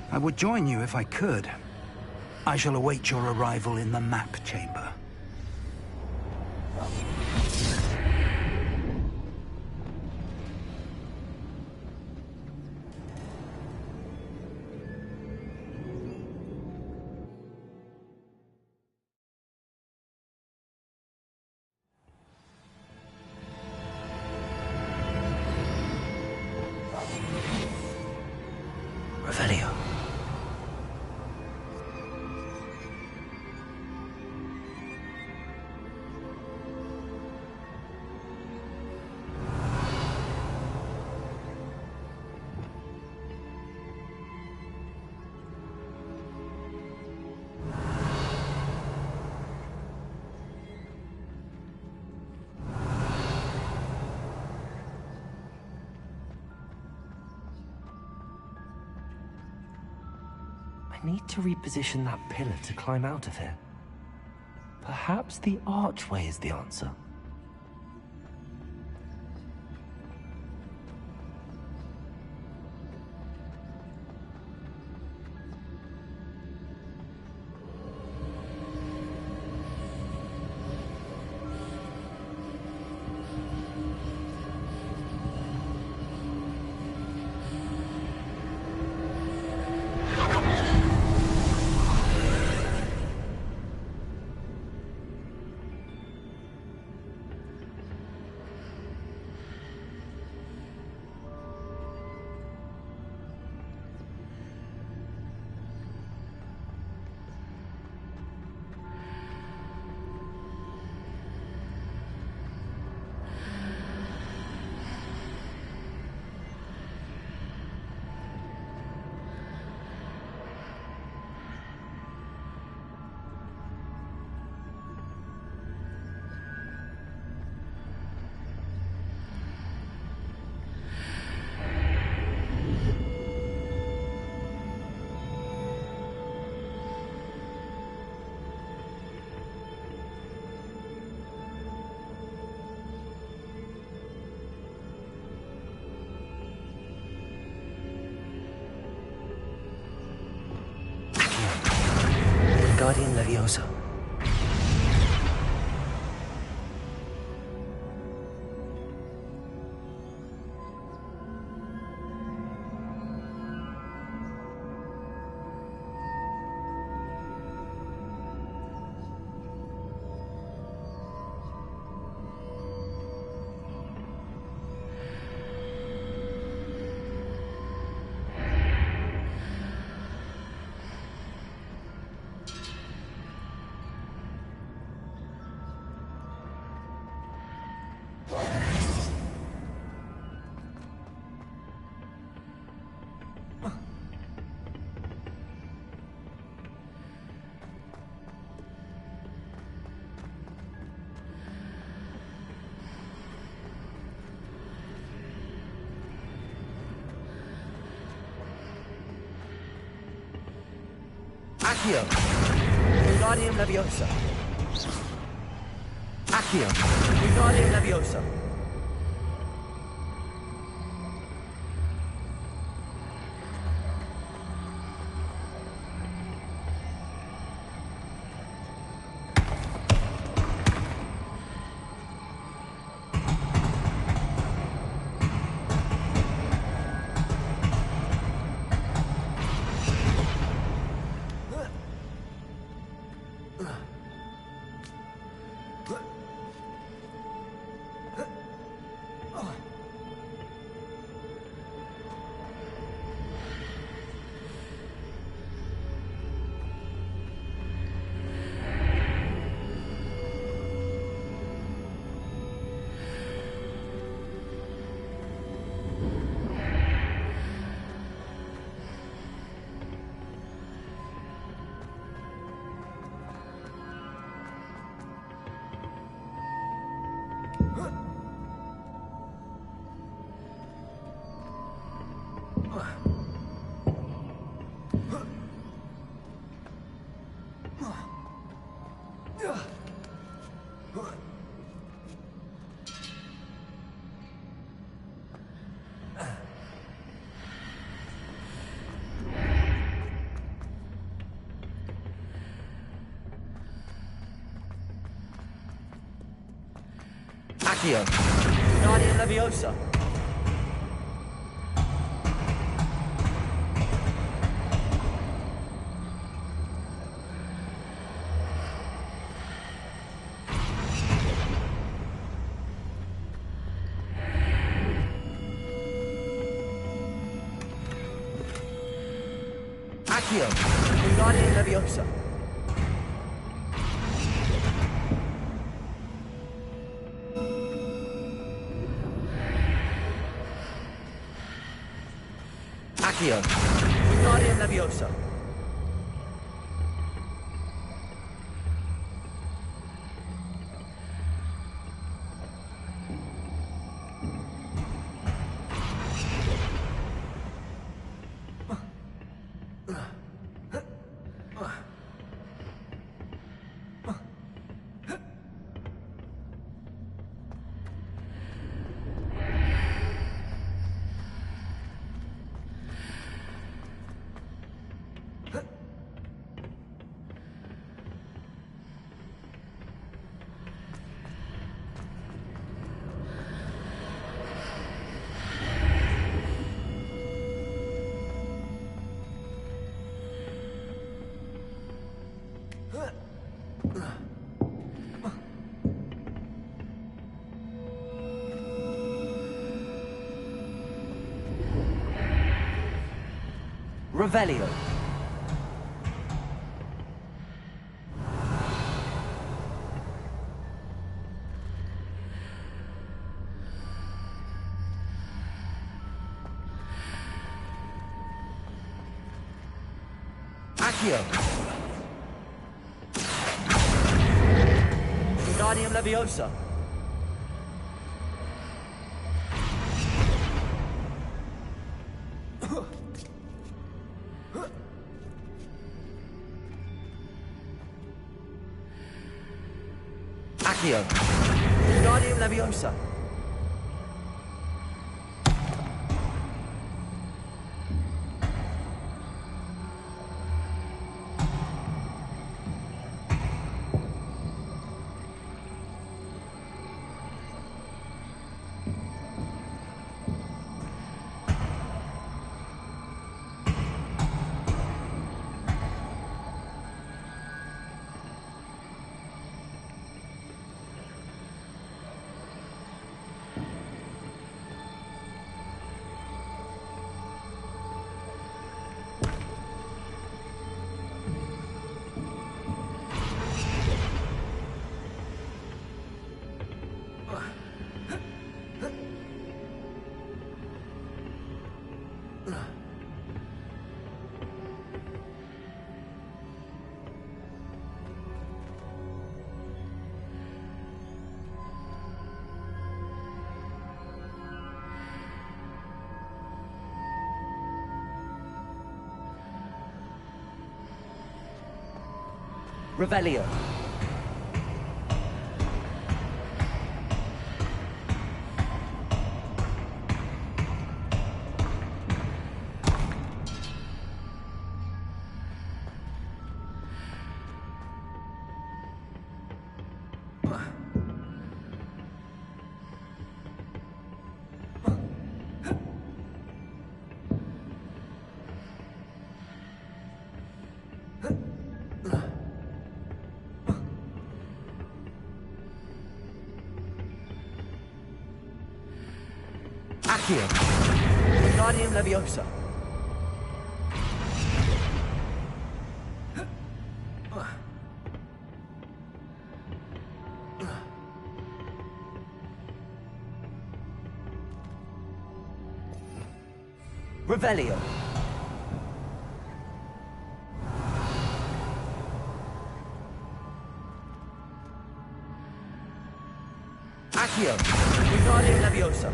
I would join you if I could. I shall await your arrival in the map chamber. Revelio. I need to reposition that pillar to climb out of here. Perhaps the archway is the answer. Wingardium Leviosa. Accio! Wingardium Leviosa! Accio! Wingardium Leviosa! Accio! Wingardium Leviosa! Accio! Wingardium Leviosa! Accio! Wingardium Leviosa! Revelio. Accio. Wingardium Leviosa. Accio. Wingardium Leviosa. Revelio. Accio. Wingardium Leviosa. Revelio. Accio. Wingardium Leviosa.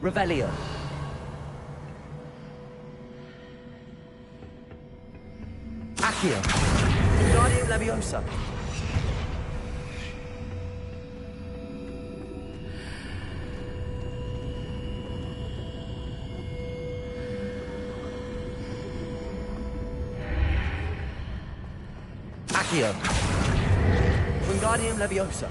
Revelio. Accio. Wingardium Leviosa. Accio. Wingardium Leviosa.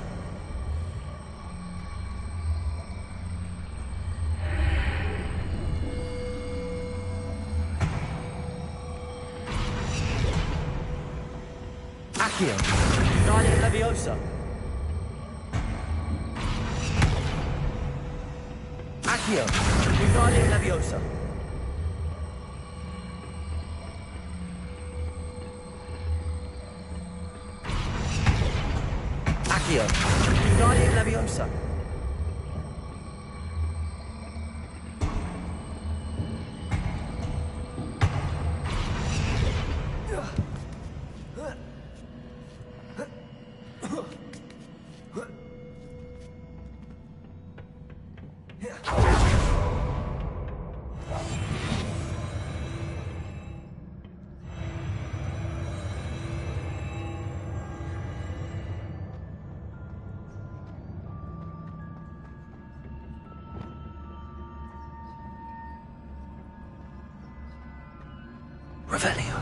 Accio. Wingardium Leviosa. Accio. Wingardium Leviosa. Accio. Wingardium Leviosa. Revelio.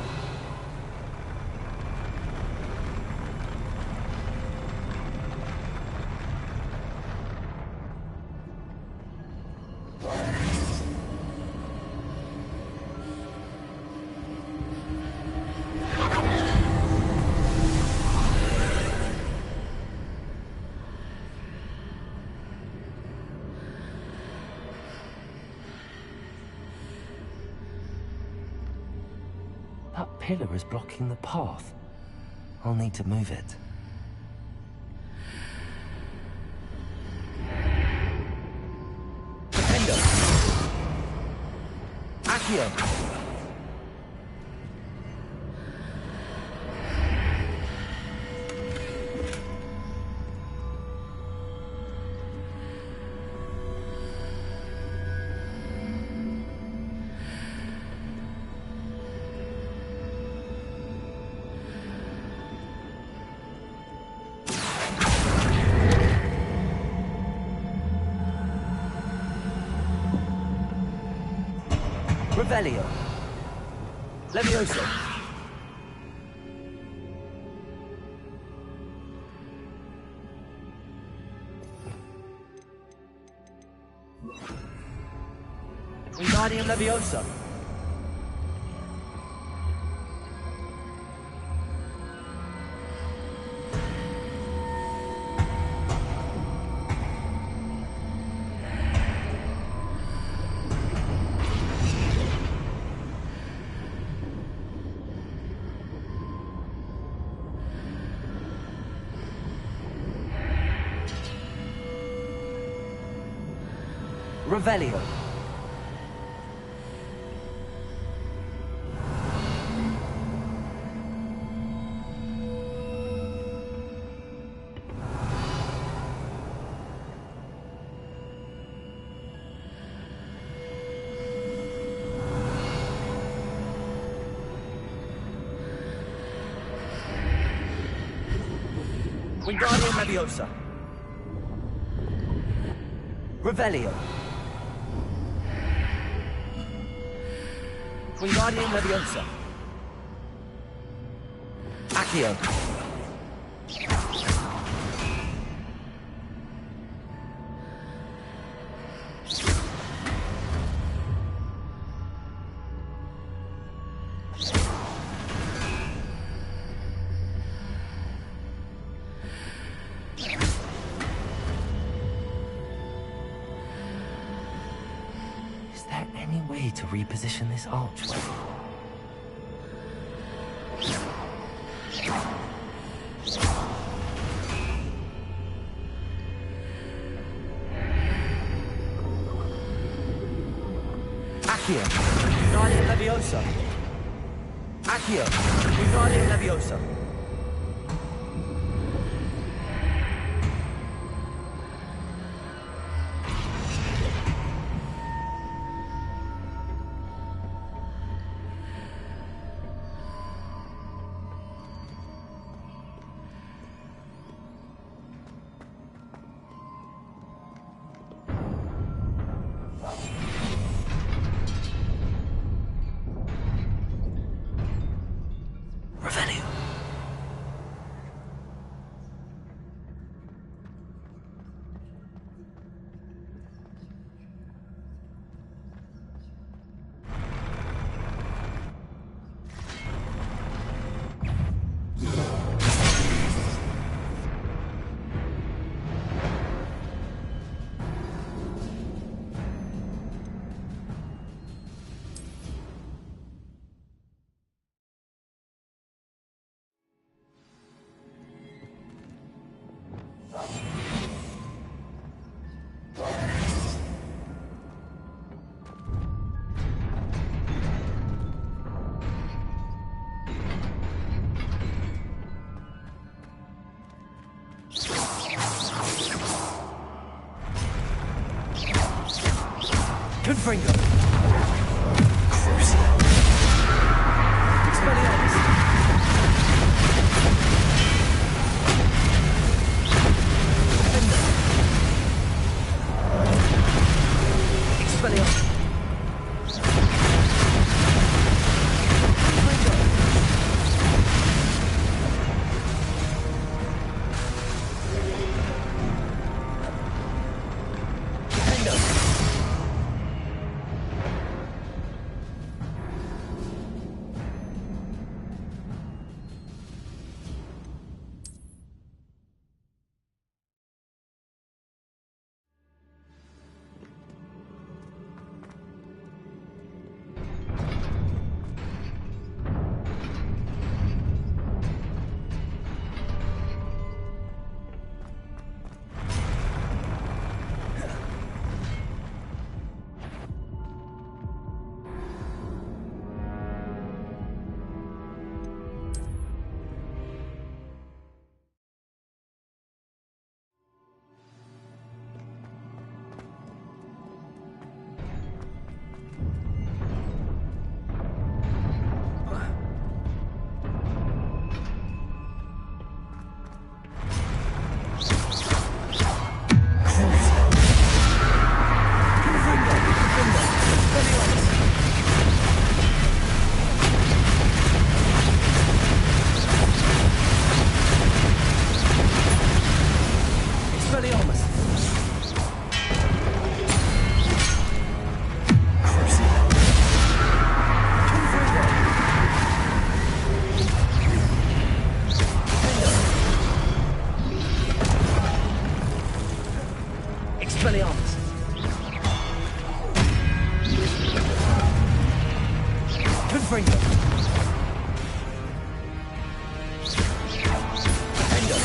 pillar is blocking the path. I'll need to move it. Defender! Accio! Revelio. Levioso. Wingardium Leviosa. Revelio. Wingardium Leviosa. Revelio. Wingardium Leviosa. Accio. Is there any way to reposition this archway? Accio. Wingardium Leviosa. Accio. Wingardium Leviosa. Revelio. Confringo. Crucio. Expelliarmus. Defender. Expelliarmus. Confringo. Defender.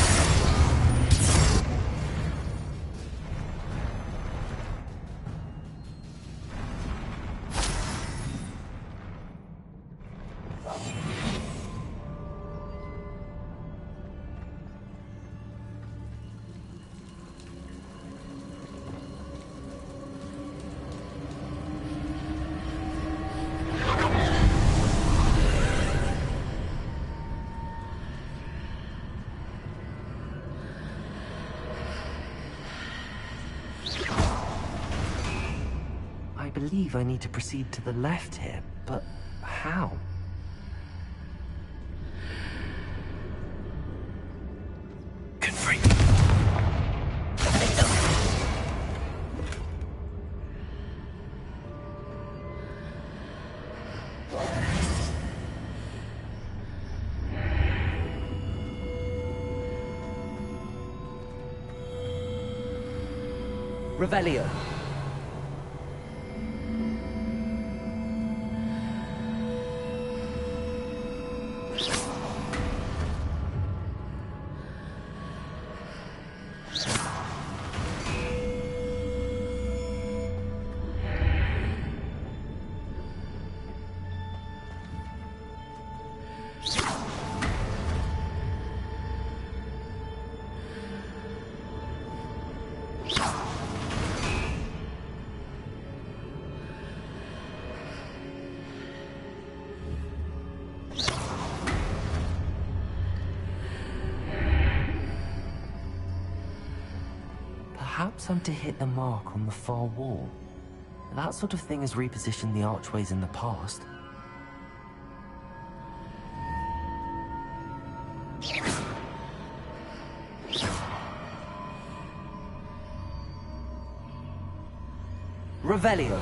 I believe I need to proceed to the left here, but how? Revelio. Perhaps I'm to hit the mark on the far wall. That sort of thing has repositioned the archways in the past. Revelio.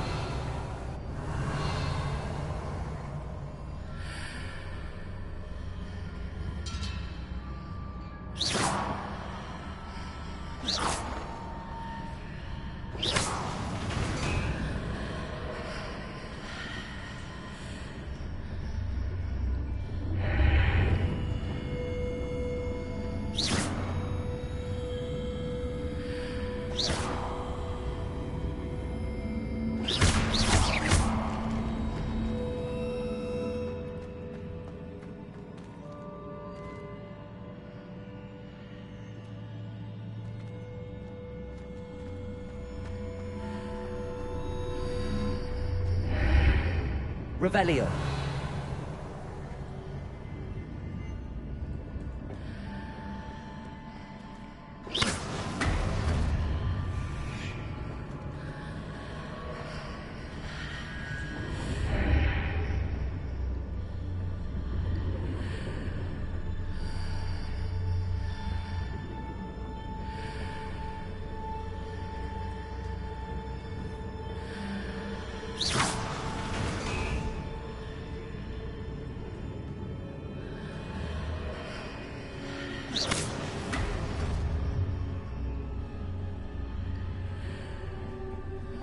Revelio.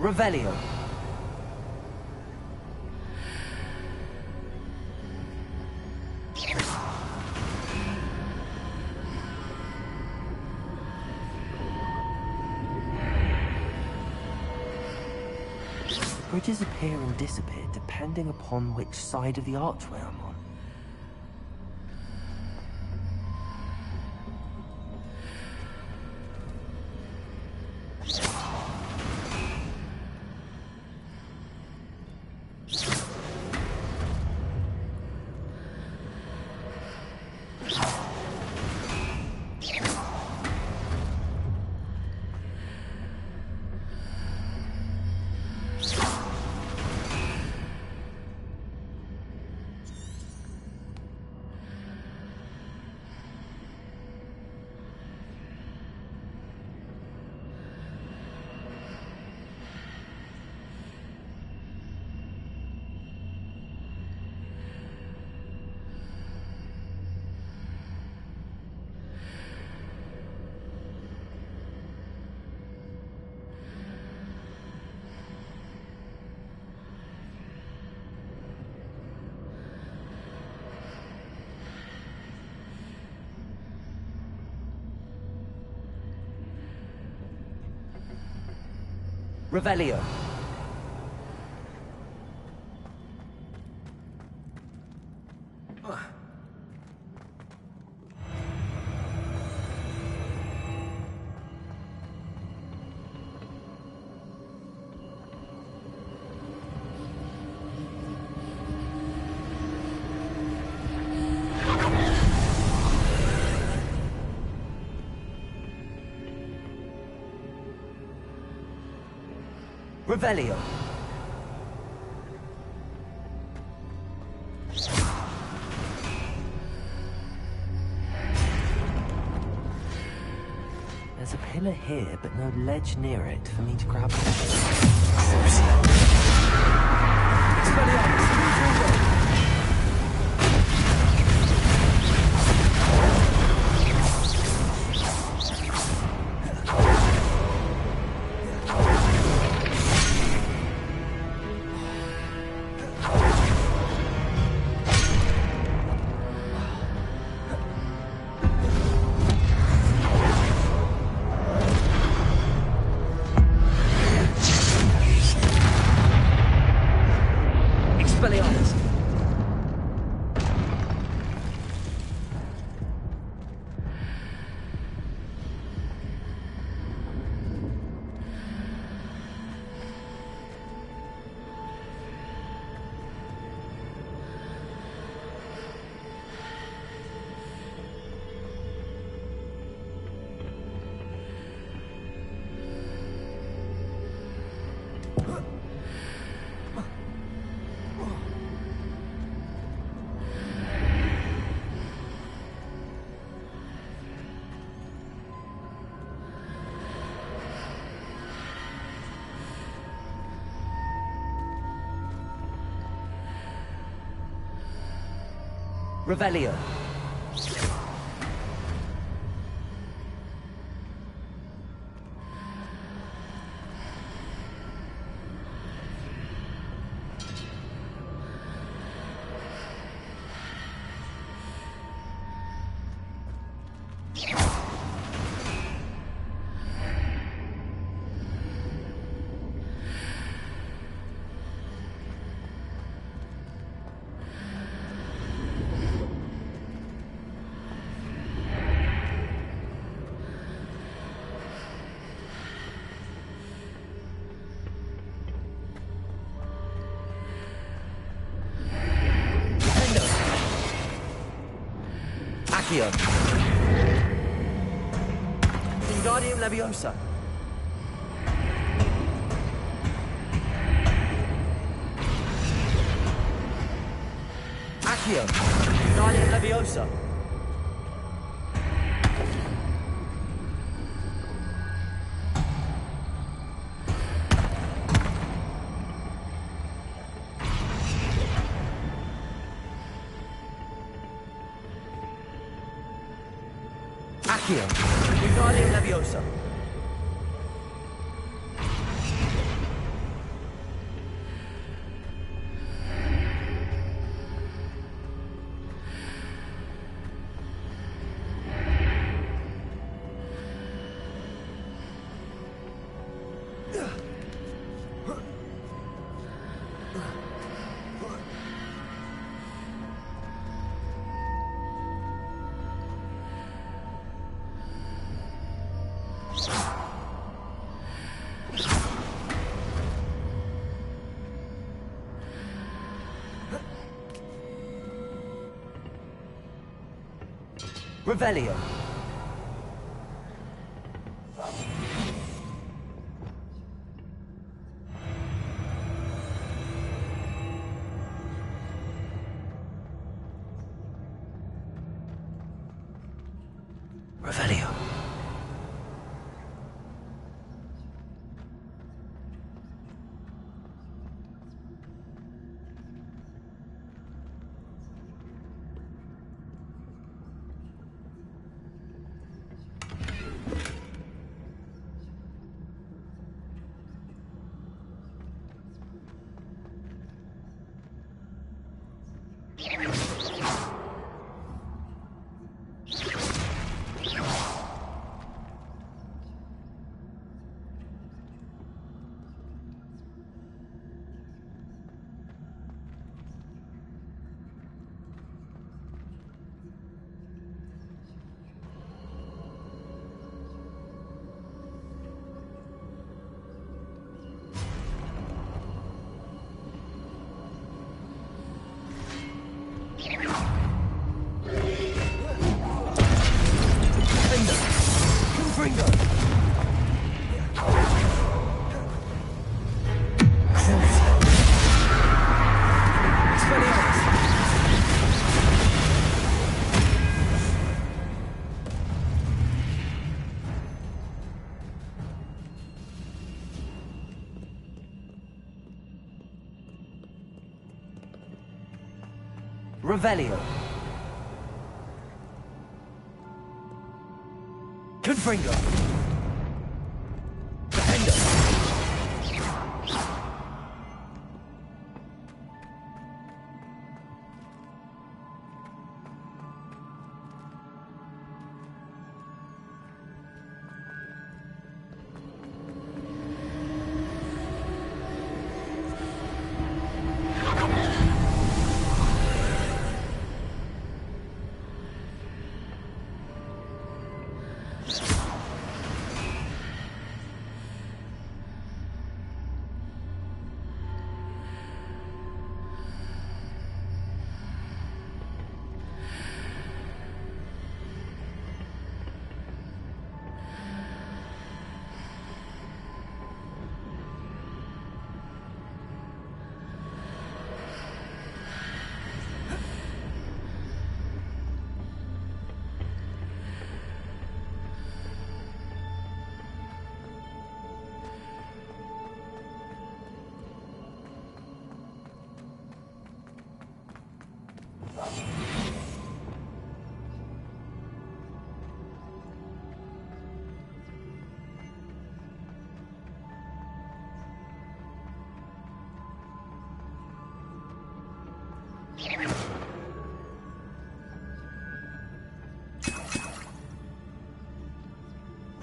Revelio. Bridges appear and disappear depending upon which side of the archway I'm on. Revelio. Revelio. There's a pillar here, but no ledge near it for me to grab. Revelio. Accio. Wingardium Leviosa. Accio. Wingardium Leviosa. Accio. Wingardium Leviosa. Revelio. Revelio. Revelio. Confringo. Defendo.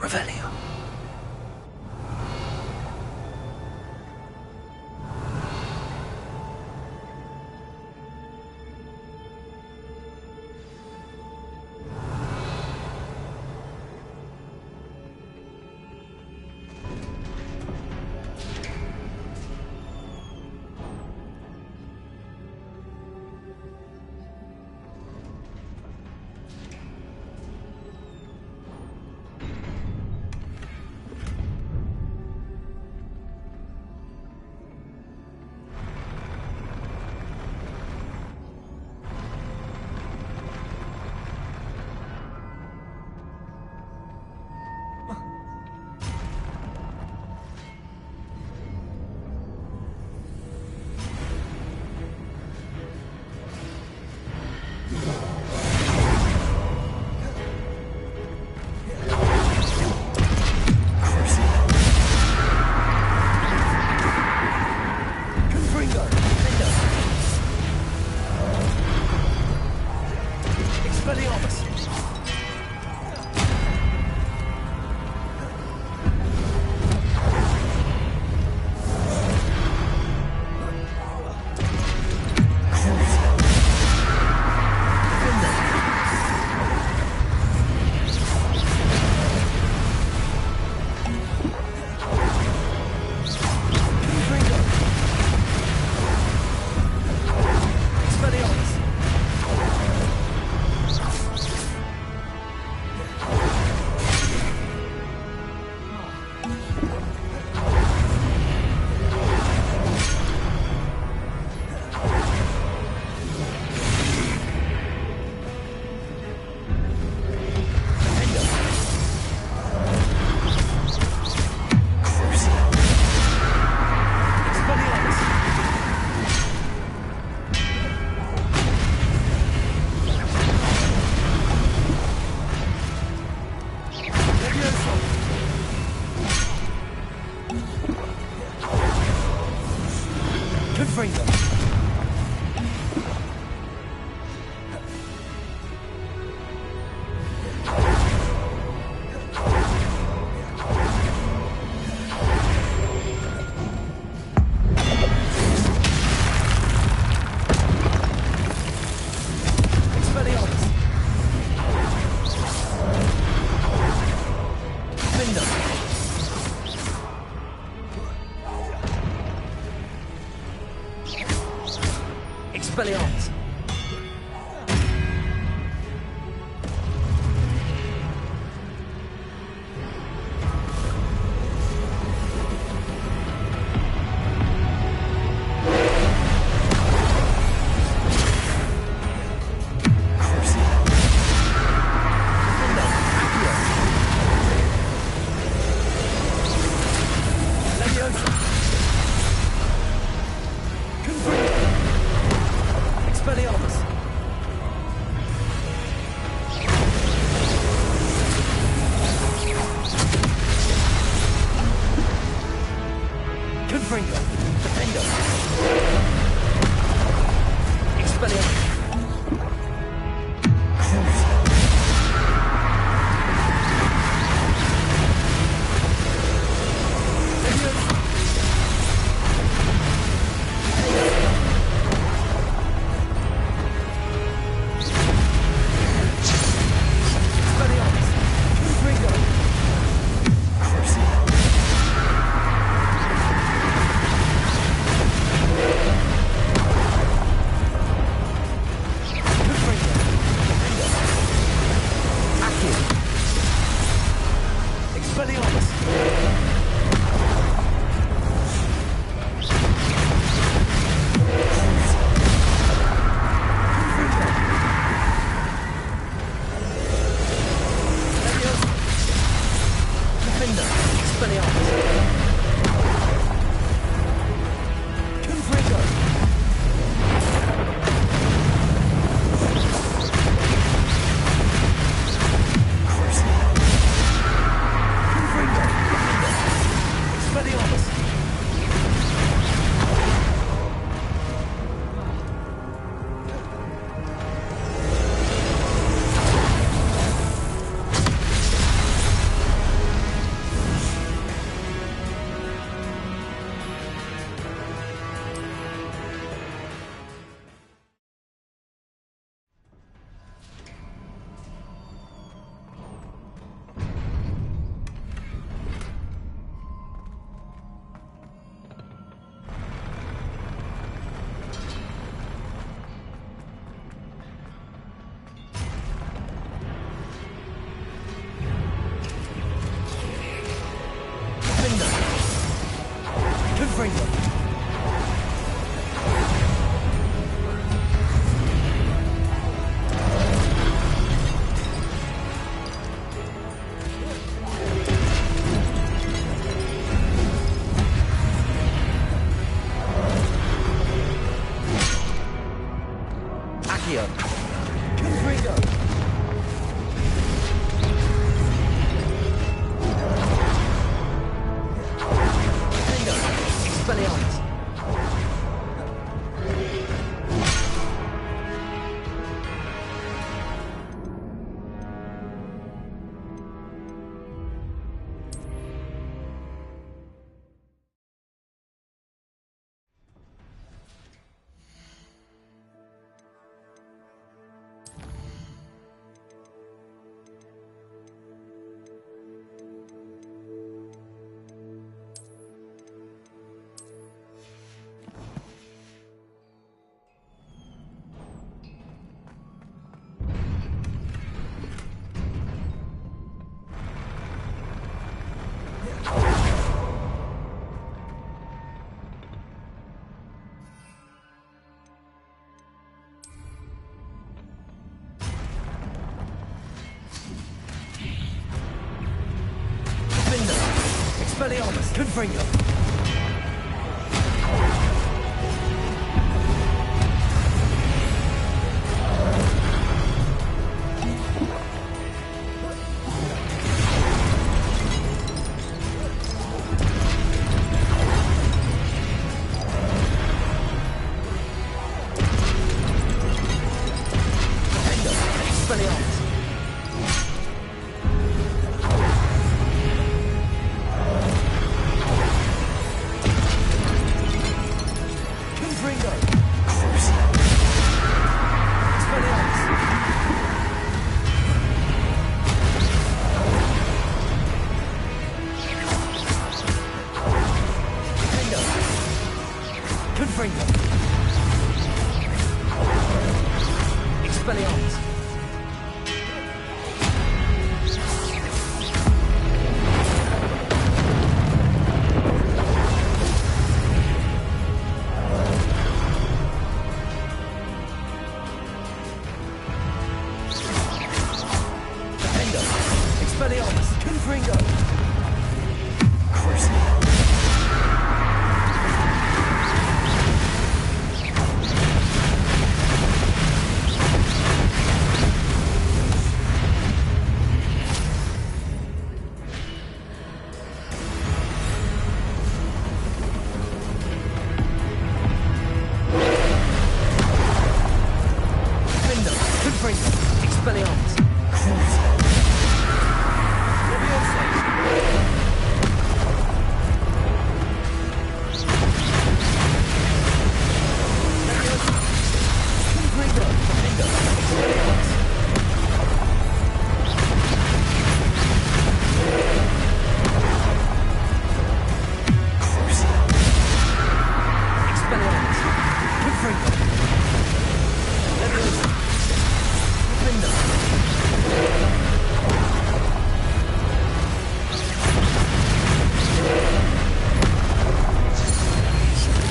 Revelio. Expelliarmus. Expelliarmus. Accio. Confringo. Expelliarmus. Expelliarmus. Confringo. Revelio.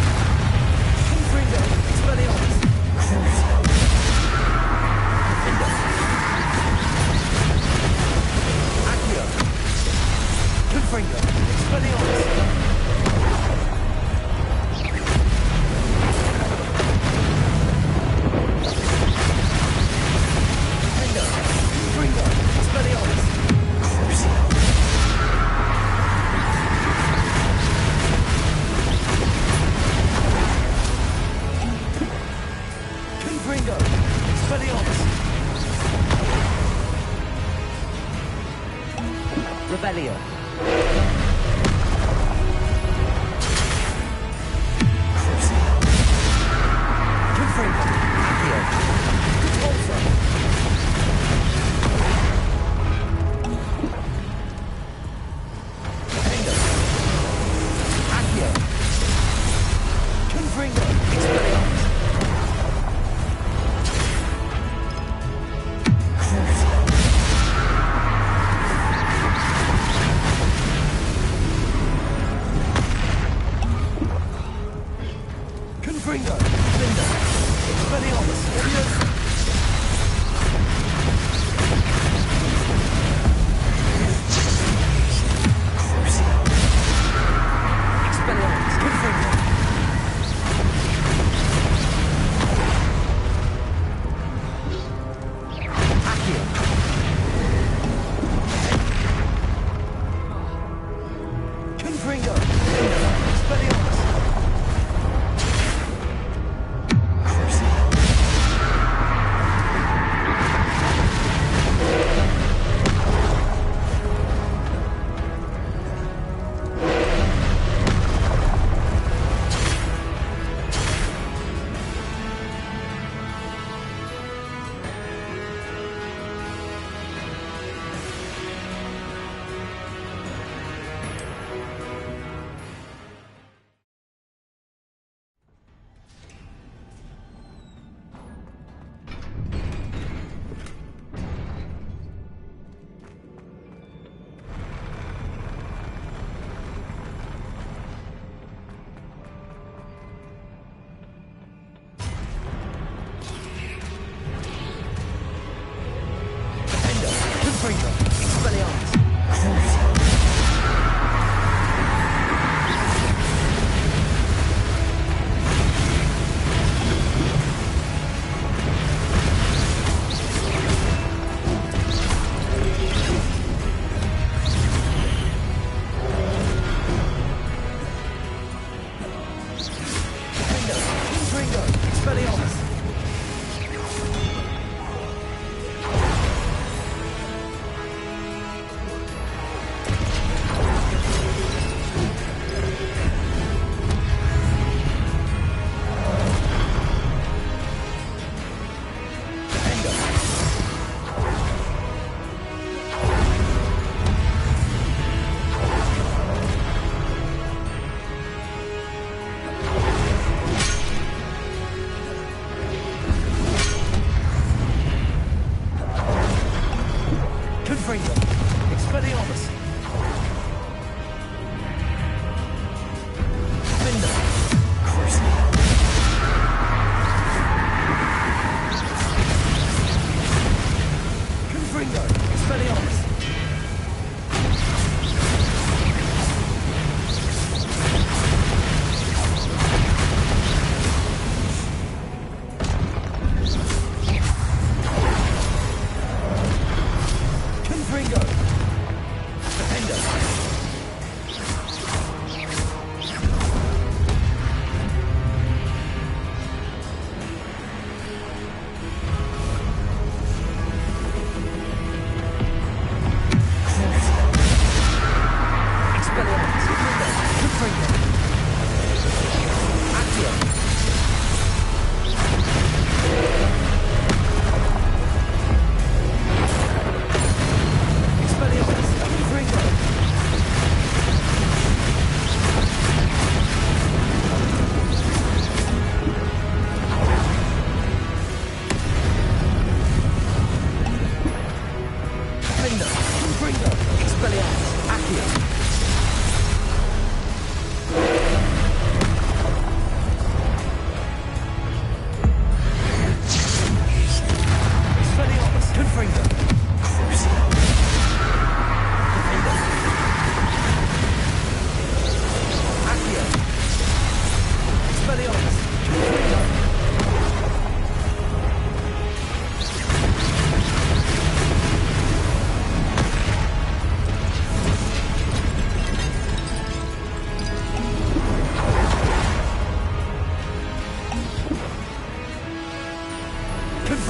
Confringo. Accio. Repulsor. Confringo. Accio. Confringo. Expelliarmus. Confringo. Linda. Expelliarmus. Leviosa. Expelliarmus. Confringo.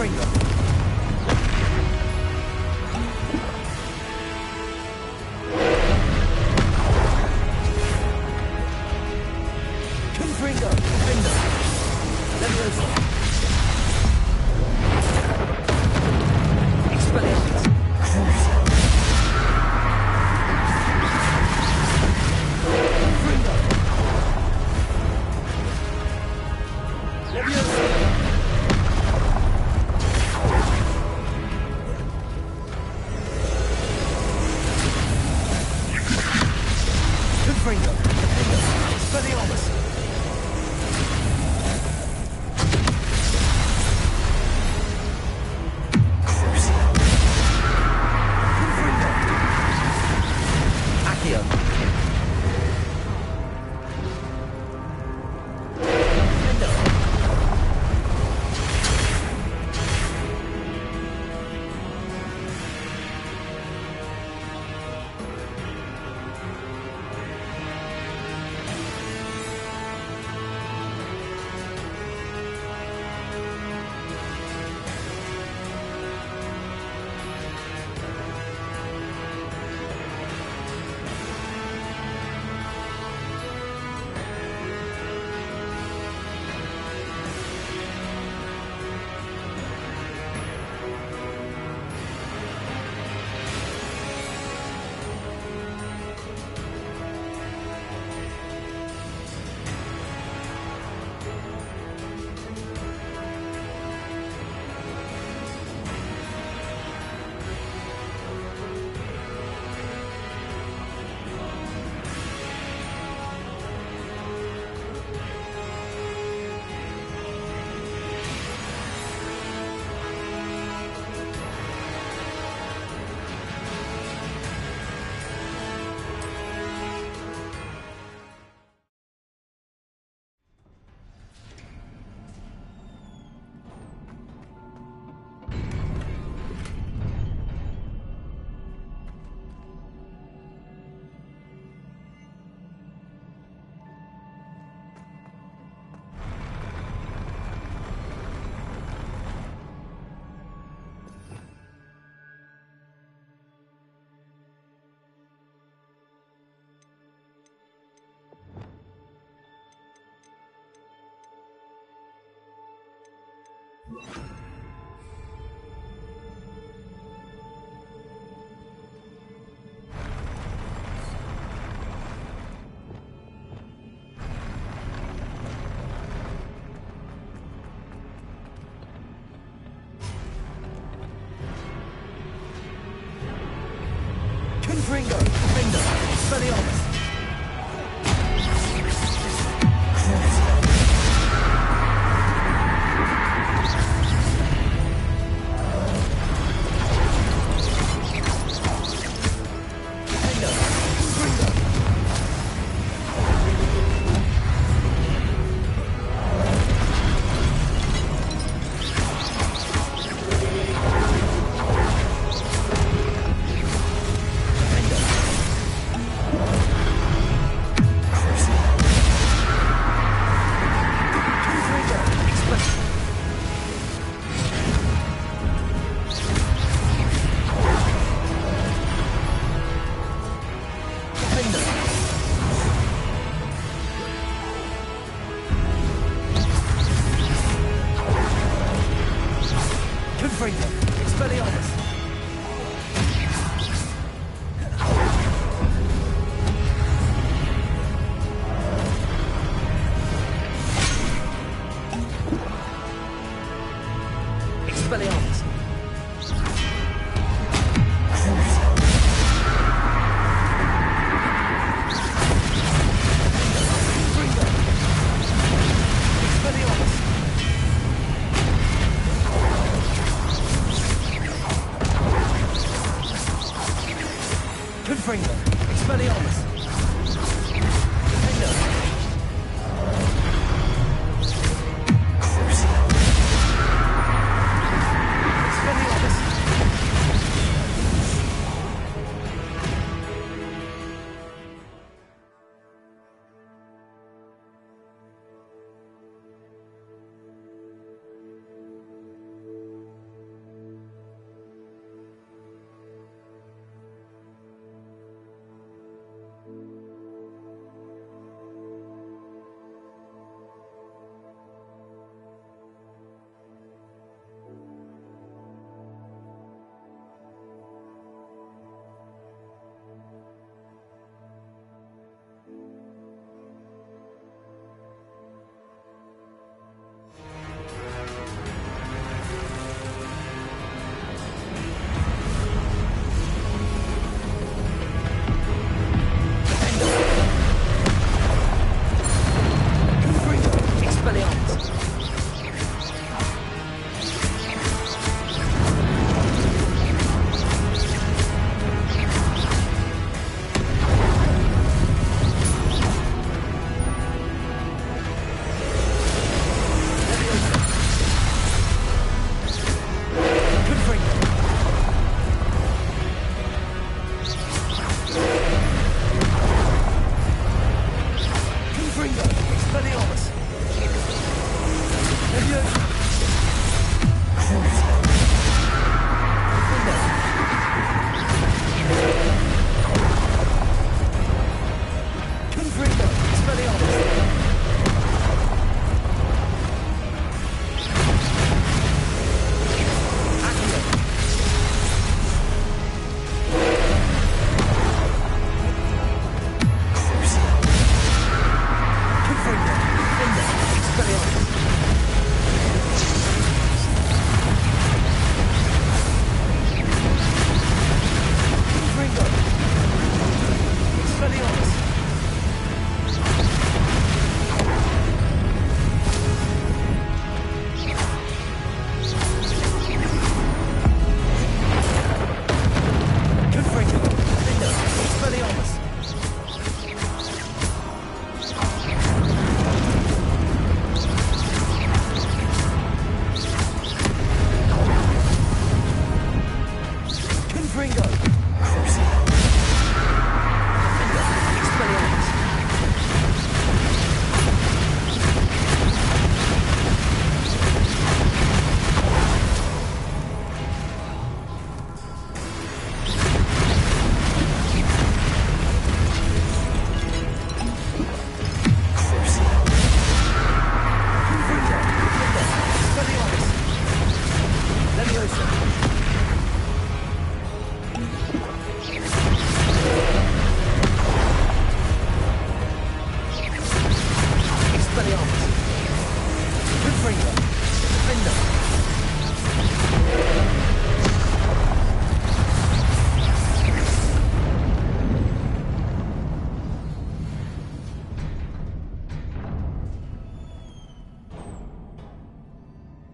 Confringo. Confringo. Confringo. Leviosa. Expelliarmus. Confringo. Leviosa. Confringo. Expelliarmus. Accio. Confringo. Confringo. Expelliarmus. Confringo. Expelliarmus. Expelliarmus. Confringo. Expelliarmus. Confringo.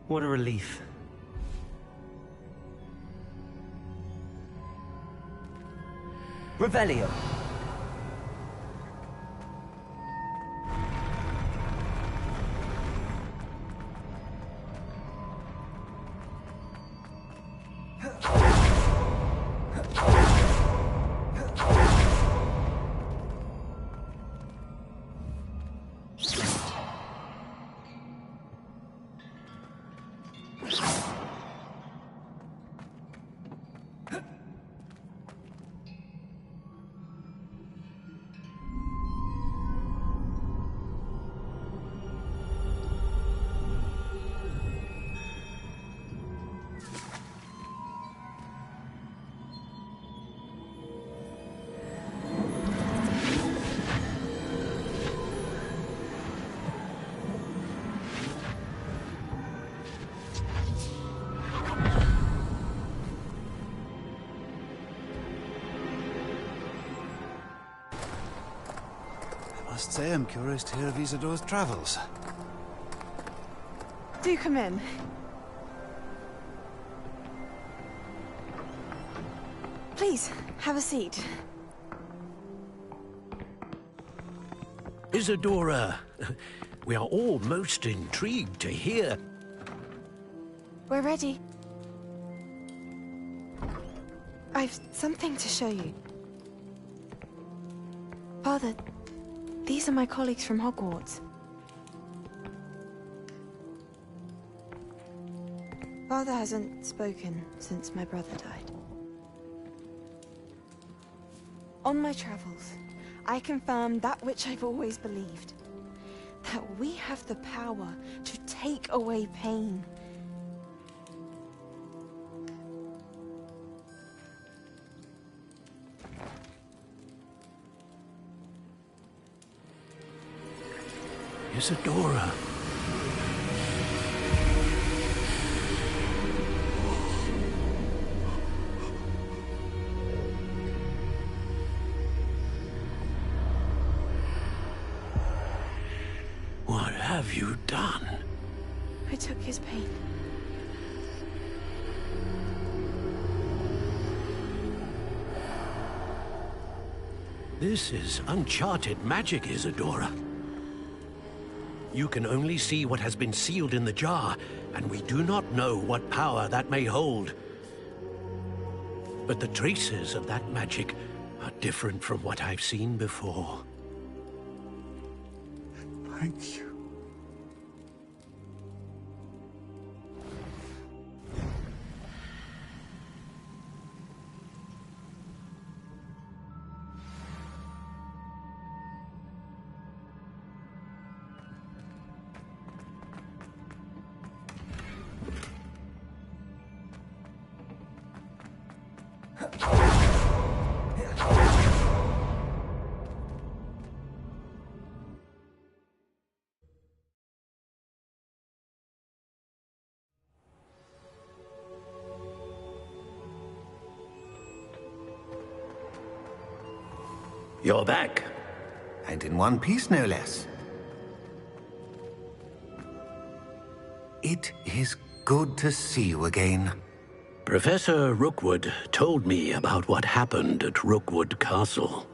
What a relief. Revelio. I must say I'm curious to hear of Isidore's travels. Do come in. Please, have a seat. Isadora, we are all most intrigued to hear. We're ready. I've something to show you. Father, these are my colleagues from Hogwarts. Father hasn't spoken since my brother died. On my travels, I confirmed that which I've always believed. That we have the power to take away pain. Isadora. What have you done? I took his pain. This is uncharted magic, Isadora. You can only see what has been sealed in the jar, and we do not know what power that may hold. But the traces of that magic are different from what I've seen before. Thank you. You're back. And in one piece, no less. It is good to see you again. Professor Rookwood told me about what happened at Rookwood Castle.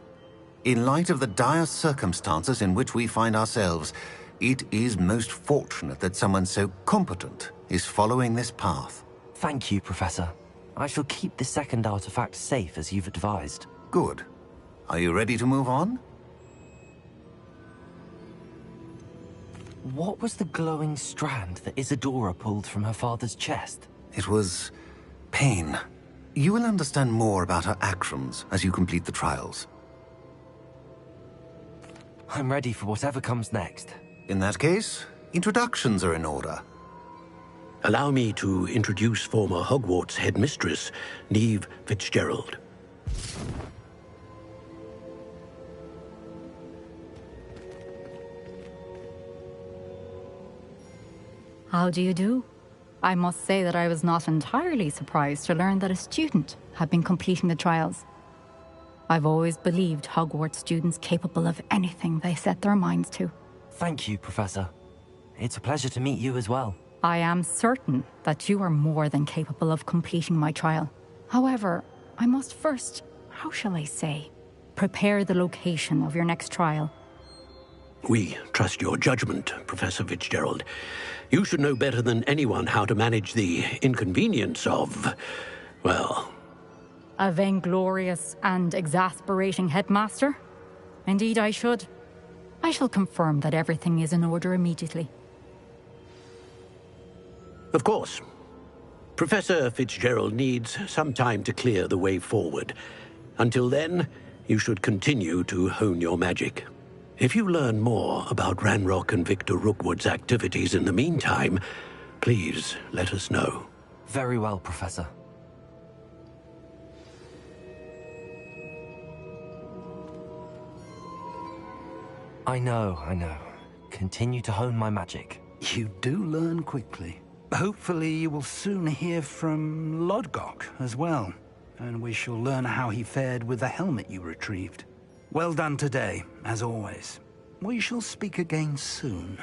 In light of the dire circumstances in which we find ourselves, it is most fortunate that someone so competent is following this path. Thank you, Professor. I shall keep the second artifact safe as you've advised. Good. Are you ready to move on? What was the glowing strand that Isadora pulled from her father's chest? It was pain. You will understand more about her actions as you complete the trials. I'm ready for whatever comes next. In that case, introductions are in order. Allow me to introduce former Hogwarts headmistress, Neve Fitzgerald. How do you do? I must say that I was not entirely surprised to learn that a student had been completing the trials. I've always believed Hogwarts students capable of anything they set their minds to. Thank you, Professor. It's a pleasure to meet you as well. I am certain that you are more than capable of completing my trial. However, I must first, how shall I say, prepare the location of your next trial. We trust your judgment, Professor Fitzgerald. You should know better than anyone how to manage the inconvenience of, well... A vainglorious and exasperating headmaster? Indeed I should. I shall confirm that everything is in order immediately. Of course. Professor Fitzgerald needs some time to clear the way forward. Until then, you should continue to hone your magic. If you learn more about Ranrock and Victor Rookwood's activities in the meantime, please let us know. Very well, Professor. I know. Continue to hone my magic. You do learn quickly. Hopefully you will soon hear from Lodgok as well, and we shall learn how he fared with the helmet you retrieved. Well done today, as always. We shall speak again soon.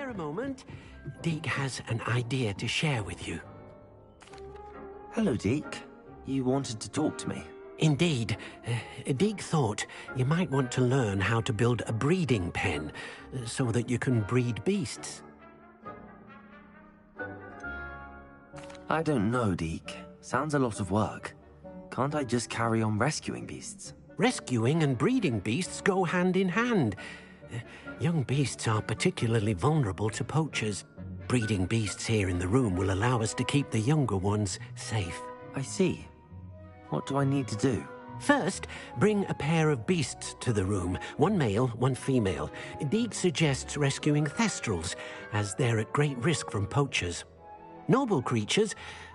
Spare a moment. Deke has an idea to share with you. Hello, Deke. You wanted to talk to me? Indeed. Deke thought you might want to learn how to build a breeding pen so that you can breed beasts. I don't know, Deke. Sounds a lot of work. Can't I just carry on rescuing beasts? Rescuing and breeding beasts go hand in hand. Young beasts are particularly vulnerable to poachers. Breeding beasts here in the room will allow us to keep the younger ones safe. I see. What do I need to do? First, bring a pair of beasts to the room. One male, one female. Deke suggests rescuing thestrals, as they're at great risk from poachers. Noble creatures,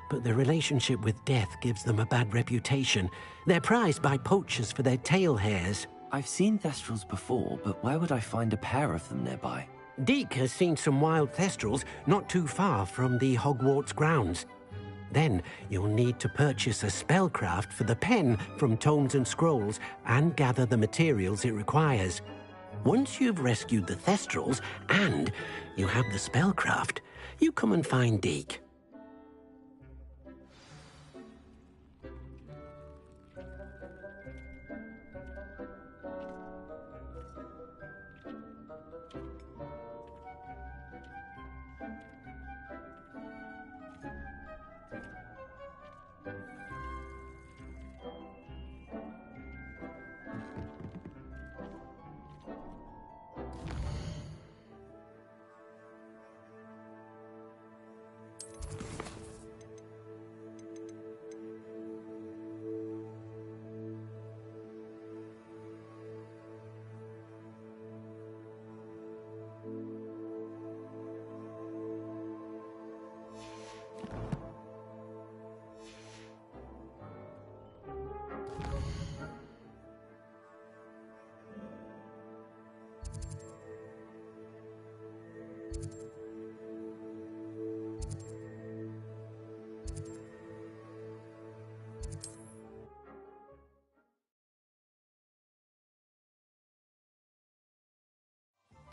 but their relationship with death gives them a bad reputation. They're prized by poachers for their tail hairs. I've seen thestrals before, but where would I find a pair of them nearby? Deke has seen some wild thestrals not too far from the Hogwarts grounds. Then you'll need to purchase a spellcraft for the pen from Tomes and Scrolls and gather the materials it requires. Once you've rescued the thestrals and you have the spellcraft, you come and find Deke.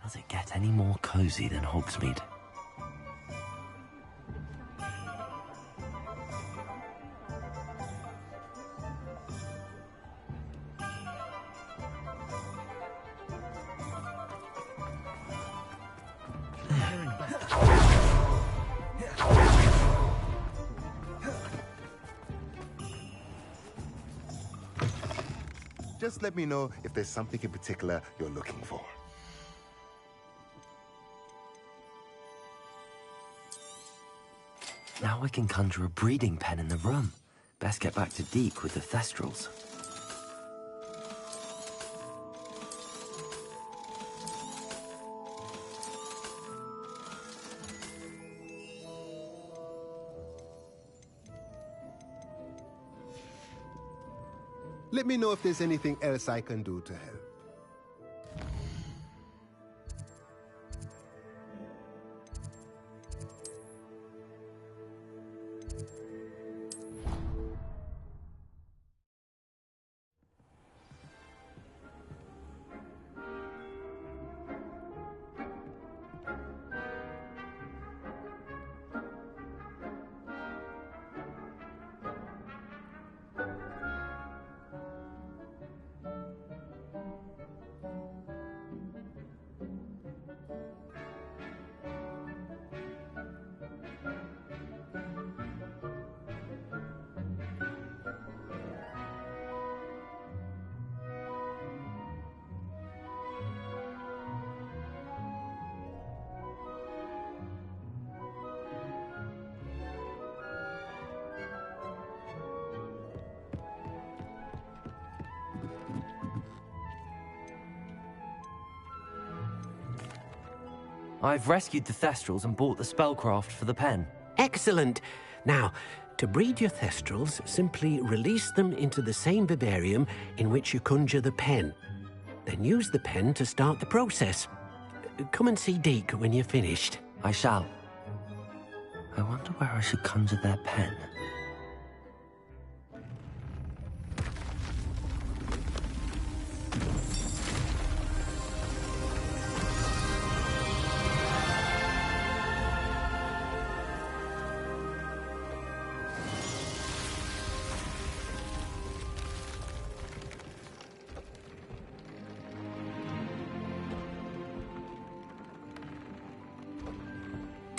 Does it get any more cozy than Hogsmeade? Just let me know if there's something in particular you're looking for. Now I can conjure a breeding pen in the room. Best get back to Deke with the thestrals. Let me know if there's anything else I can do to help. I've rescued the thestrals and bought the spellcraft for the pen. Excellent! Now, to breed your thestrals, simply release them into the same vivarium in which you conjure the pen. Then use the pen to start the process. Come and see Deke when you're finished. I shall. I wonder where I should conjure their pen.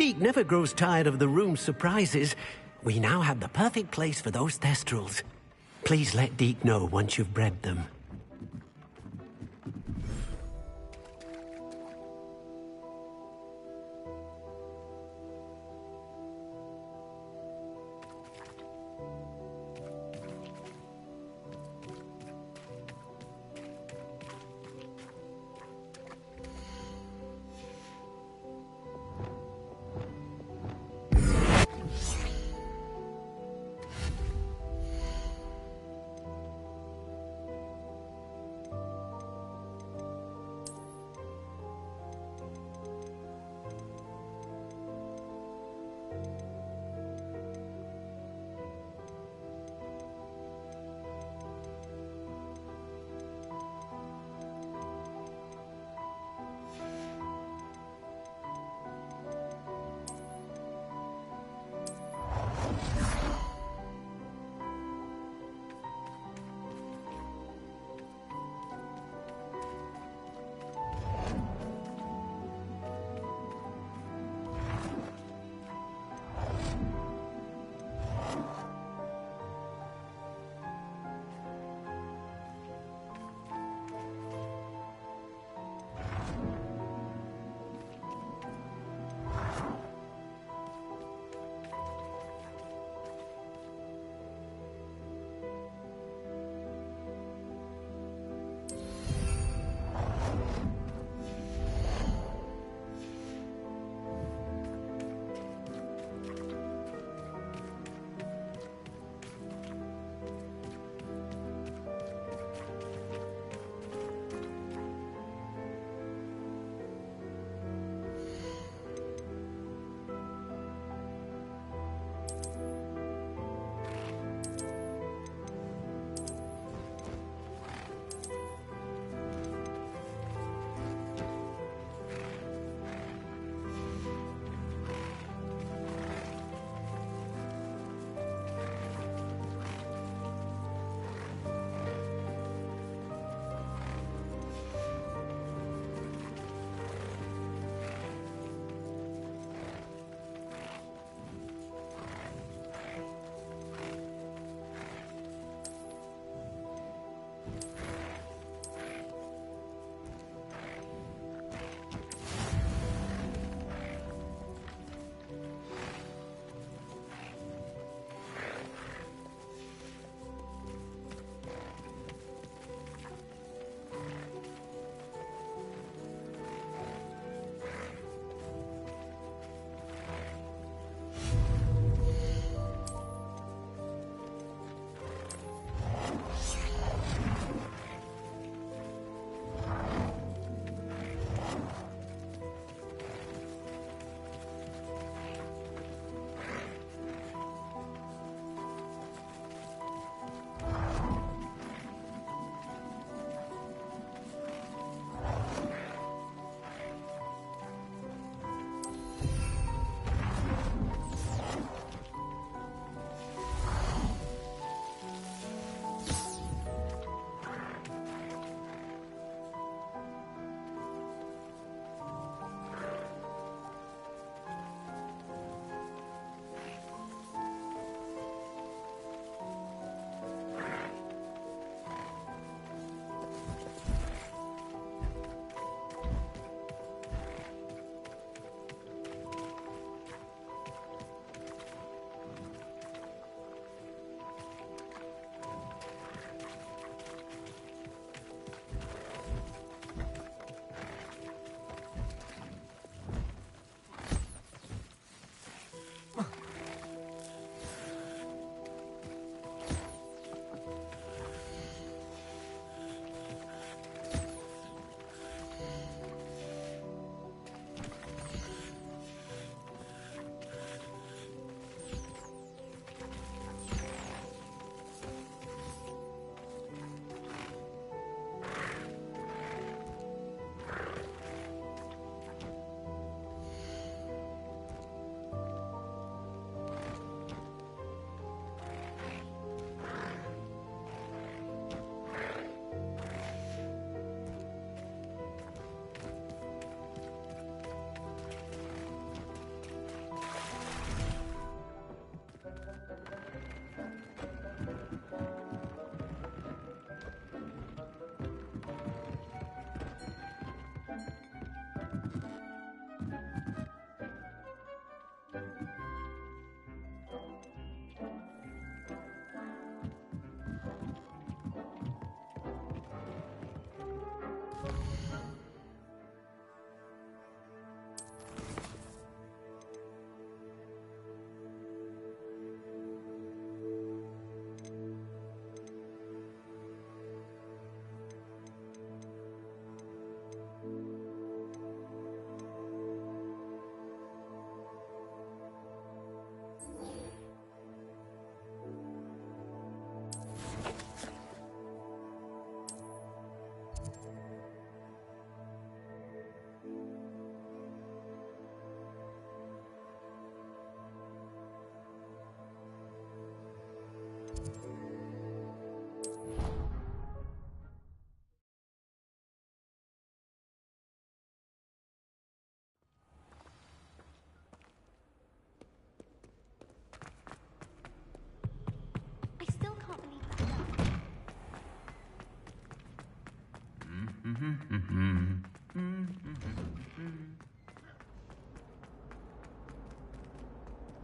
Deke never grows tired of the room's surprises. We now have the perfect place for those thestrals. Please let Deke know once you've bred them.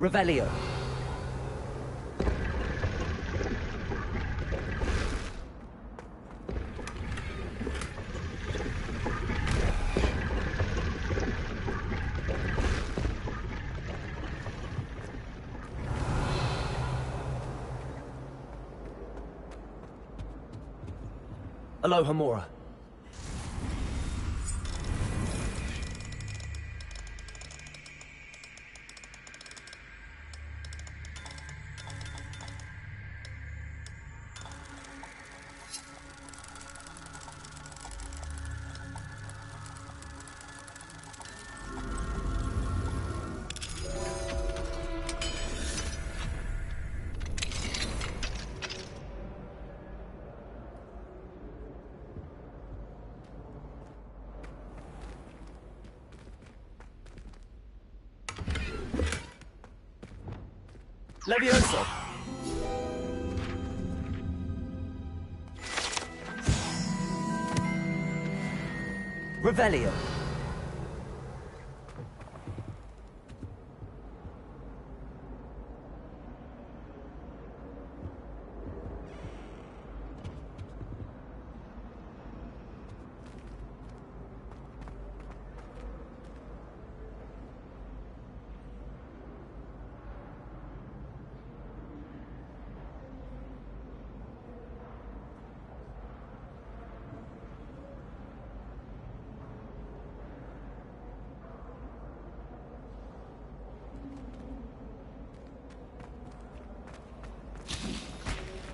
Revelio. Aloha Mora. Levioso! Revelio!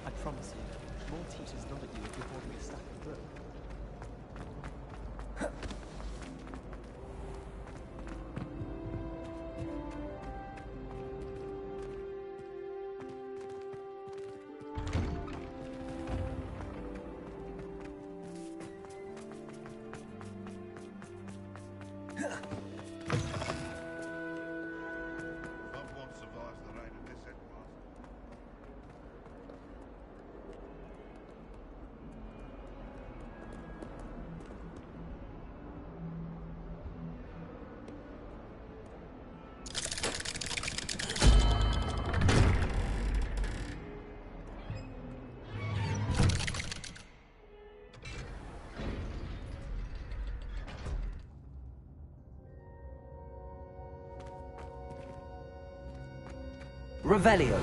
I promise you, more teachers nod at you if you're holding a stack of books. Revelio.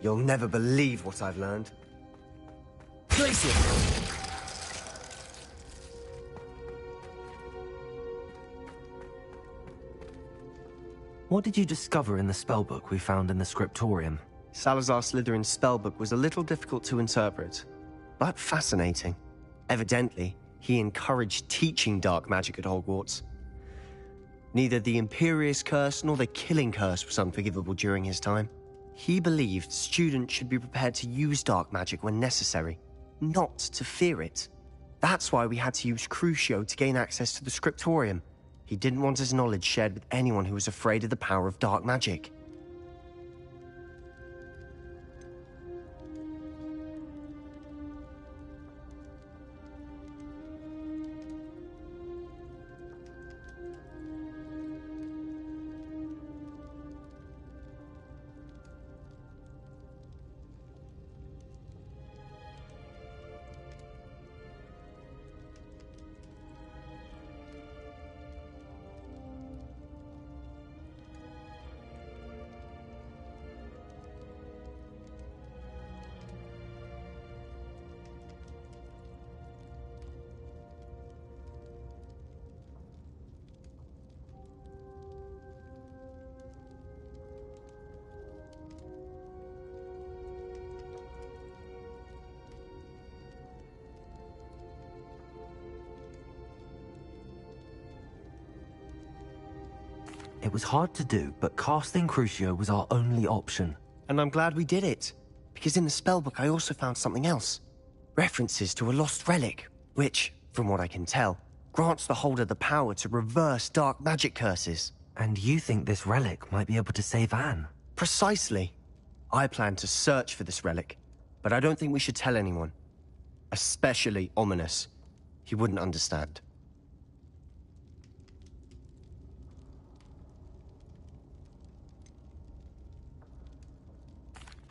You'll never believe what I've learned. Glacier! What did you discover in the spellbook we found in the scriptorium? Salazar Slytherin's spellbook was a little difficult to interpret, but fascinating. Evidently, he encouraged teaching dark magic at Hogwarts. Neither the Imperious Curse nor the Killing Curse was unforgivable during his time. He believed students should be prepared to use dark magic when necessary, not to fear it. That's why we had to use Crucio to gain access to the scriptorium. He didn't want his knowledge shared with anyone who was afraid of the power of dark magic. It was hard to do, but casting Crucio was our only option. And I'm glad we did it, because in the spellbook I also found something else. References to a lost relic, which, from what I can tell, grants the holder the power to reverse dark magic curses. And you think this relic might be able to save Anne? Precisely. I plan to search for this relic, but I don't think we should tell anyone. Especially Ominous. He wouldn't understand.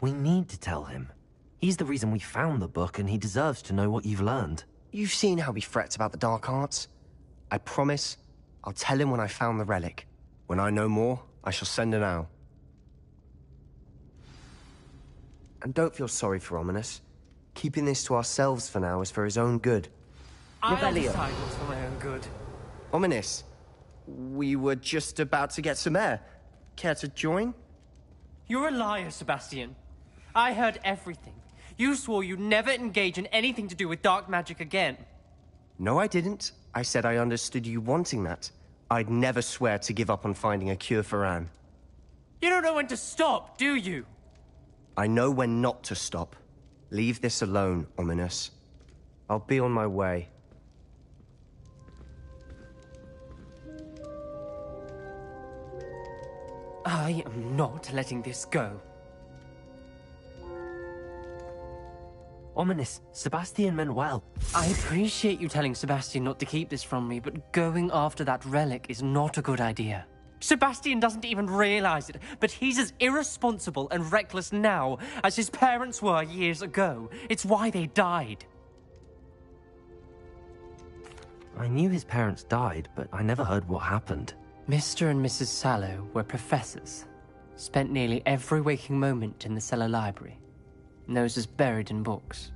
We need to tell him. He's the reason we found the book, and he deserves to know what you've learned. You've seen how he frets about the dark arts. I promise I'll tell him when I found the relic. When I know more, I shall send an owl. And don't feel sorry for Ominous. Keeping this to ourselves for now is for his own good. I'll decide what's for my own good. Ominous, we were just about to get some air. Care to join? You're a liar, Sebastian. I heard everything. You swore you'd never engage in anything to do with dark magic again. No, I didn't. I said I understood you wanting that. I'd never swear to give up on finding a cure for Anne. You don't know when to stop, do you? I know when not to stop. Leave this alone, Ominous. I'll be on my way. I am not letting this go. Ominous, Sebastian meant well. I appreciate you telling Sebastian not to keep this from me, but going after that relic is not a good idea. Sebastian doesn't even realize it, but he's as irresponsible and reckless now as his parents were years ago. It's why they died. I knew his parents died, but I never heard what happened. Mr. and Mrs. Sallow were professors. Spent nearly every waking moment in the cellar library. Noses buried in books.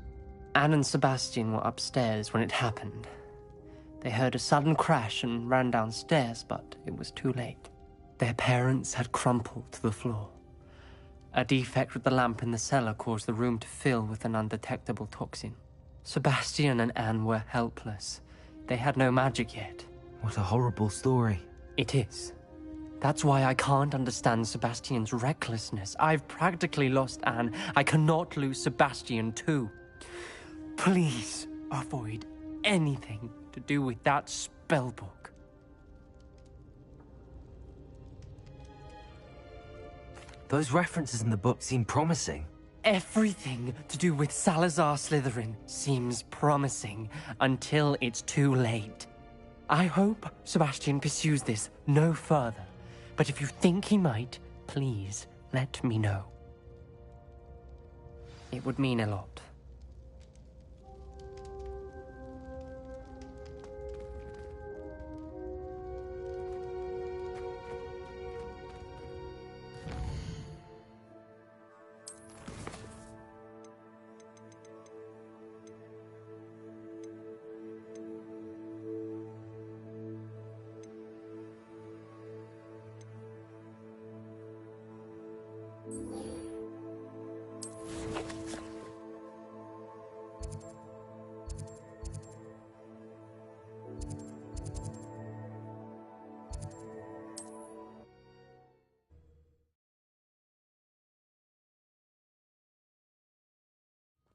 Anne and Sebastian were upstairs when it happened. They heard a sudden crash and ran downstairs, but it was too late. Their parents had crumpled to the floor. A defect with the lamp in the cellar caused the room to fill with an undetectable toxin. Sebastian and Anne were helpless. They had no magic yet. What a horrible story. It is. That's why I can't understand Sebastian's recklessness. I've practically lost Anne. I cannot lose Sebastian too. Please avoid anything to do with that spellbook. Those references in the book seem promising. Everything to do with Salazar Slytherin seems promising until it's too late. I hope Sebastian pursues this no further. But if you think he might, please let me know. It would mean a lot.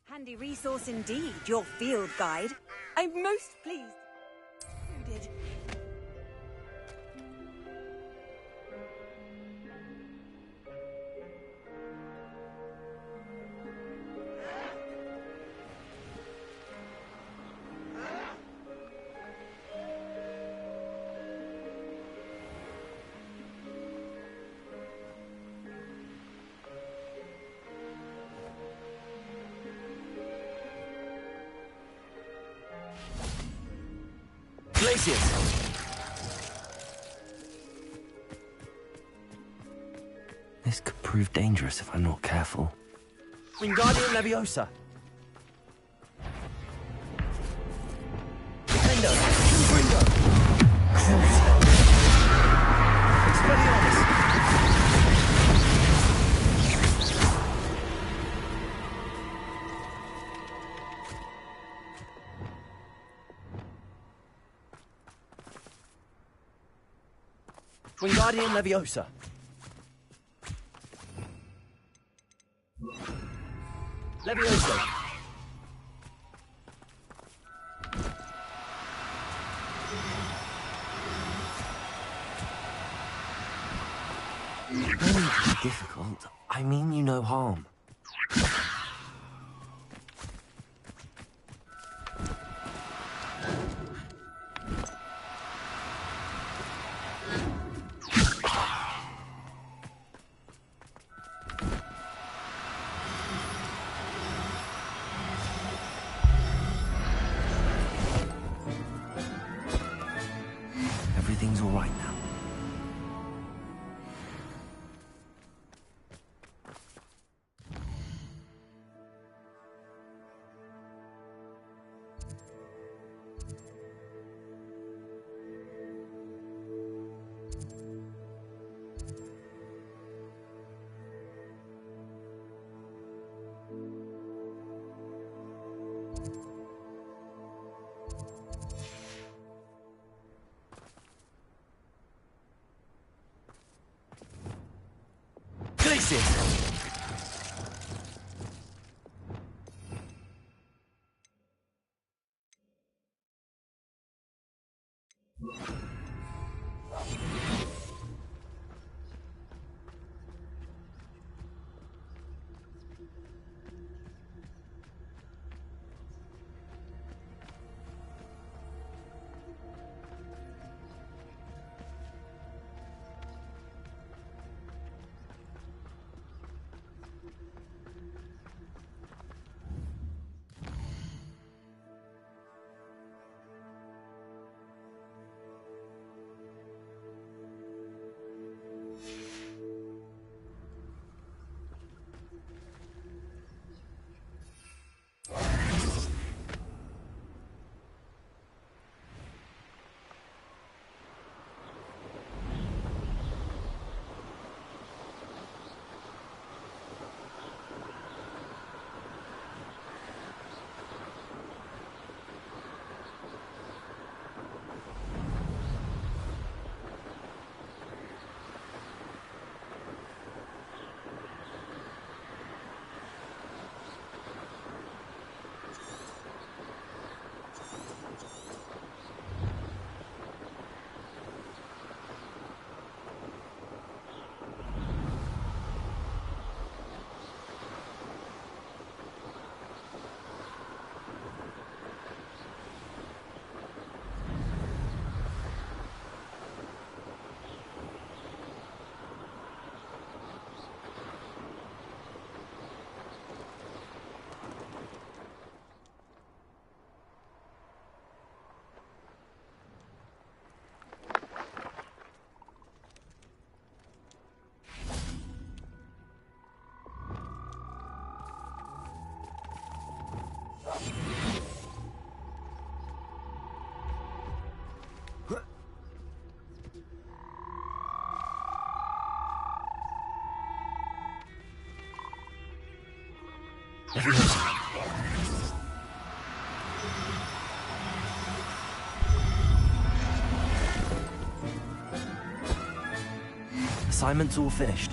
Handy resource indeed, your field guide. I'm most pleased. You did. This could prove dangerous if I'm not careful. Wingardium Leviosa. Defender. Gringo. Expelliarmus. Wingardium Leviosa. Leviosa. No need to be difficult. I mean you no harm. Everything's all right now. Glacius. Assignment's all finished.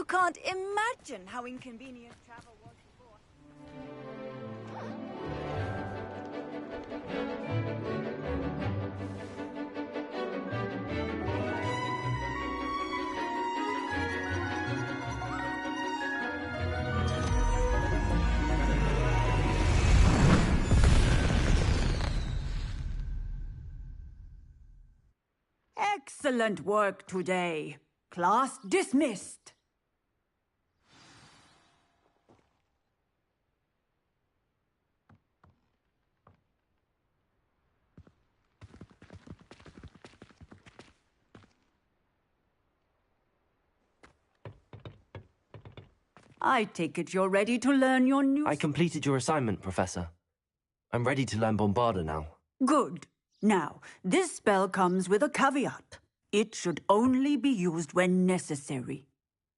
can't imagine how inconvenient travel was before. Excellent work today. Class dismissed. I take it you're ready to learn your new... I completed your assignment, Professor. I'm ready to learn Bombarda now. Good. Now, this spell comes with a caveat. It should only be used when necessary.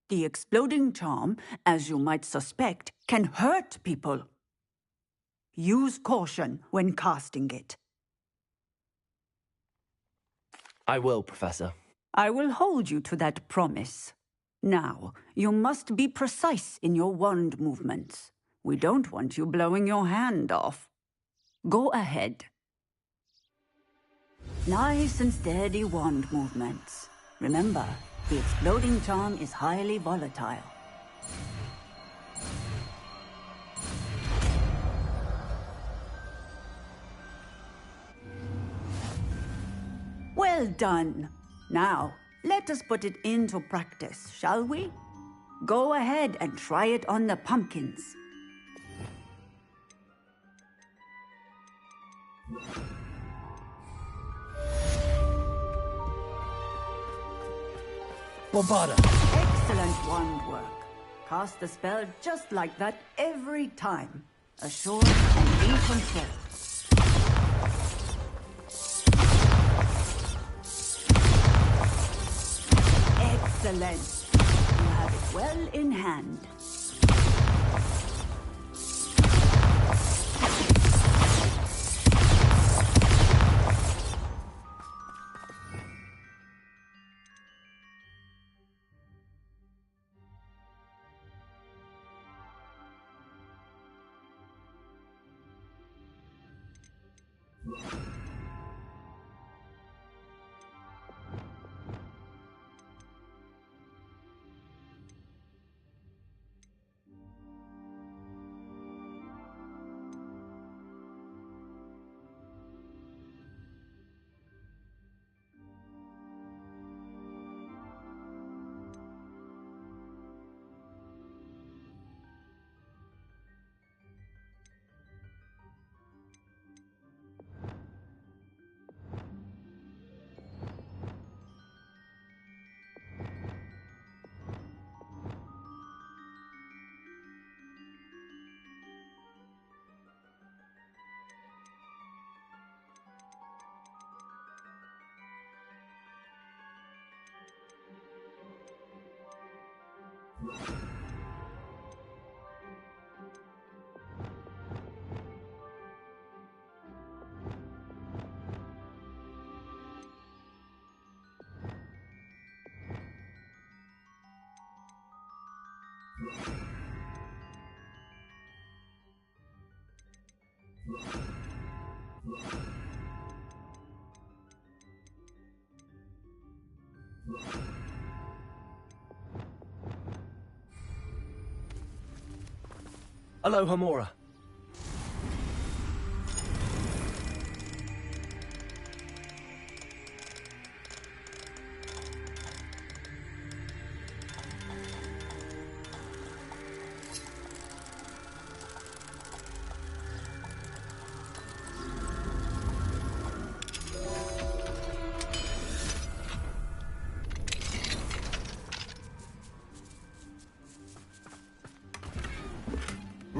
The exploding charm, as you might suspect, can hurt people. Use caution when casting it. I will, Professor. I will hold you to that promise. Now, you must be precise in your wand movements. We don't want you blowing your hand off. Go ahead. Nice and steady wand movements. Remember, the exploding charm is highly volatile. Well done. Now, let us put it into practice, shall we? Go ahead and try it on the pumpkins. Bombarda! Excellent wand work. Cast the spell just like that every time. Assured and in control. Excellent. You have it well in hand. Hello, Homura.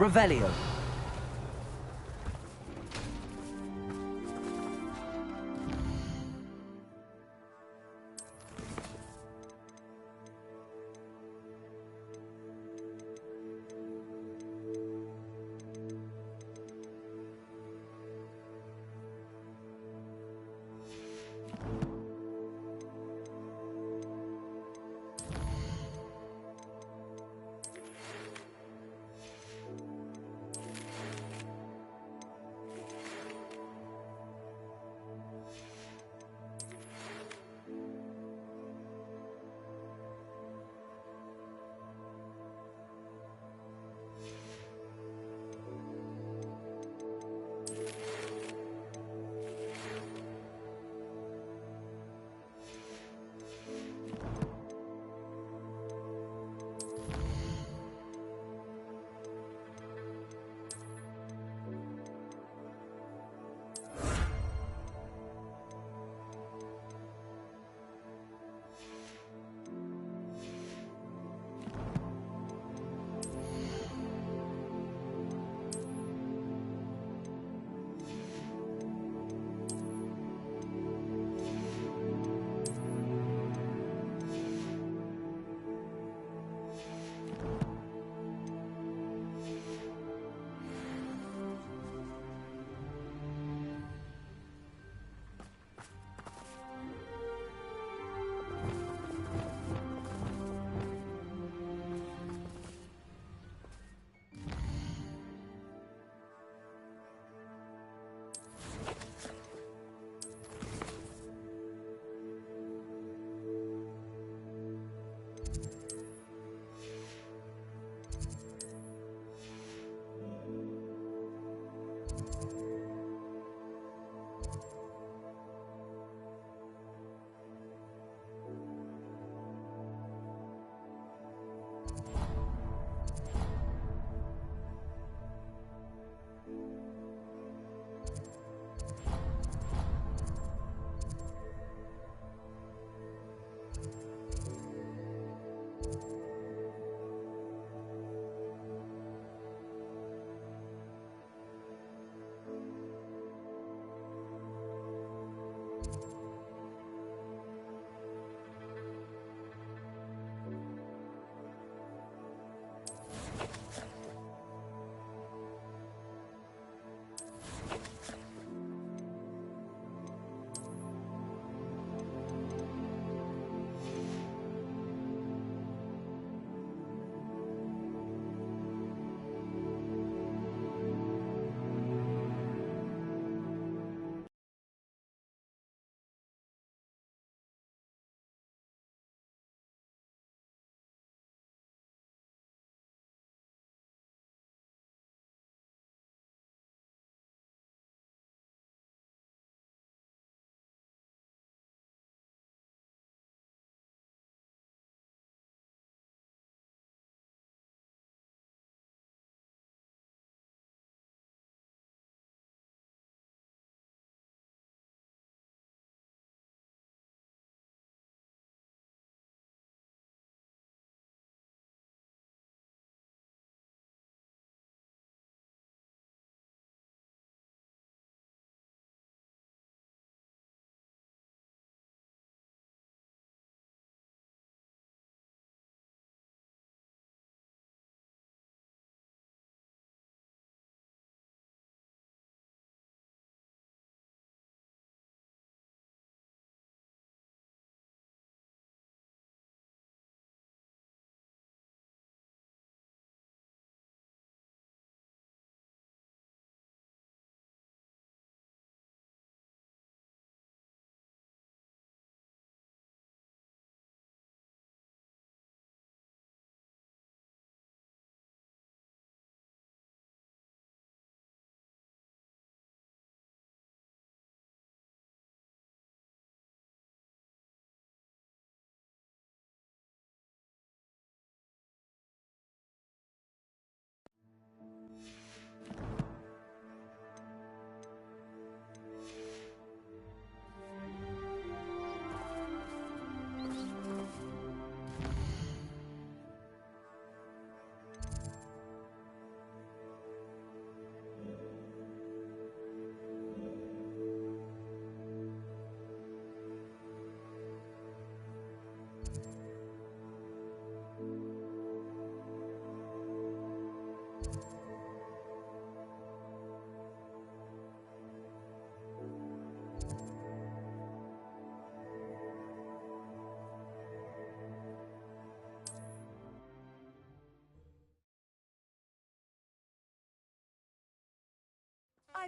Revelio.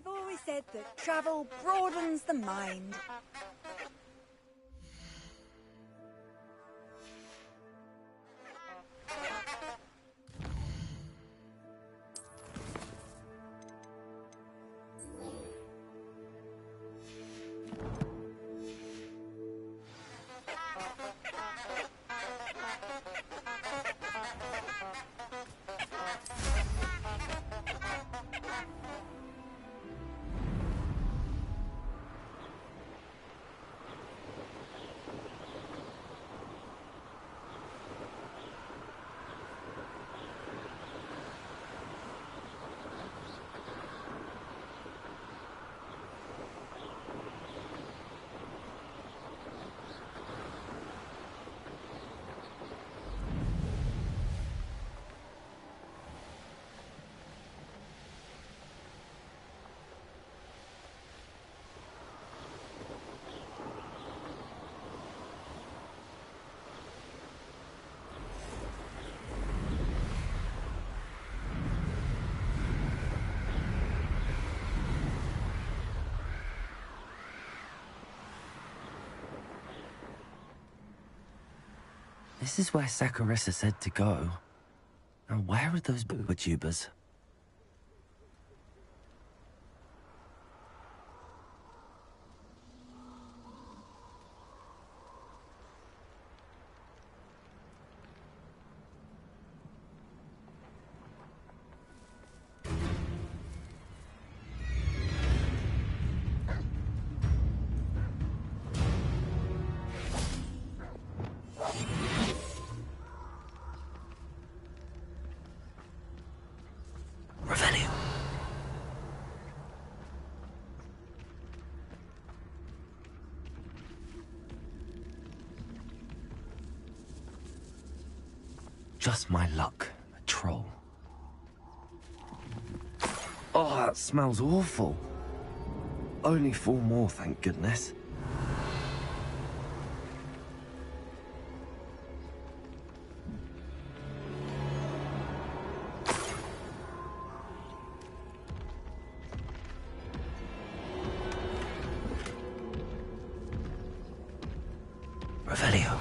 I've always said that travel broadens the mind. This is where Saccharissa said to go. Now where are those booba tubers? Just my luck. A troll. Oh, that smells awful. Only 4 more, thank goodness. Revelio.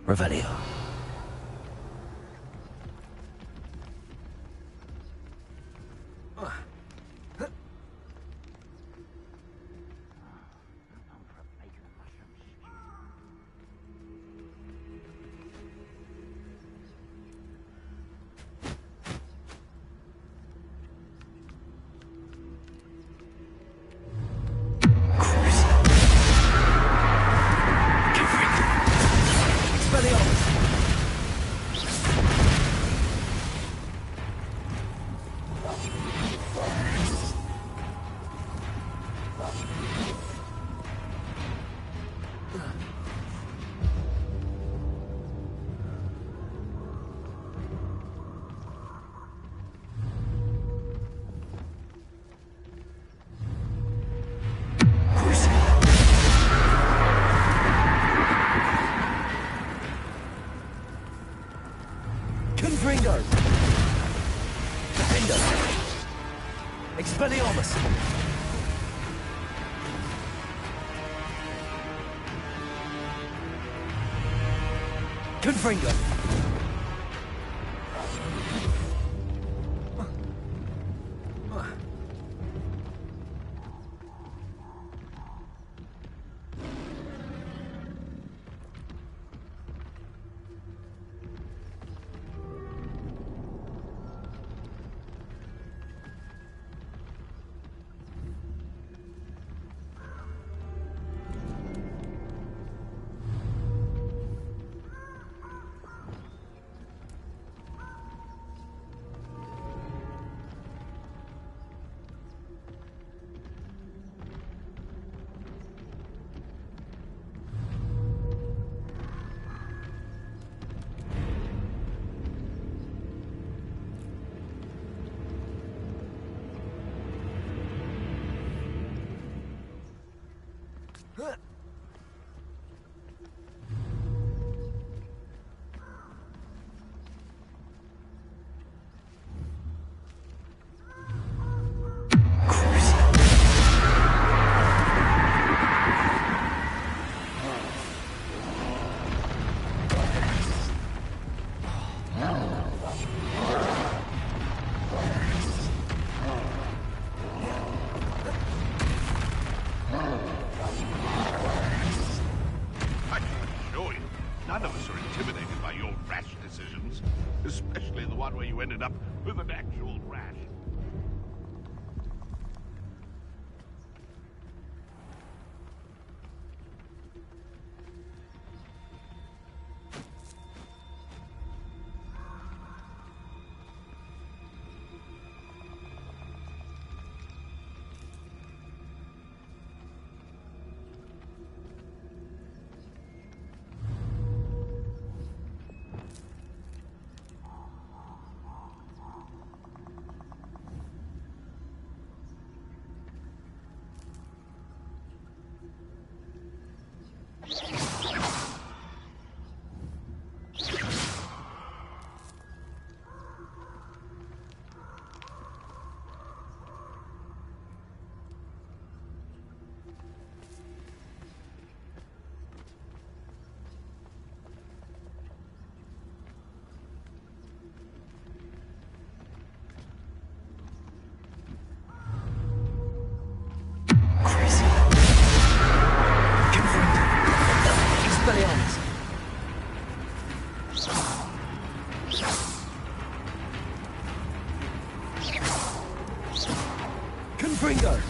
Revelio. Confringo! Defendo! Expelliarmus! Confringo! None of us are intimidated by your rash decisions, especially the one where you ended up with an actual rash. Confringo!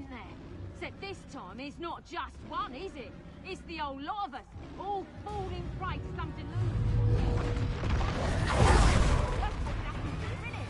in there. Except this time it's not just one, is it? It's the whole lot of us, all falling prey to some delusion. That's what happened here, isn't it?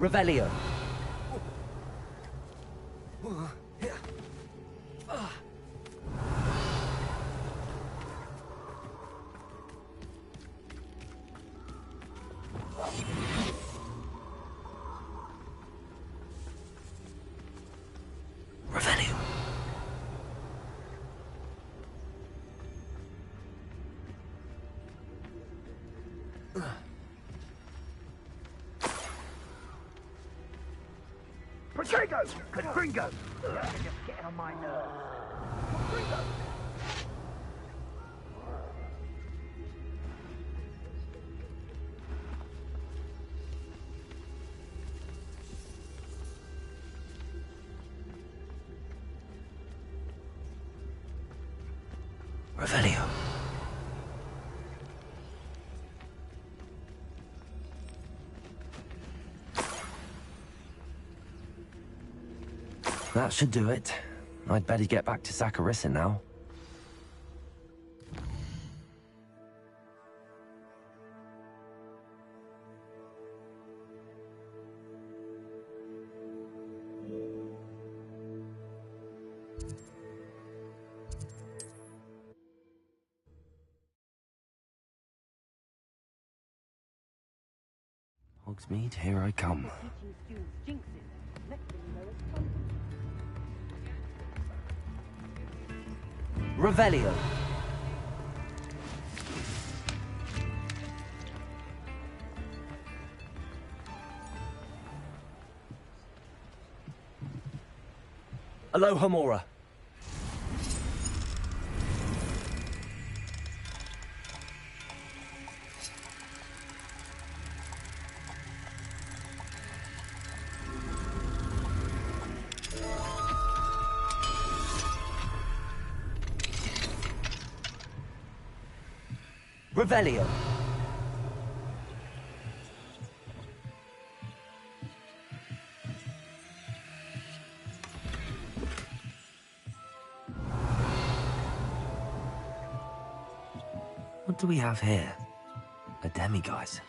Revelio. Revelio. Protego! Confringo! You're just getting on my nerves. Confringo! Revelio. That should do it. I'd better get back to Zacharysin now. Hogsmeade, here I come. Revelio. Aloha Mora. Revelio. What do we have here? A demiguise.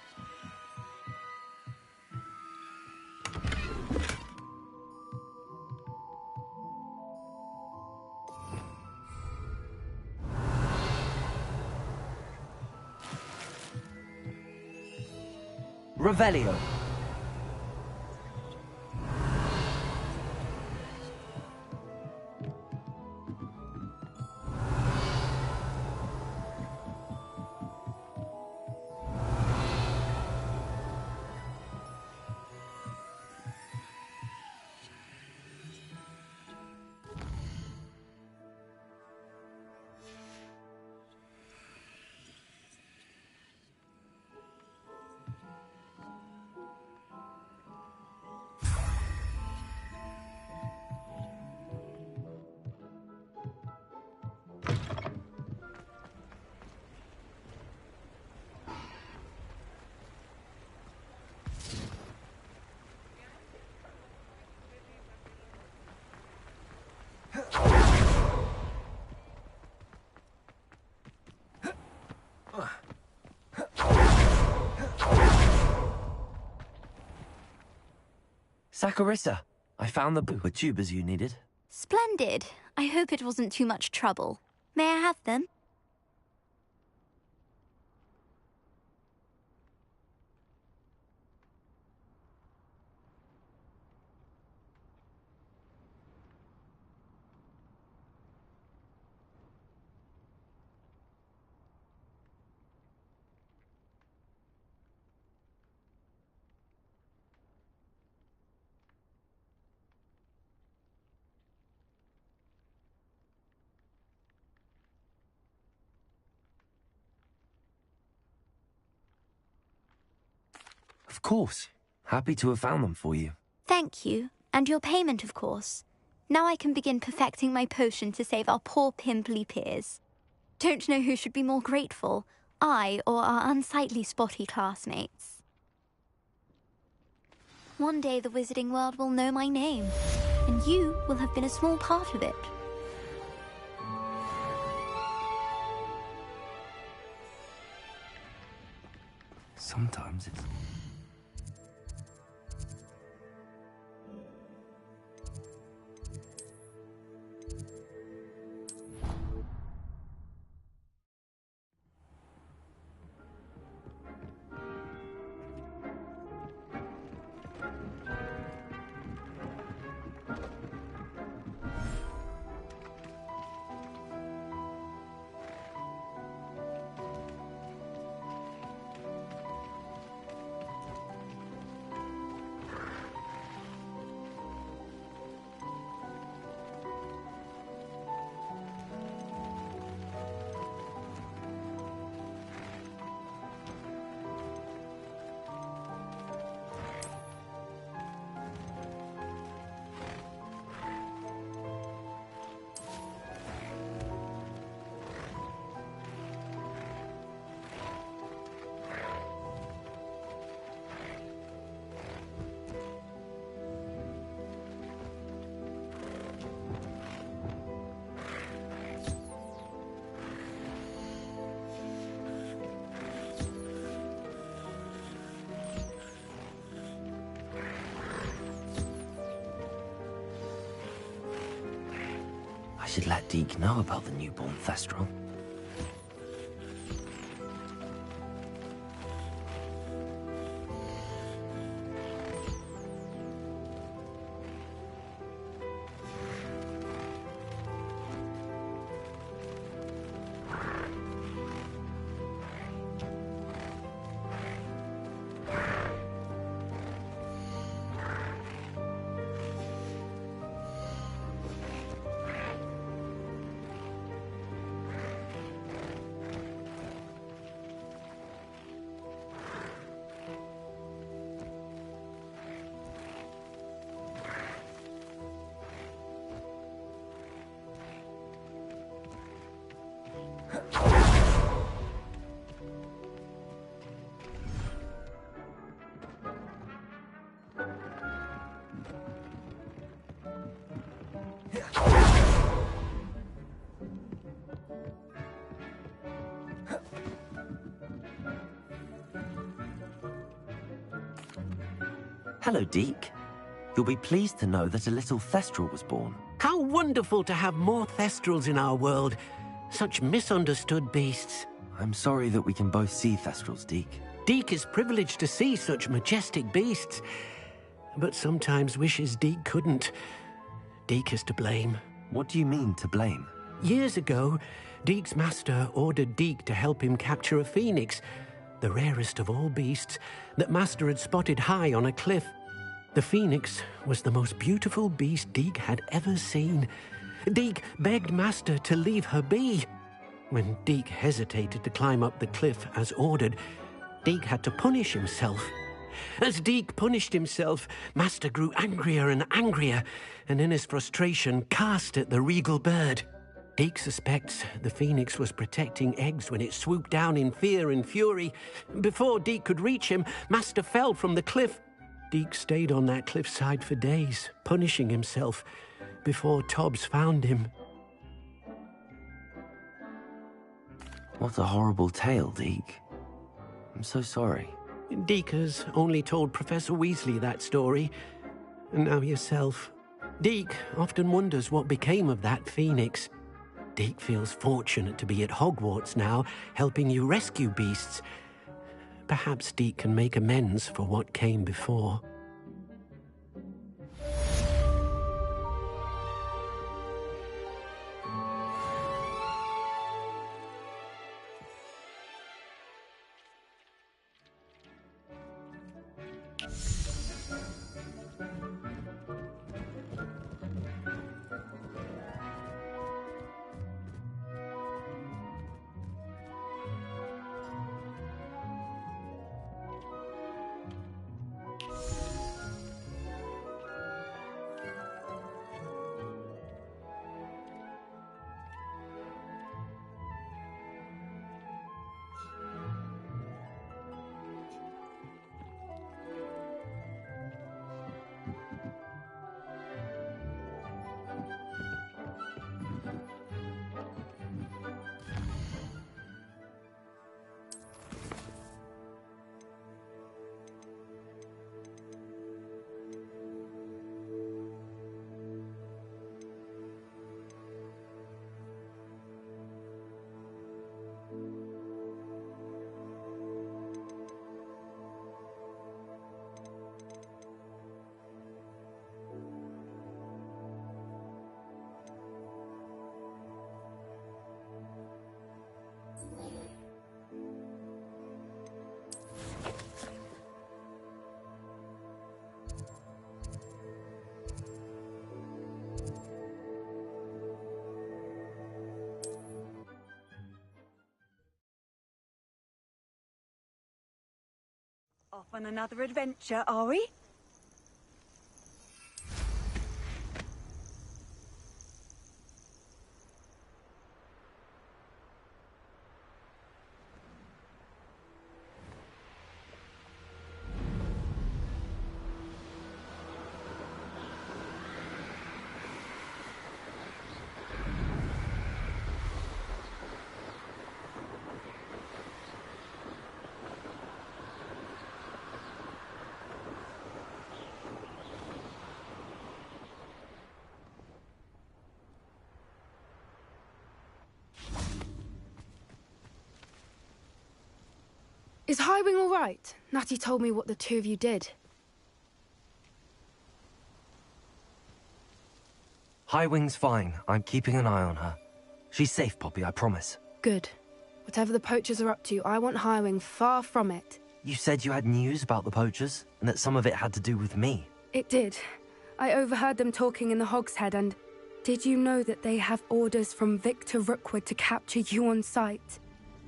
Revelio. Saccharissa, I found the tubers you needed. Splendid. I hope it wasn't too much trouble. May I have them? Of course. Happy to have found them for you. Thank you. And your payment, of course. Now I can begin perfecting my potion to save our poor pimply peers. Don't know who should be more grateful, I or our unsightly spotty classmates. One day the wizarding world will know my name, and you will have been a small part of it. Sometimes it's... I should let Deke know about the newborn Thestral. Hello, Deke. You'll be pleased to know that a little Thestral was born. How wonderful to have more Thestrals in our world. Such misunderstood beasts. I'm sorry that we can both see Thestrals, Deke. Deke is privileged to see such majestic beasts, but sometimes wishes Deke couldn't. Deke is to blame. What do you mean, to blame? Years ago, Deke's master ordered Deke to help him capture a phoenix, the rarest of all beasts, that master had spotted high on a cliff. The phoenix was the most beautiful beast Deke had ever seen. Deke begged master to leave her be. When Deke hesitated to climb up the cliff as ordered, Deke had to punish himself. As Deke punished himself, master grew angrier and angrier, and in his frustration cast at the regal bird. Deke suspects the phoenix was protecting eggs when it swooped down in fear and fury. Before Deke could reach him, master fell from the cliff. Deke stayed on that cliffside for days, punishing himself, before Tobbs found him. What a horrible tale, Deke. I'm so sorry. Deke has only told Professor Weasley that story, and now yourself. Deke often wonders what became of that phoenix. Deke feels fortunate to be at Hogwarts now, helping you rescue beasts. Perhaps Deke can make amends for what came before. Off on another adventure, are we? Is Highwing all right? Natty told me what the two of you did. Highwing's fine. I'm keeping an eye on her. She's safe, Poppy, I promise. Good. Whatever the poachers are up to, I want Highwing far from it. You said you had news about the poachers, and that some of it had to do with me. It did. I overheard them talking in the Hogshead, and did you know that they have orders from Victor Rookwood to capture you on sight?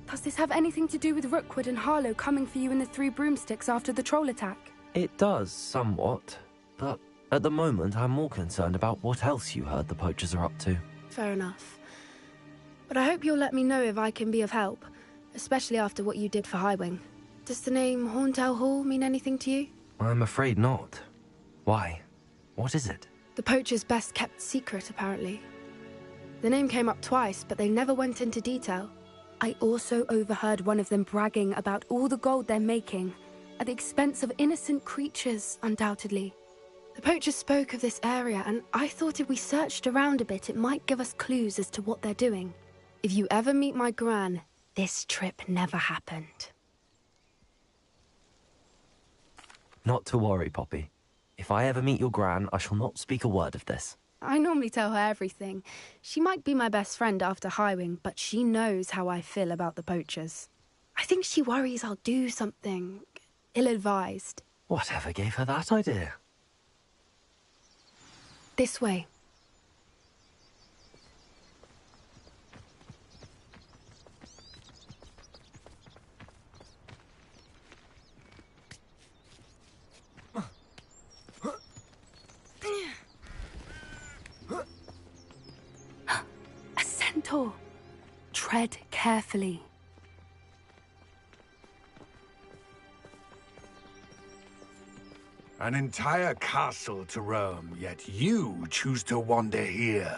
Does this have anything to do with Rookwood and Harlow coming for you in the Three Broomsticks after the troll attack? It does, somewhat. But at the moment, I'm more concerned about what else you heard the poachers are up to. Fair enough. But I hope you'll let me know if I can be of help, especially after what you did for Highwing. Does the name Horntail Hall mean anything to you? I'm afraid not. Why? What is it? The poachers' best-kept secret, apparently. The name came up twice, but they never went into detail. I also overheard one of them bragging about all the gold they're making, at the expense of innocent creatures, undoubtedly. The poachers spoke of this area, and I thought if we searched around a bit, it might give us clues as to what they're doing. If you ever meet my gran, this trip never happened. Not to worry, Poppy. If I ever meet your gran, I shall not speak a word of this. I normally tell her everything. She might be my best friend after Highwing, but she knows how I feel about the poachers. I think she worries I'll do something ill-advised. Whatever gave her that idea? This way. A centaur. Tread carefully. An entire castle to roam, yet you choose to wander here.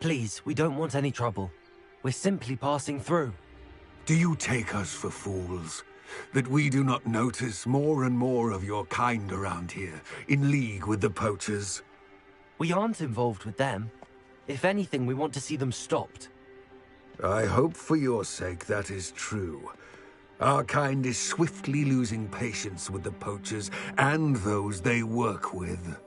Please, we don't want any trouble. We're simply passing through. Do you take us for fools? That we do not notice more and more of your kind around here, in league with the poachers? We aren't involved with them. If anything, we want to see them stopped. I hope for your sake that is true. Our kind is swiftly losing patience with the poachers and those they work with.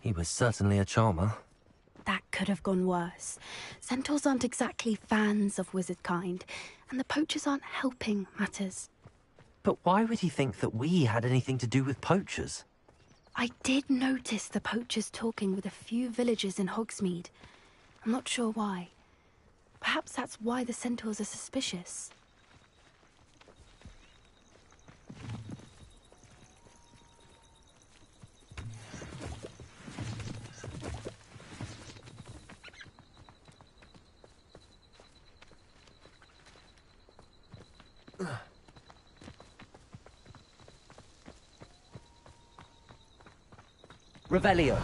He was certainly a charmer. That could have gone worse. Centaurs aren't exactly fans of wizard kind, and the poachers aren't helping matters. But why would he think that we had anything to do with poachers? I did notice the poachers talking with a few villagers in Hogsmeade. I'm not sure why. Perhaps that's why the centaurs are suspicious. Revelio.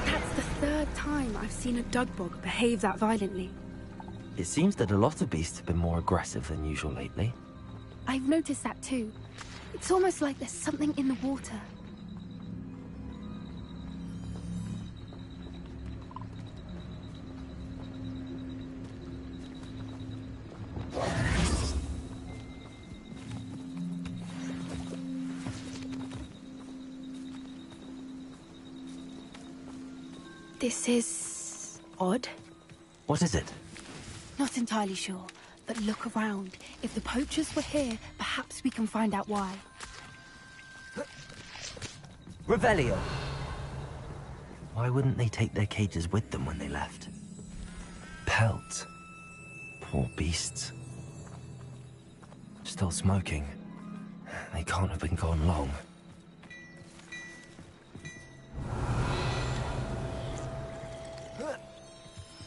That's the third time I've seen a dugbog behave that violently. It seems that a lot of beasts have been more aggressive than usual lately. I've noticed that too. It's almost like there's something in the water. This is odd. What is it? Not entirely sure, but look around. If the poachers were here, perhaps we can find out why. Revelio. Why wouldn't they take their cages with them when they left? Pelt. Poor beasts. Still smoking. They can't have been gone long.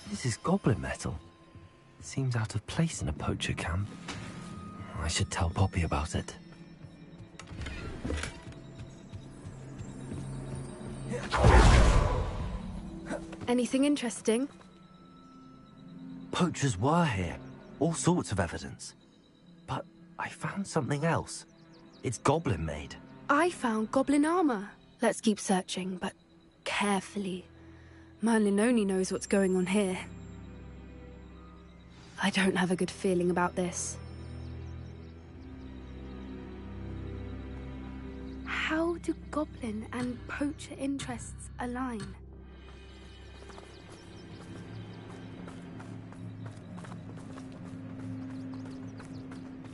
This is goblin metal. It seems out of place in a poacher camp. I should tell Poppy about it. Anything interesting? Poachers were here. All sorts of evidence. But I found something else. It's goblin made. I found goblin armor. Let's keep searching, but carefully. Merlin only knows what's going on here. I don't have a good feeling about this. How do goblin and poacher interests align?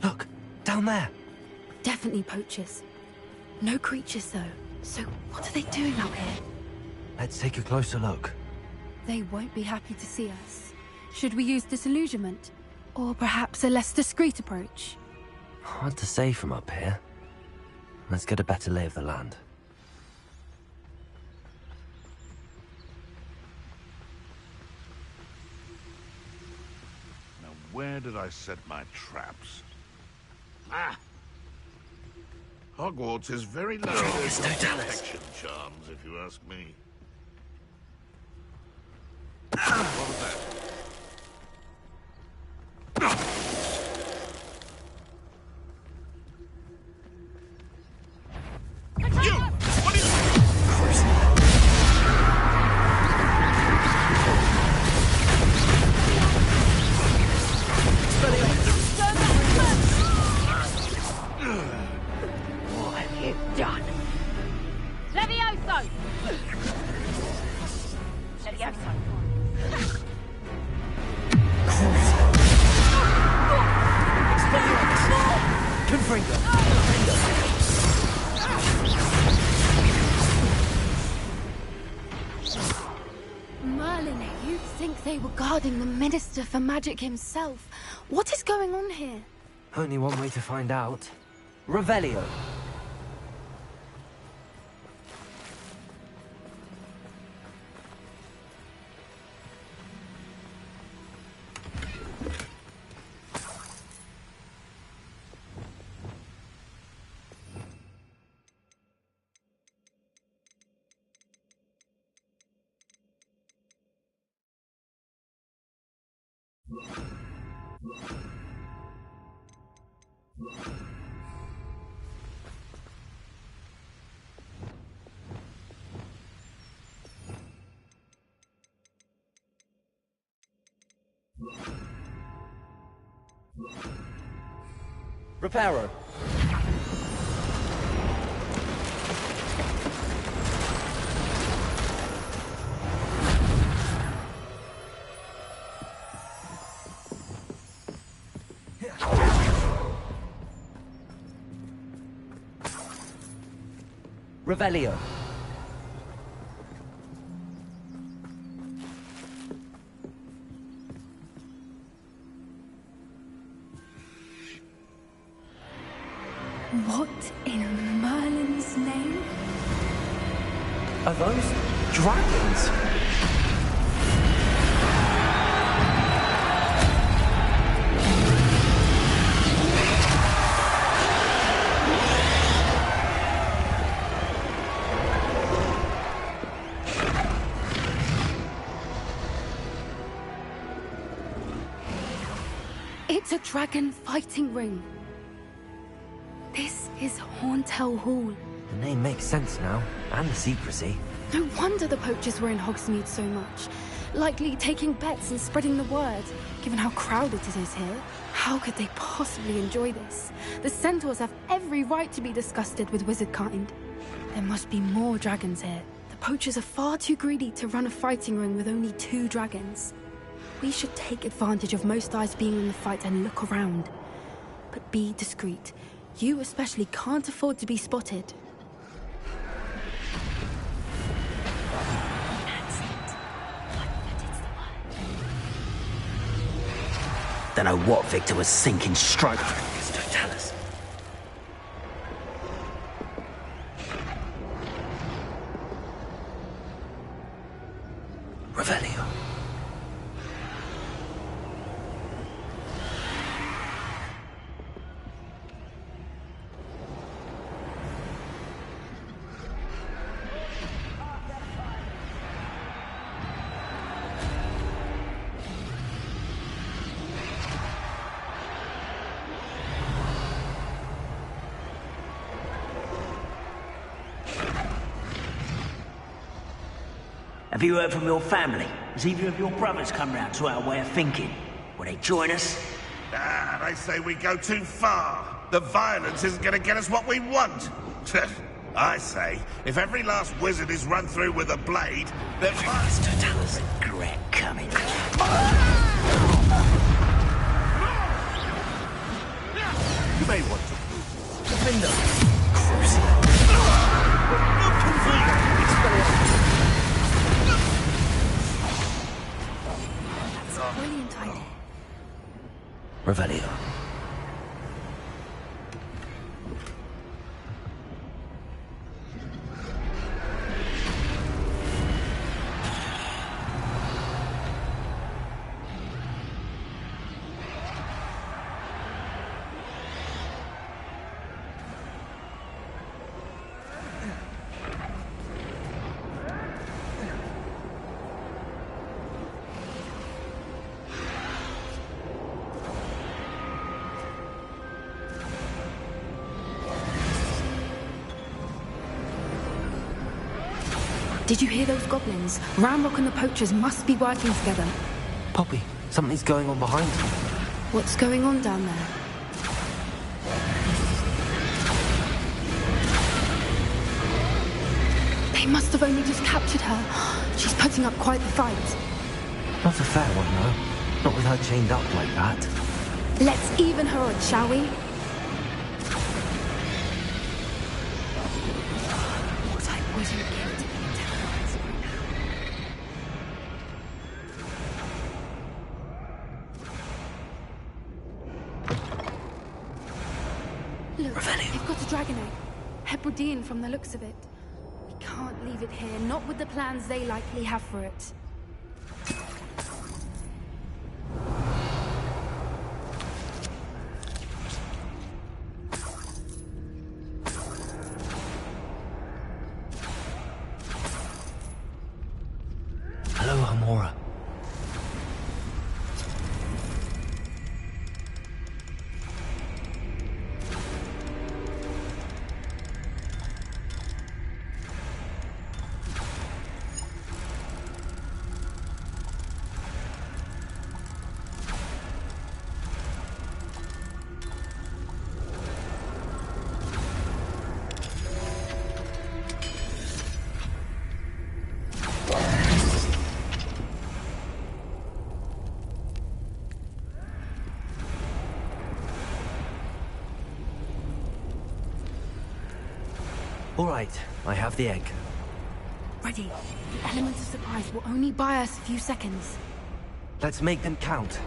Look, down there. Definitely poachers. No creatures, though. So what are they doing out here? Let's take a closer look. They won't be happy to see us. Should we use disillusionment? Or perhaps a less discreet approach? Hard to say from up here. Let's get a better lay of the land. Now, where did I set my traps? Ah! Hogwarts is very low on protection charms, if you ask me. What was that? What have you done? Levioso! Levioso. Merlin, you'd think they were guarding the Minister for Magic himself. What is going on here? Only one way to find out. Revelio. Reparo. Revelio. What in Merlin's name? Are those dragons? It's a dragon fighting ring. This is Horntail Hall. The name makes sense now, and the secrecy. No wonder the poachers were in Hogsmeade so much. Likely taking bets and spreading the word, given how crowded it is here. How could they possibly enjoy this? The centaurs have every right to be disgusted with wizard kind. There must be more dragons here. The poachers are far too greedy to run a fighting ring with only 2 dragons. We should take advantage of most eyes being on the fight and look around. But be discreet. You especially can't afford to be spotted. Don't know what Victor was thinking, stroke. Don't tell us. Revelio. Have you heard from your family? Has either of your brothers come round to our way of thinking? Will they join us? Ah, they say we go too far. The violence isn't going to get us what we want. I say, if every last wizard is run through with a blade, then There's regret coming. You may want to move. Defender! That's a brilliant idea. Revelio. Did you hear those goblins? Ramrock and the poachers must be working together. Poppy, something's going on behind you. What's going on down there? They must have only just captured her. She's putting up quite the fight. Not a fair one, though. Not with her chained up like that. Let's even her odds, shall we? What I wouldn't give to be terrorized right now. Look, they've got a dragon egg. Hebridean from the looks of it. We can't leave it here, not with the plans they likely have for it. Hello, Hamora. All right, I have the egg. Ready. The element of surprise will only buy us a few seconds. Let's make them count.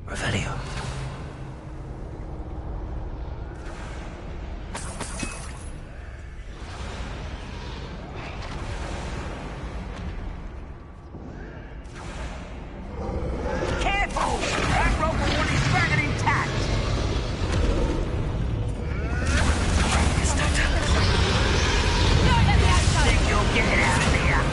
Revelio. Careful! That rope will want his dragon intact! Think you'll get it out of here?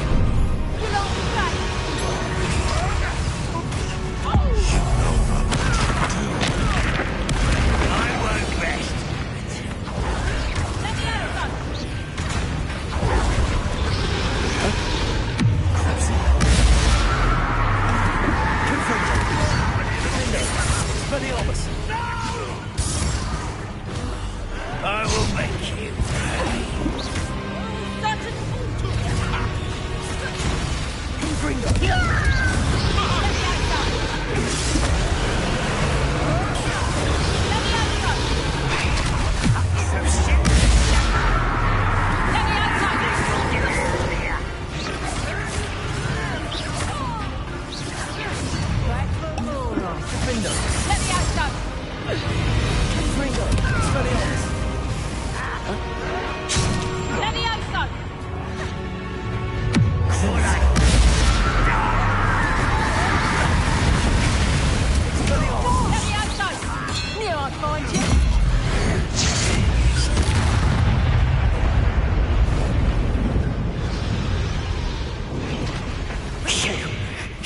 I won't rest. I will make you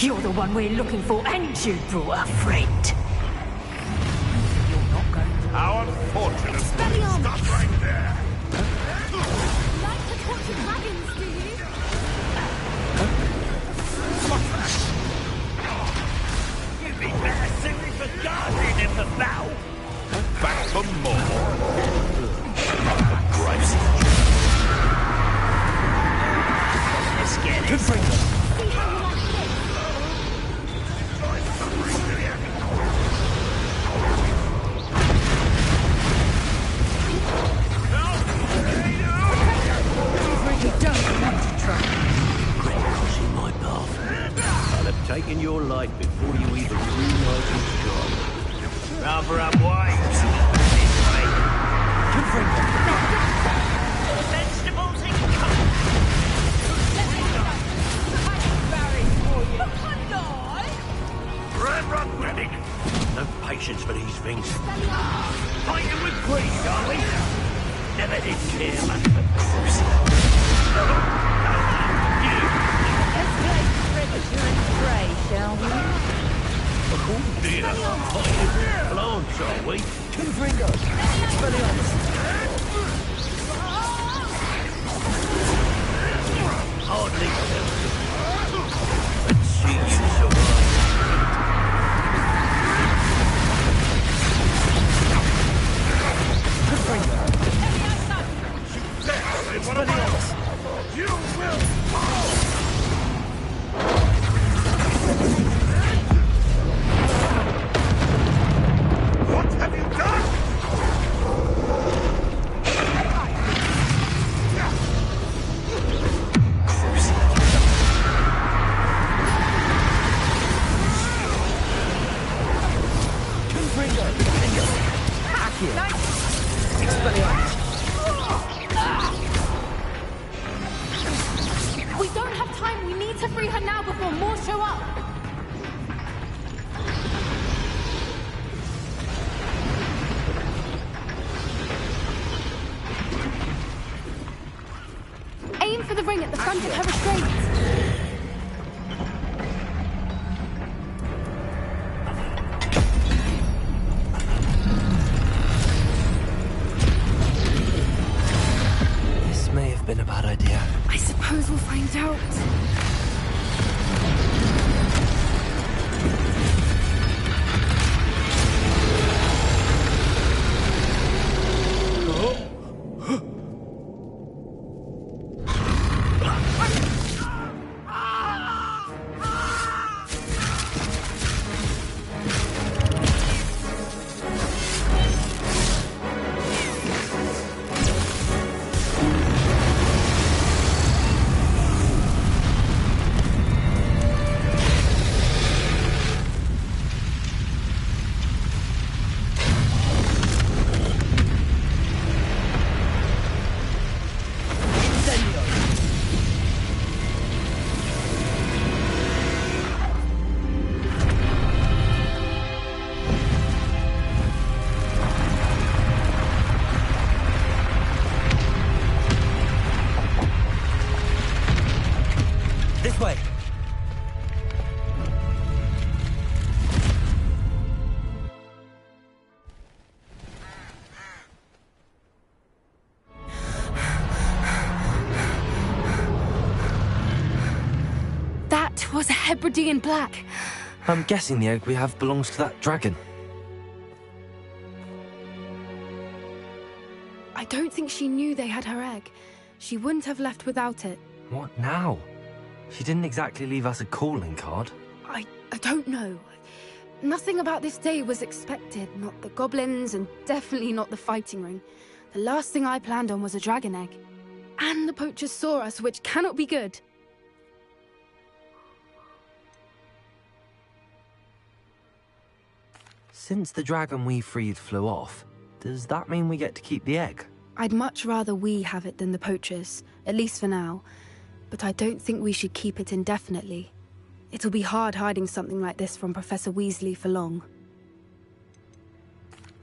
You're the one we're looking for, and you brought a friend. How unfortunate. Stop right there. Like to watch dragons, do you? You'd be better suited for guarding than for battle. Back for more. never have wives. This way. Confringo. Vegetables and Ramrock medic. No patience for these things. Fighting with greed, are we? Never did care much for Crucible. Let's play predator and prey, shall we? Oh dear. Fighting plants, are we? Confringo. Expelliarmus. Hardly felt it. Let's see you survive. Expelliarmus. You will fall! What have you done? Confringo. Accio. Expelliarmus. We don't have time. We need to free her now before more show up. Aim for the ring at the front of her restraints. This may have been a bad idea. I suppose we'll find out. This way. That was a Hebridean black. I'm guessing the egg we have belongs to that dragon. I don't think she knew they had her egg. She wouldn't have left without it. What now? She didn't exactly leave us a calling card. I don't know. Nothing about this day was expected. Not the goblins, and definitely not the fighting ring. The last thing I planned on was a dragon egg. And the poachers saw us, which cannot be good. Since the dragon we freed flew off, does that mean we get to keep the egg? I'd much rather we have it than the poachers, at least for now. But I don't think we should keep it indefinitely. It'll be hard hiding something like this from Professor Weasley for long.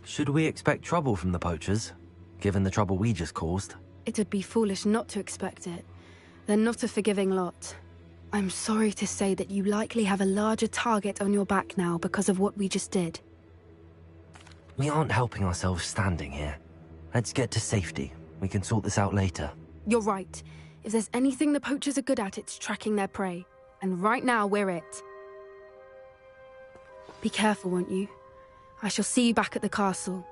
Should we expect trouble from the poachers, given the trouble we just caused? It'd be foolish not to expect it. They're not a forgiving lot. I'm sorry to say that you likely have a larger target on your back now because of what we just did. We aren't helping ourselves standing here. Let's get to safety. We can sort this out later. You're right. If there's anything the poachers are good at, it's tracking their prey. And right now, we're it. Be careful, won't you? I shall see you back at the castle.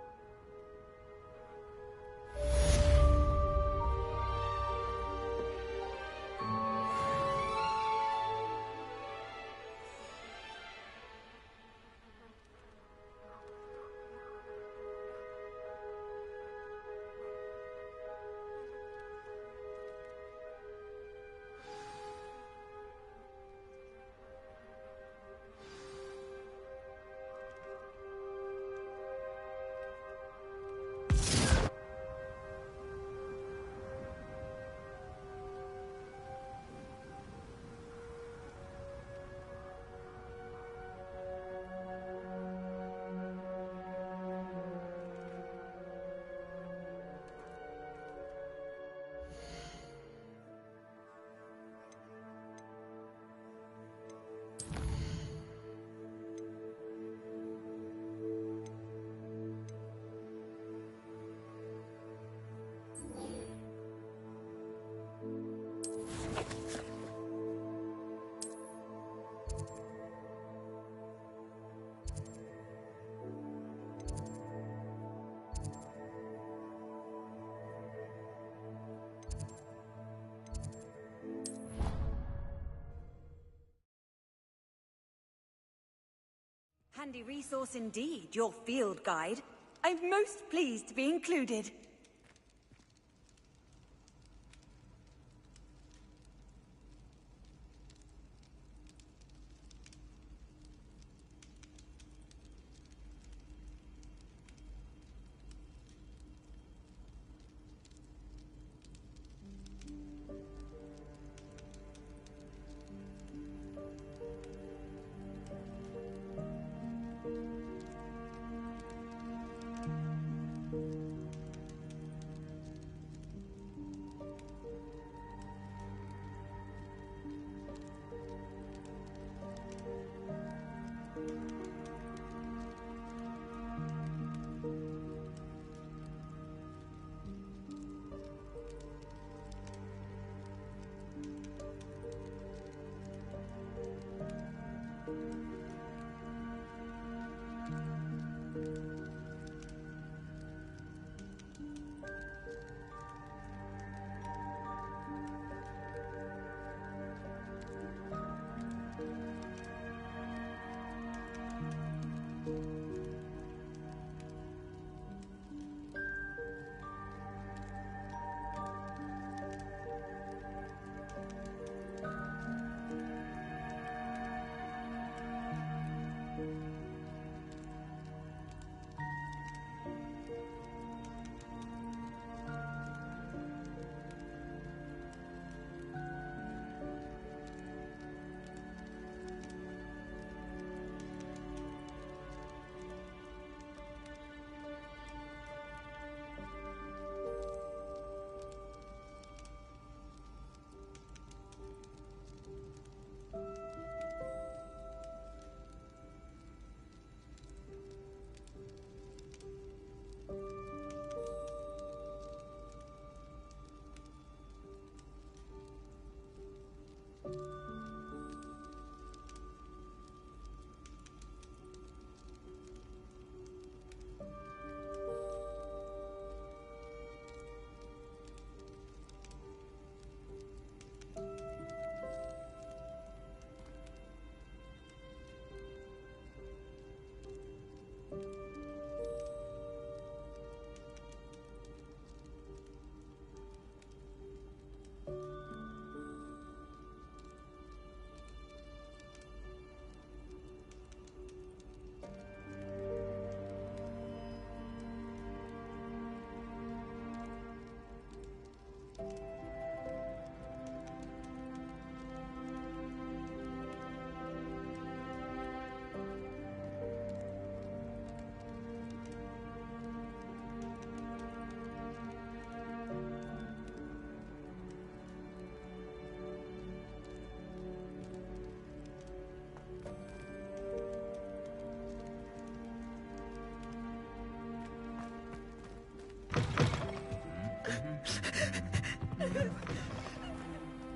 Handy resource indeed, your field guide. I'm most pleased to be included.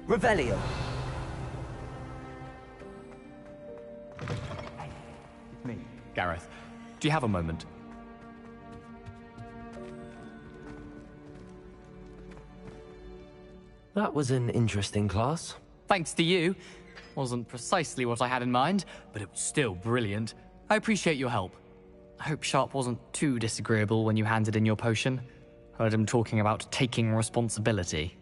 Revelio. Me, Gareth. Do you have a moment? That was an interesting class. Thanks to you. Wasn't precisely what I had in mind, but it was still brilliant. I appreciate your help. I hope Sharp wasn't too disagreeable when you handed in your potion. Heard him talking about taking responsibility.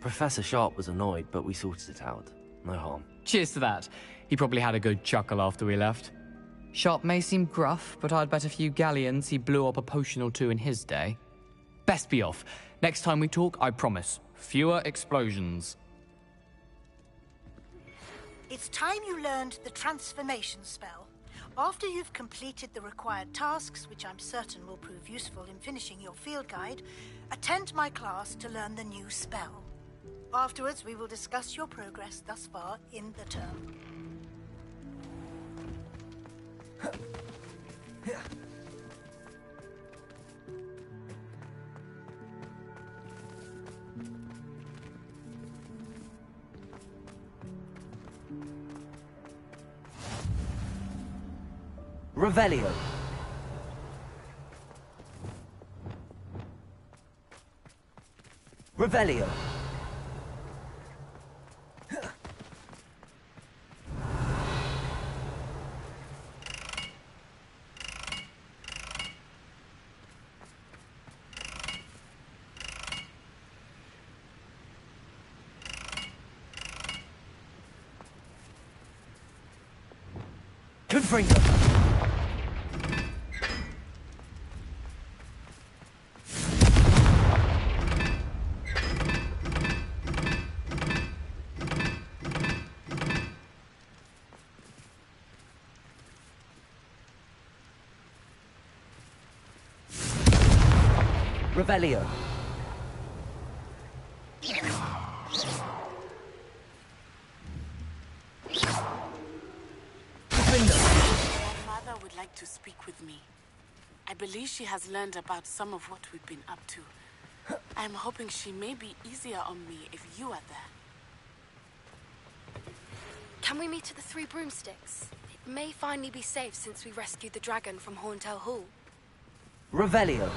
Professor Sharp was annoyed, but we sorted it out. No harm. Cheers to that. He probably had a good chuckle after we left. Sharp may seem gruff, but I'd bet a few galleons he blew up a potion or two in his day. Best be off. Next time we talk, I promise. Fewer explosions. It's time you learned the transformation spell. After you've completed the required tasks, which I'm certain will prove useful in finishing your field guide, attend my class to learn the new spell. Afterwards, we will discuss your progress thus far in the term. Revelio. Revelio. Covering them! Revelio. Mother would like to speak with me. I believe she has learned about some of what we've been up to. I'm hoping she may be easier on me if you are there. Can we meet at the Three Broomsticks? It may finally be safe since we rescued the dragon from Horntail Hall. Revelio.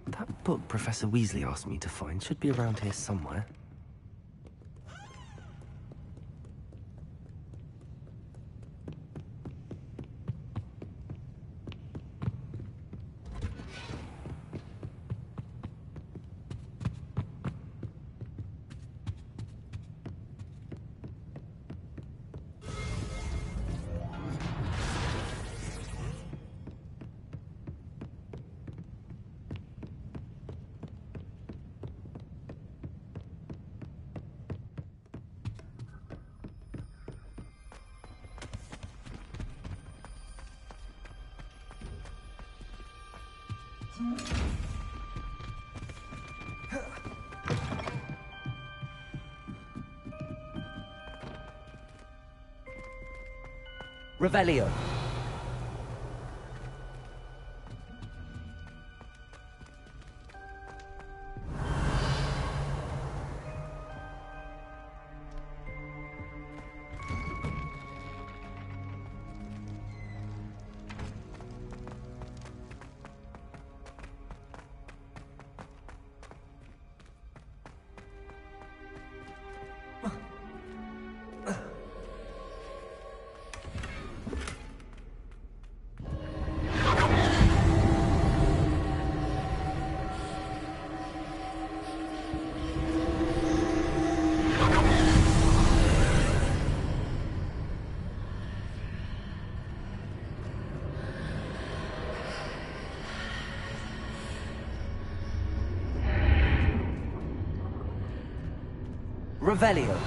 That book Professor Weasley asked me to find should be around here somewhere. Revelio. Revelio.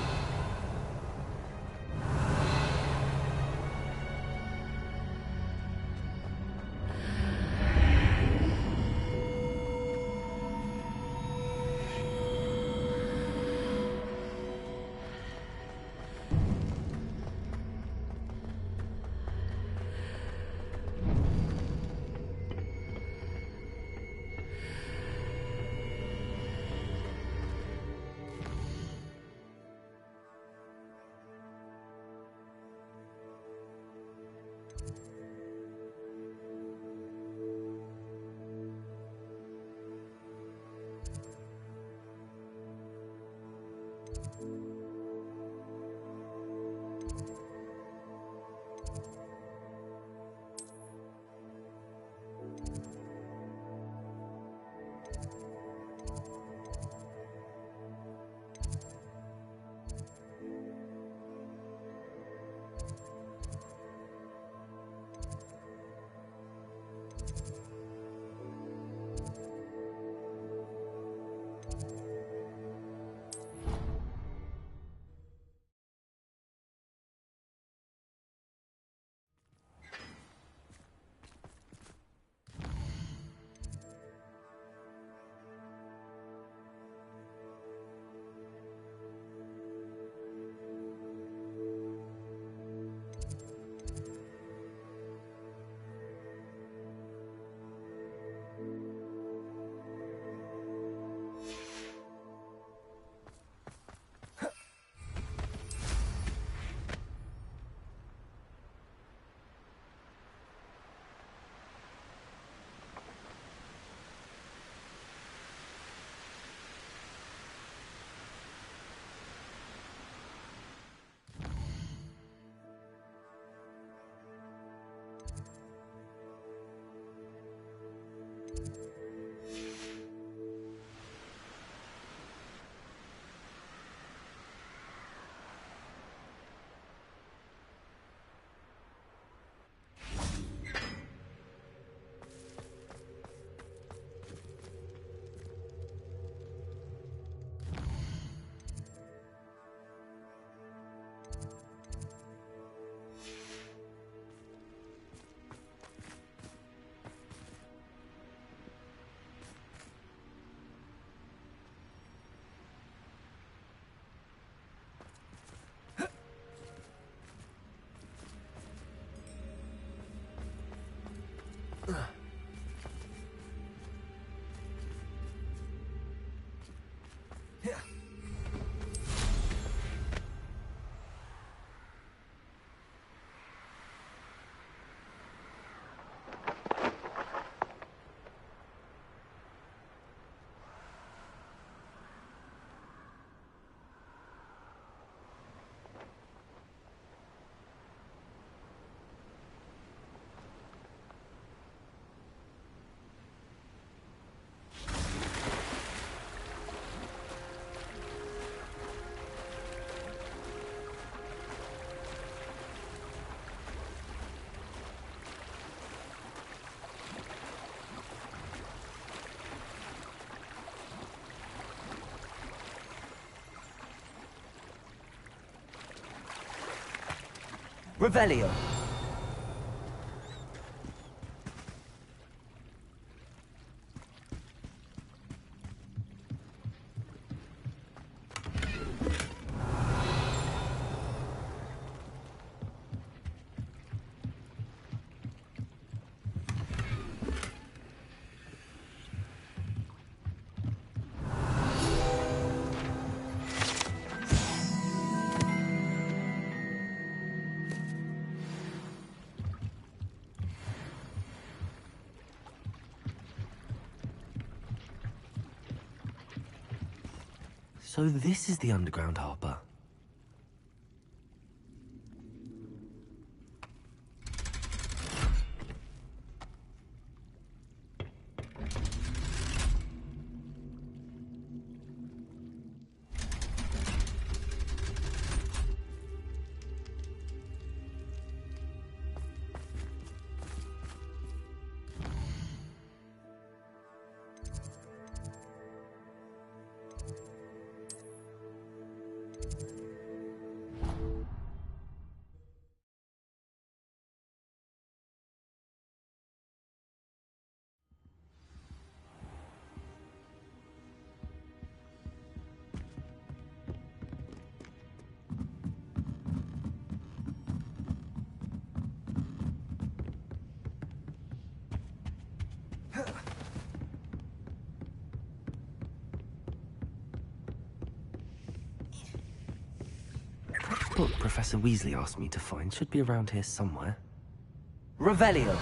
Revelio. So this is the underground harbour. The book Professor Weasley asked me to find should be around here somewhere. Revelio.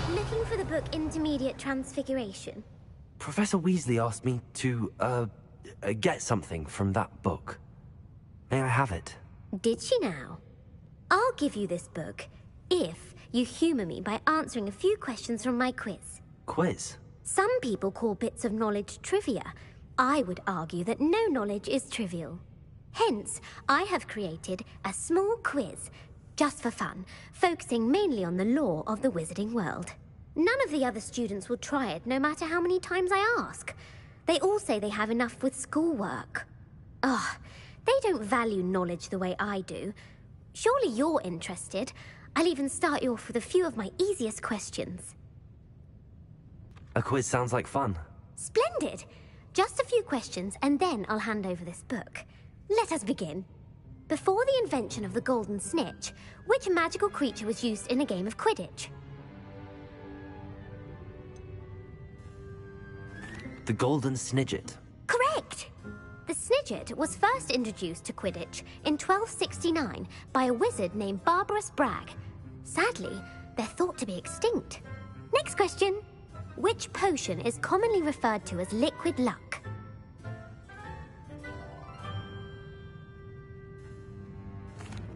Looking for the book Intermediate Transfiguration? Professor Weasley asked me to, get something from that book. May I have it? Did she now? I'll give you this book if you humour me by answering a few questions from my quiz. Quiz? Some people call bits of knowledge trivia. I would argue that no knowledge is trivial. Hence, I have created a small quiz, just for fun, focusing mainly on the lore of the wizarding world. None of the other students will try it, no matter how many times I ask. They all say they have enough with schoolwork. Ugh, they don't value knowledge the way I do. Surely you're interested. I'll even start you off with a few of my easiest questions. A quiz sounds like fun. Splendid! Just a few questions, and then I'll hand over this book. Let us begin. Before the invention of the golden snitch, which magical creature was used in a game of Quidditch? The Golden Snidget. Correct! The Snidget was first introduced to Quidditch in 1269 by a wizard named Barbarous Bragg. Sadly, they're thought to be extinct. Next question. Which potion is commonly referred to as liquid luck?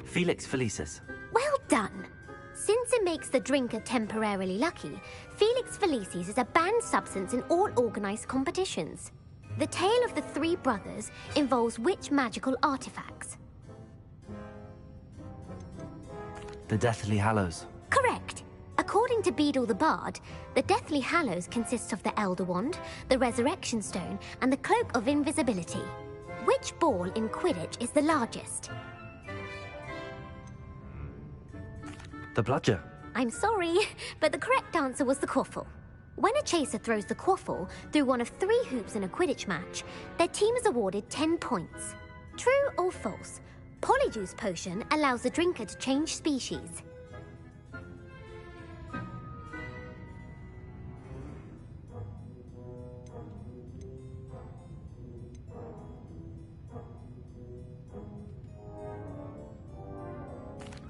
Felix Felicis. Well done! Since it makes the drinker temporarily lucky, Felix Felicis is a banned substance in all organised competitions. The tale of the three brothers involves which magical artifacts? The Deathly Hallows. Correct! According to Beedle the Bard, the Deathly Hallows consists of the Elder Wand, the Resurrection Stone, and the Cloak of Invisibility. Which ball in Quidditch is the largest? The Bludger. I'm sorry, but the correct answer was the Quaffle. When a chaser throws the Quaffle through one of 3 hoops in a Quidditch match, their team is awarded 10 points. True or false? Polyjuice Potion allows the drinker to change species.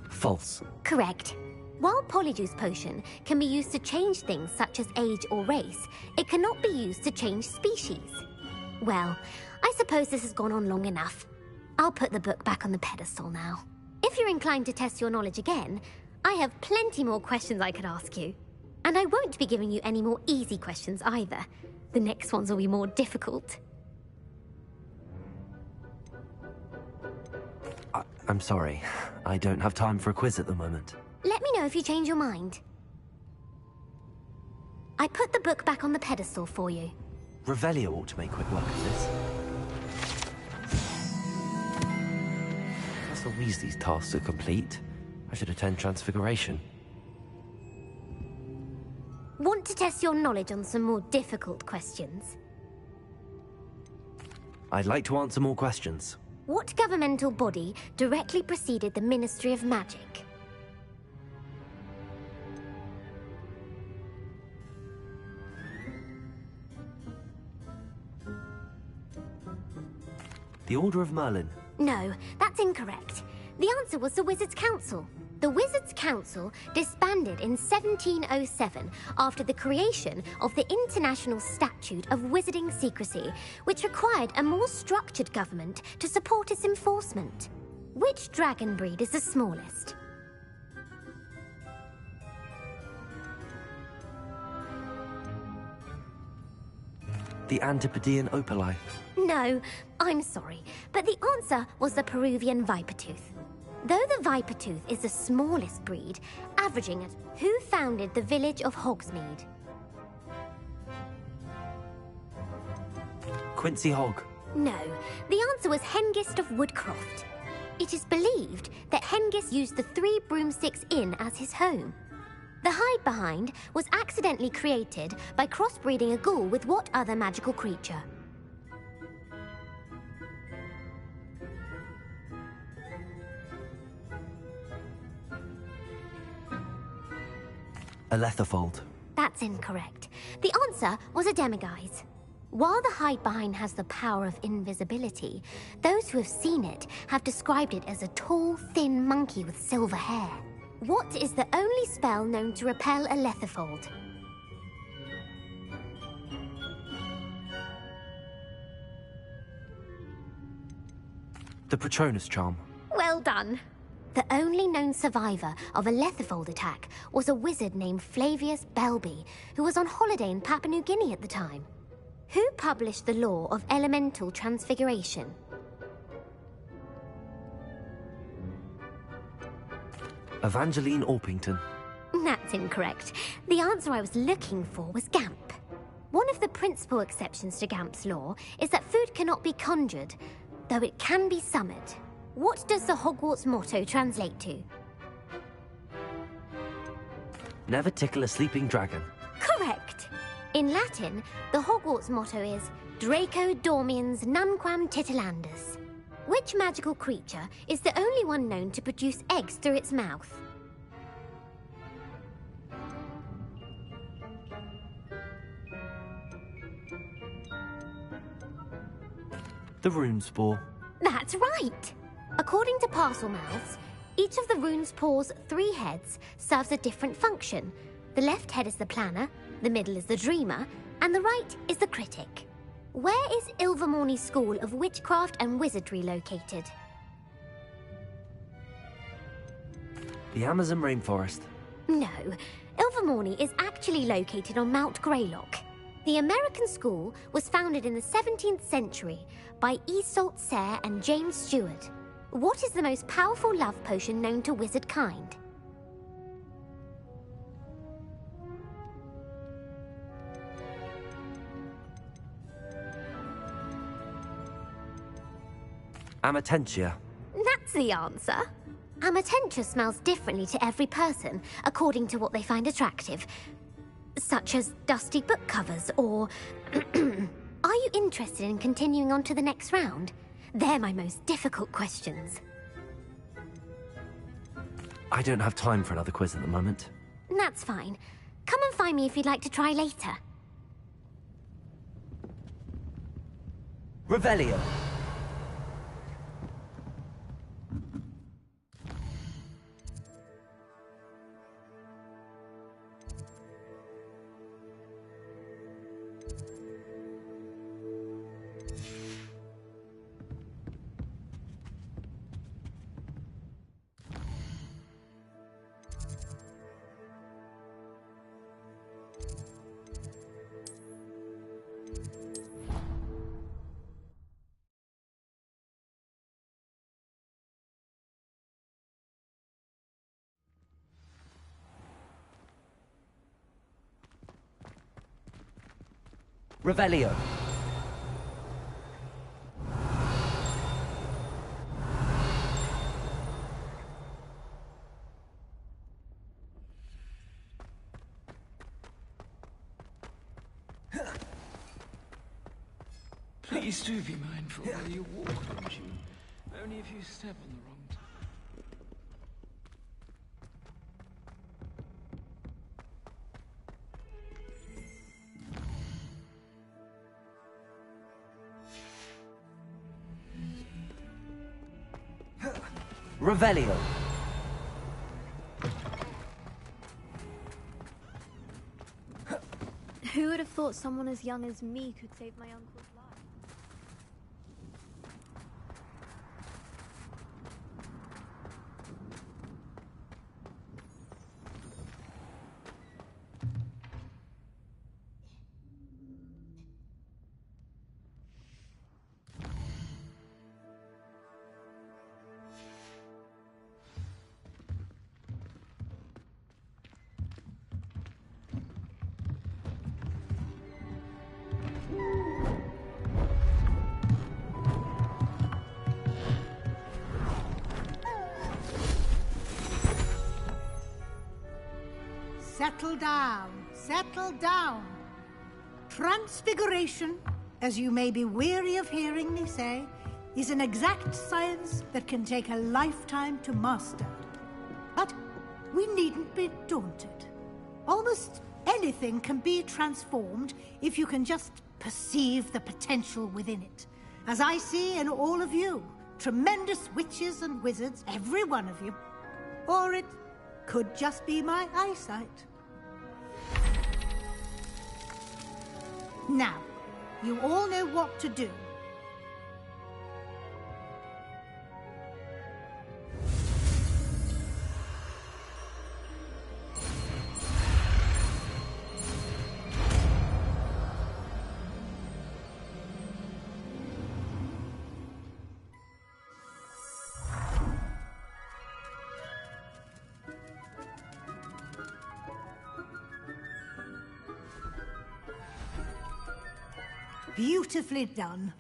False. Correct. While Polyjuice Potion can be used to change things such as age or race, it cannot be used to change species. Well, I suppose this has gone on long enough. I'll put the book back on the pedestal now. If you're inclined to test your knowledge again, I have plenty more questions I could ask you. And I won't be giving you any more easy questions either. The next ones will be more difficult. I'm sorry. I don't have time for a quiz at the moment. Let me know if you change your mind. I put the book back on the pedestal for you. Revelio ought to make quick work of this. Master Weasley's tasks are complete, I should attend Transfiguration. Want to test your knowledge on some more difficult questions? I'd like to answer more questions. What governmental body directly preceded the Ministry of Magic? The Order of Merlin. No, that's incorrect. The answer was the Wizards' Council. The Wizards' Council disbanded in 1707 after the creation of the International Statute of Wizarding Secrecy, which required a more structured government to support its enforcement. Which dragon breed is the smallest? The Antipodean Opali. No, I'm sorry, but the answer was the Peruvian Vipertooth. Though the Vipertooth is the smallest breed, averaging at who founded the village of Hogsmeade? Quincy Hogg. No, the answer was Hengist of Woodcroft. It is believed that Hengist used the Three Broomsticks Inn as his home. The hide-behind was accidentally created by crossbreeding a ghoul with what other magical creature? A Letherfold. That's incorrect. The answer was a demiguise. While the hide-behind has the power of invisibility, those who have seen it have described it as a tall, thin monkey with silver hair. What is the only spell known to repel a Letherfold? The Patronus Charm. Well done. The only known survivor of a Letherfold attack was a wizard named Flavius Belby, who was on holiday in Papua New Guinea at the time. Who published the law of elemental transfiguration? Evangeline Orpington. That's incorrect. The answer I was looking for was Gamp. One of the principal exceptions to Gamp's law is that food cannot be conjured, though it can be summoned. What does the Hogwarts motto translate to? Never tickle a sleeping dragon. Correct. In Latin, the Hogwarts motto is Draco Dormiens Nunquam Titilandus. Which magical creature is the only one known to produce eggs through its mouth? The Runespore. That's right! According to Parselmouths, each of the Runespore's 3 heads serves a different function. The left head is the planner, the middle is the dreamer, and the right is the critic. Where is Ilvermorny School of Witchcraft and Wizardry located? The Amazon rainforest. No, Ilvermorny is actually located on Mount Greylock. The American school was founded in the 17th century by Iseult Sayre and James Stewart. What is the most powerful love potion known to wizard kind? Amatentia. That's the answer. Amatentia smells differently to every person, according to what they find attractive. Such as dusty book covers, or... Are you interested in continuing on to the next round? They're my most difficult questions. I don't have time for another quiz at the moment. That's fine. Come and find me if you'd like to try later. Revelio. Revelio. Please do be mindful where you walk, won't you? Only if you step on the wrong time. Revelio. Who would have thought someone as young as me could save my uncle's life? Settle down, settle down. Transfiguration, as you may be weary of hearing me say, is an exact science that can take a lifetime to master. But we needn't be daunted. Almost anything can be transformed if you can just perceive the potential within it. As I see in all of you, tremendous witches and wizards, every one of you. Or it could just be my eyesight. Now, you all know what to do. Beautifully done.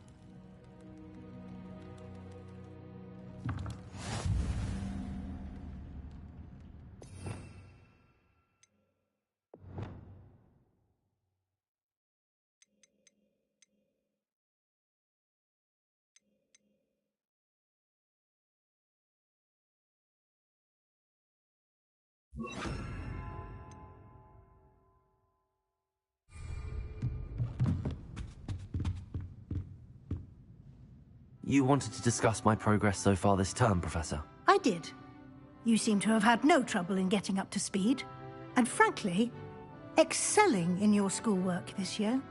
You wanted to discuss my progress so far this term, Professor? I did. You seem to have had no trouble in getting up to speed. And frankly, excelling in your schoolwork this year.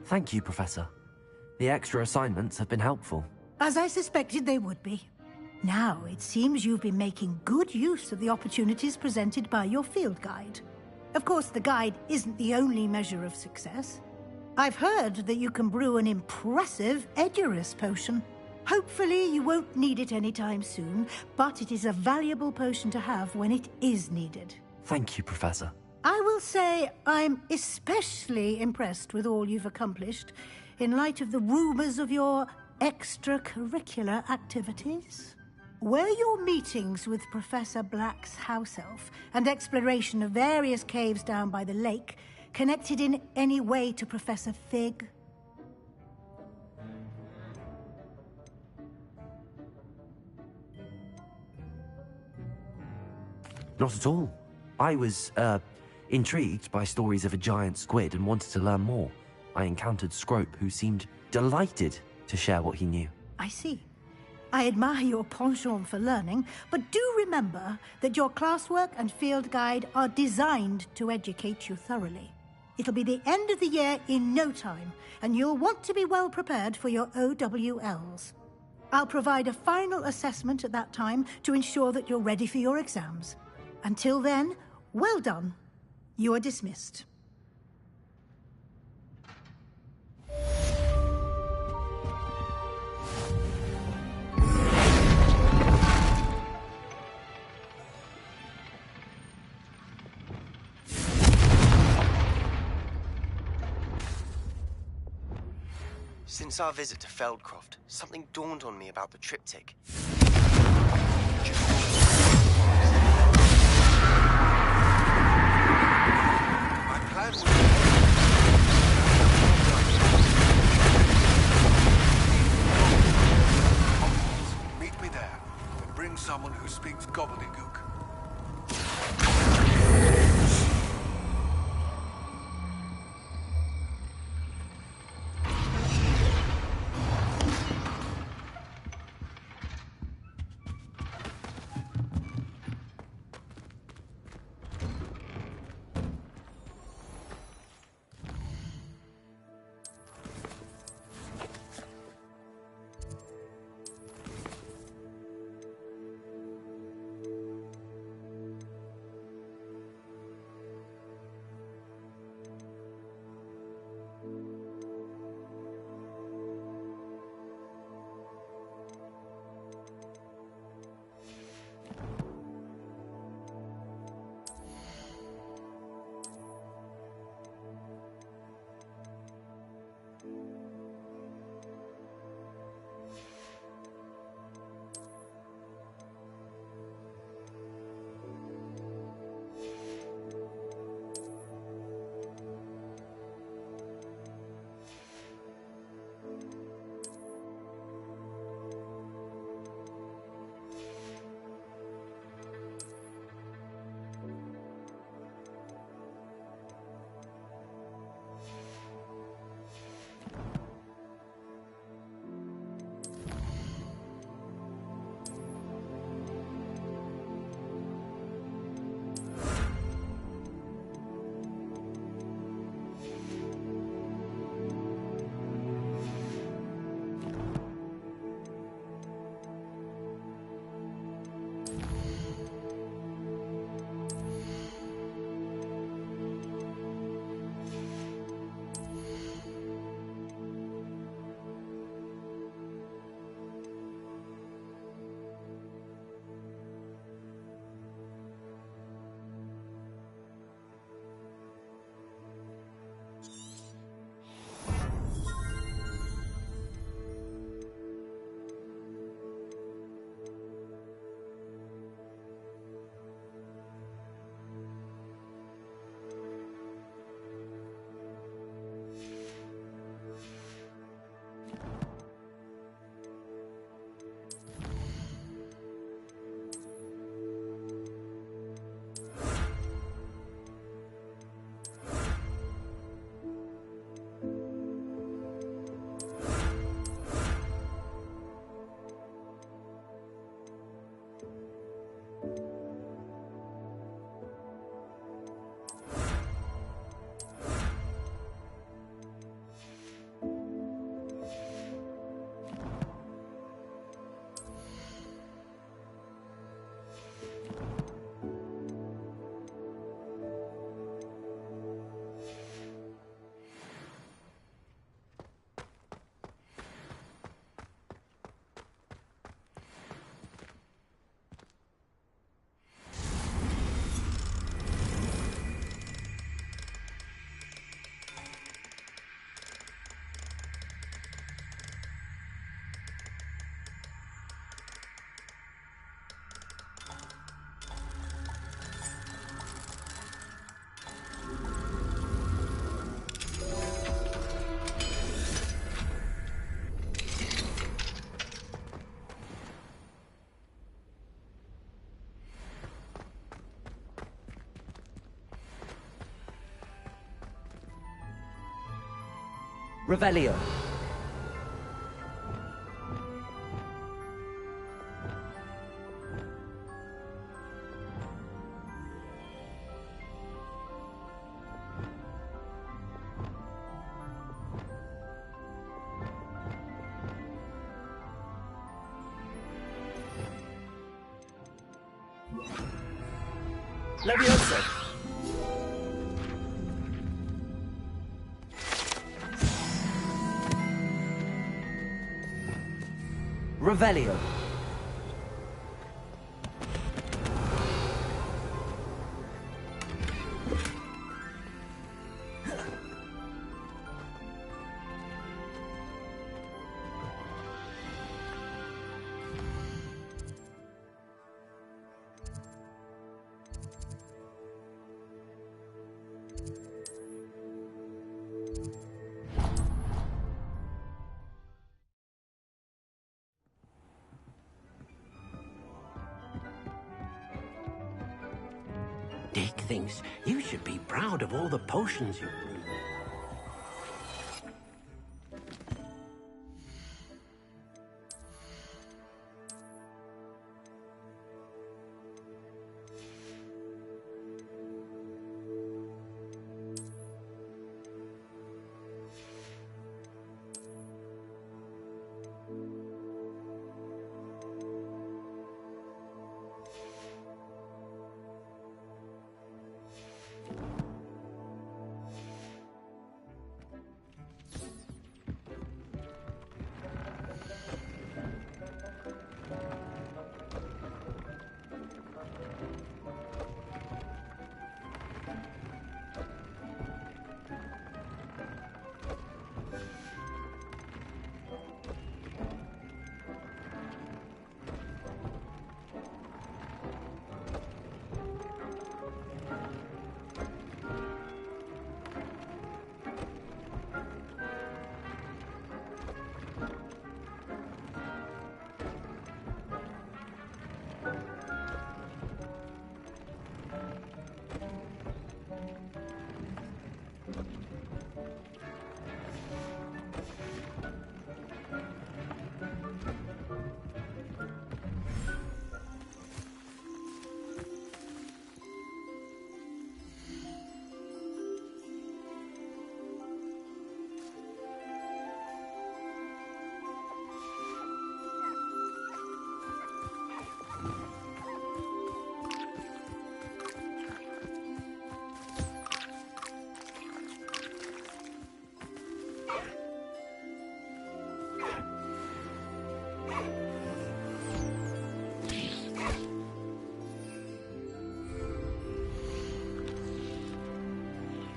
Thank you, Professor. The extra assignments have been helpful. As I suspected they would be. Now, it seems you've been making good use of the opportunities presented by your field guide. Of course, the guide isn't the only measure of success. I've heard that you can brew an impressive Edurus potion. Hopefully, you won't need it anytime soon, but it is a valuable potion to have when it is needed. Thank you, Professor. I will say I'm especially impressed with all you've accomplished in light of the rumors of your extracurricular activities. Were your meetings with Professor Black's house elf and exploration of various caves down by the lake connected in any way to Professor Fig? Not at all. I was, intrigued by stories of a giant squid and wanted to learn more. I encountered Scrope, who seemed delighted to share what he knew. I see. I admire your penchant for learning, but do remember that your classwork and field guide are designed to educate you thoroughly. It'll be the end of the year in no time, and you'll want to be well prepared for your OWLs. I'll provide a final assessment at that time to ensure that you're ready for your exams. Until then, well done. You are dismissed. Since our visit to Feldcroft, something dawned on me about the triptych. My Revelio. Levioso! Revelio. Dick thinks you should be proud of all the potions you brew.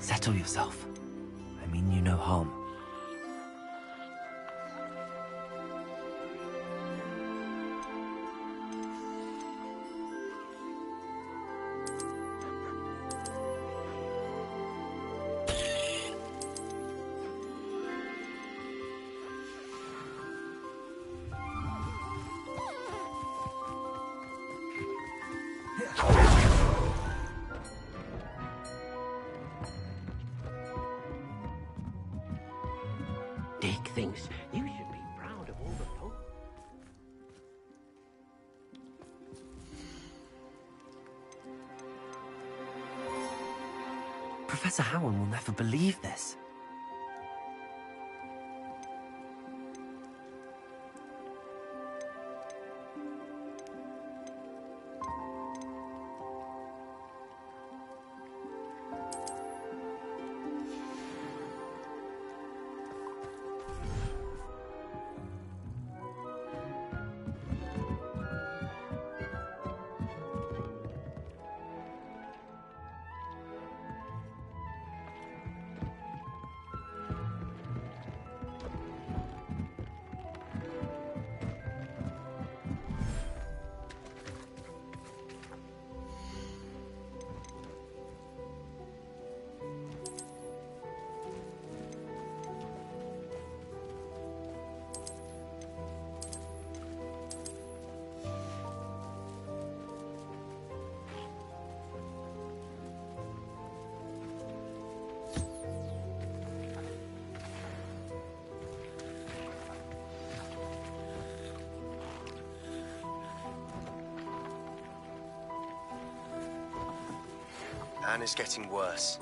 Settle yourself. I mean you no harm. Dick thinks you should be proud of all the potions. Professor Howard will never believe this. Anne is getting worse.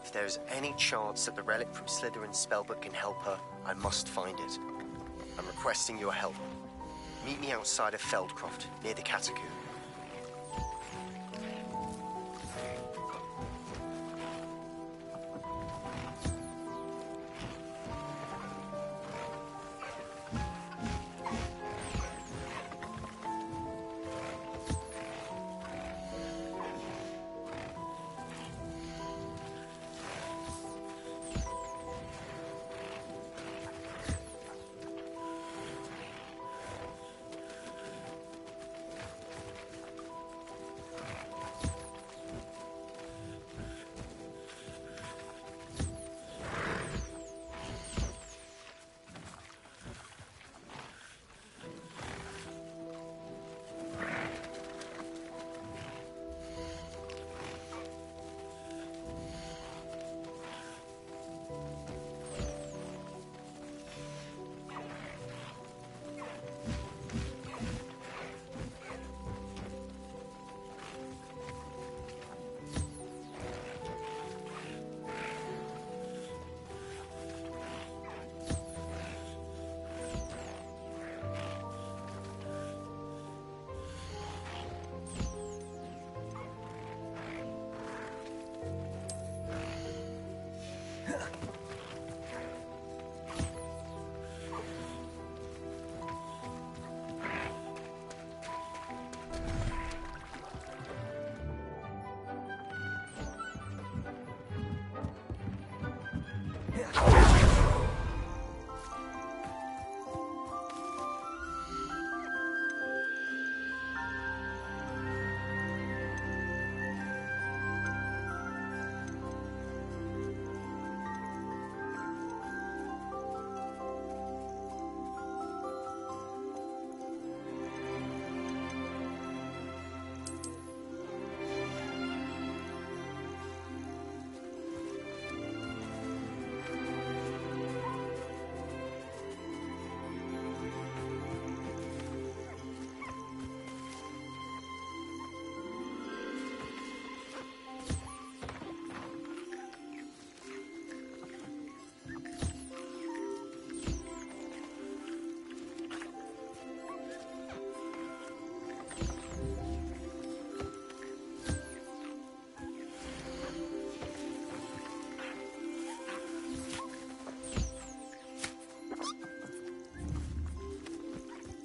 If there is any chance that the relic from Slytherin's spellbook can help her, I must find it. I'm requesting your help. Meet me outside of Feldcroft, near the Catacomb.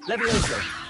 Levioso.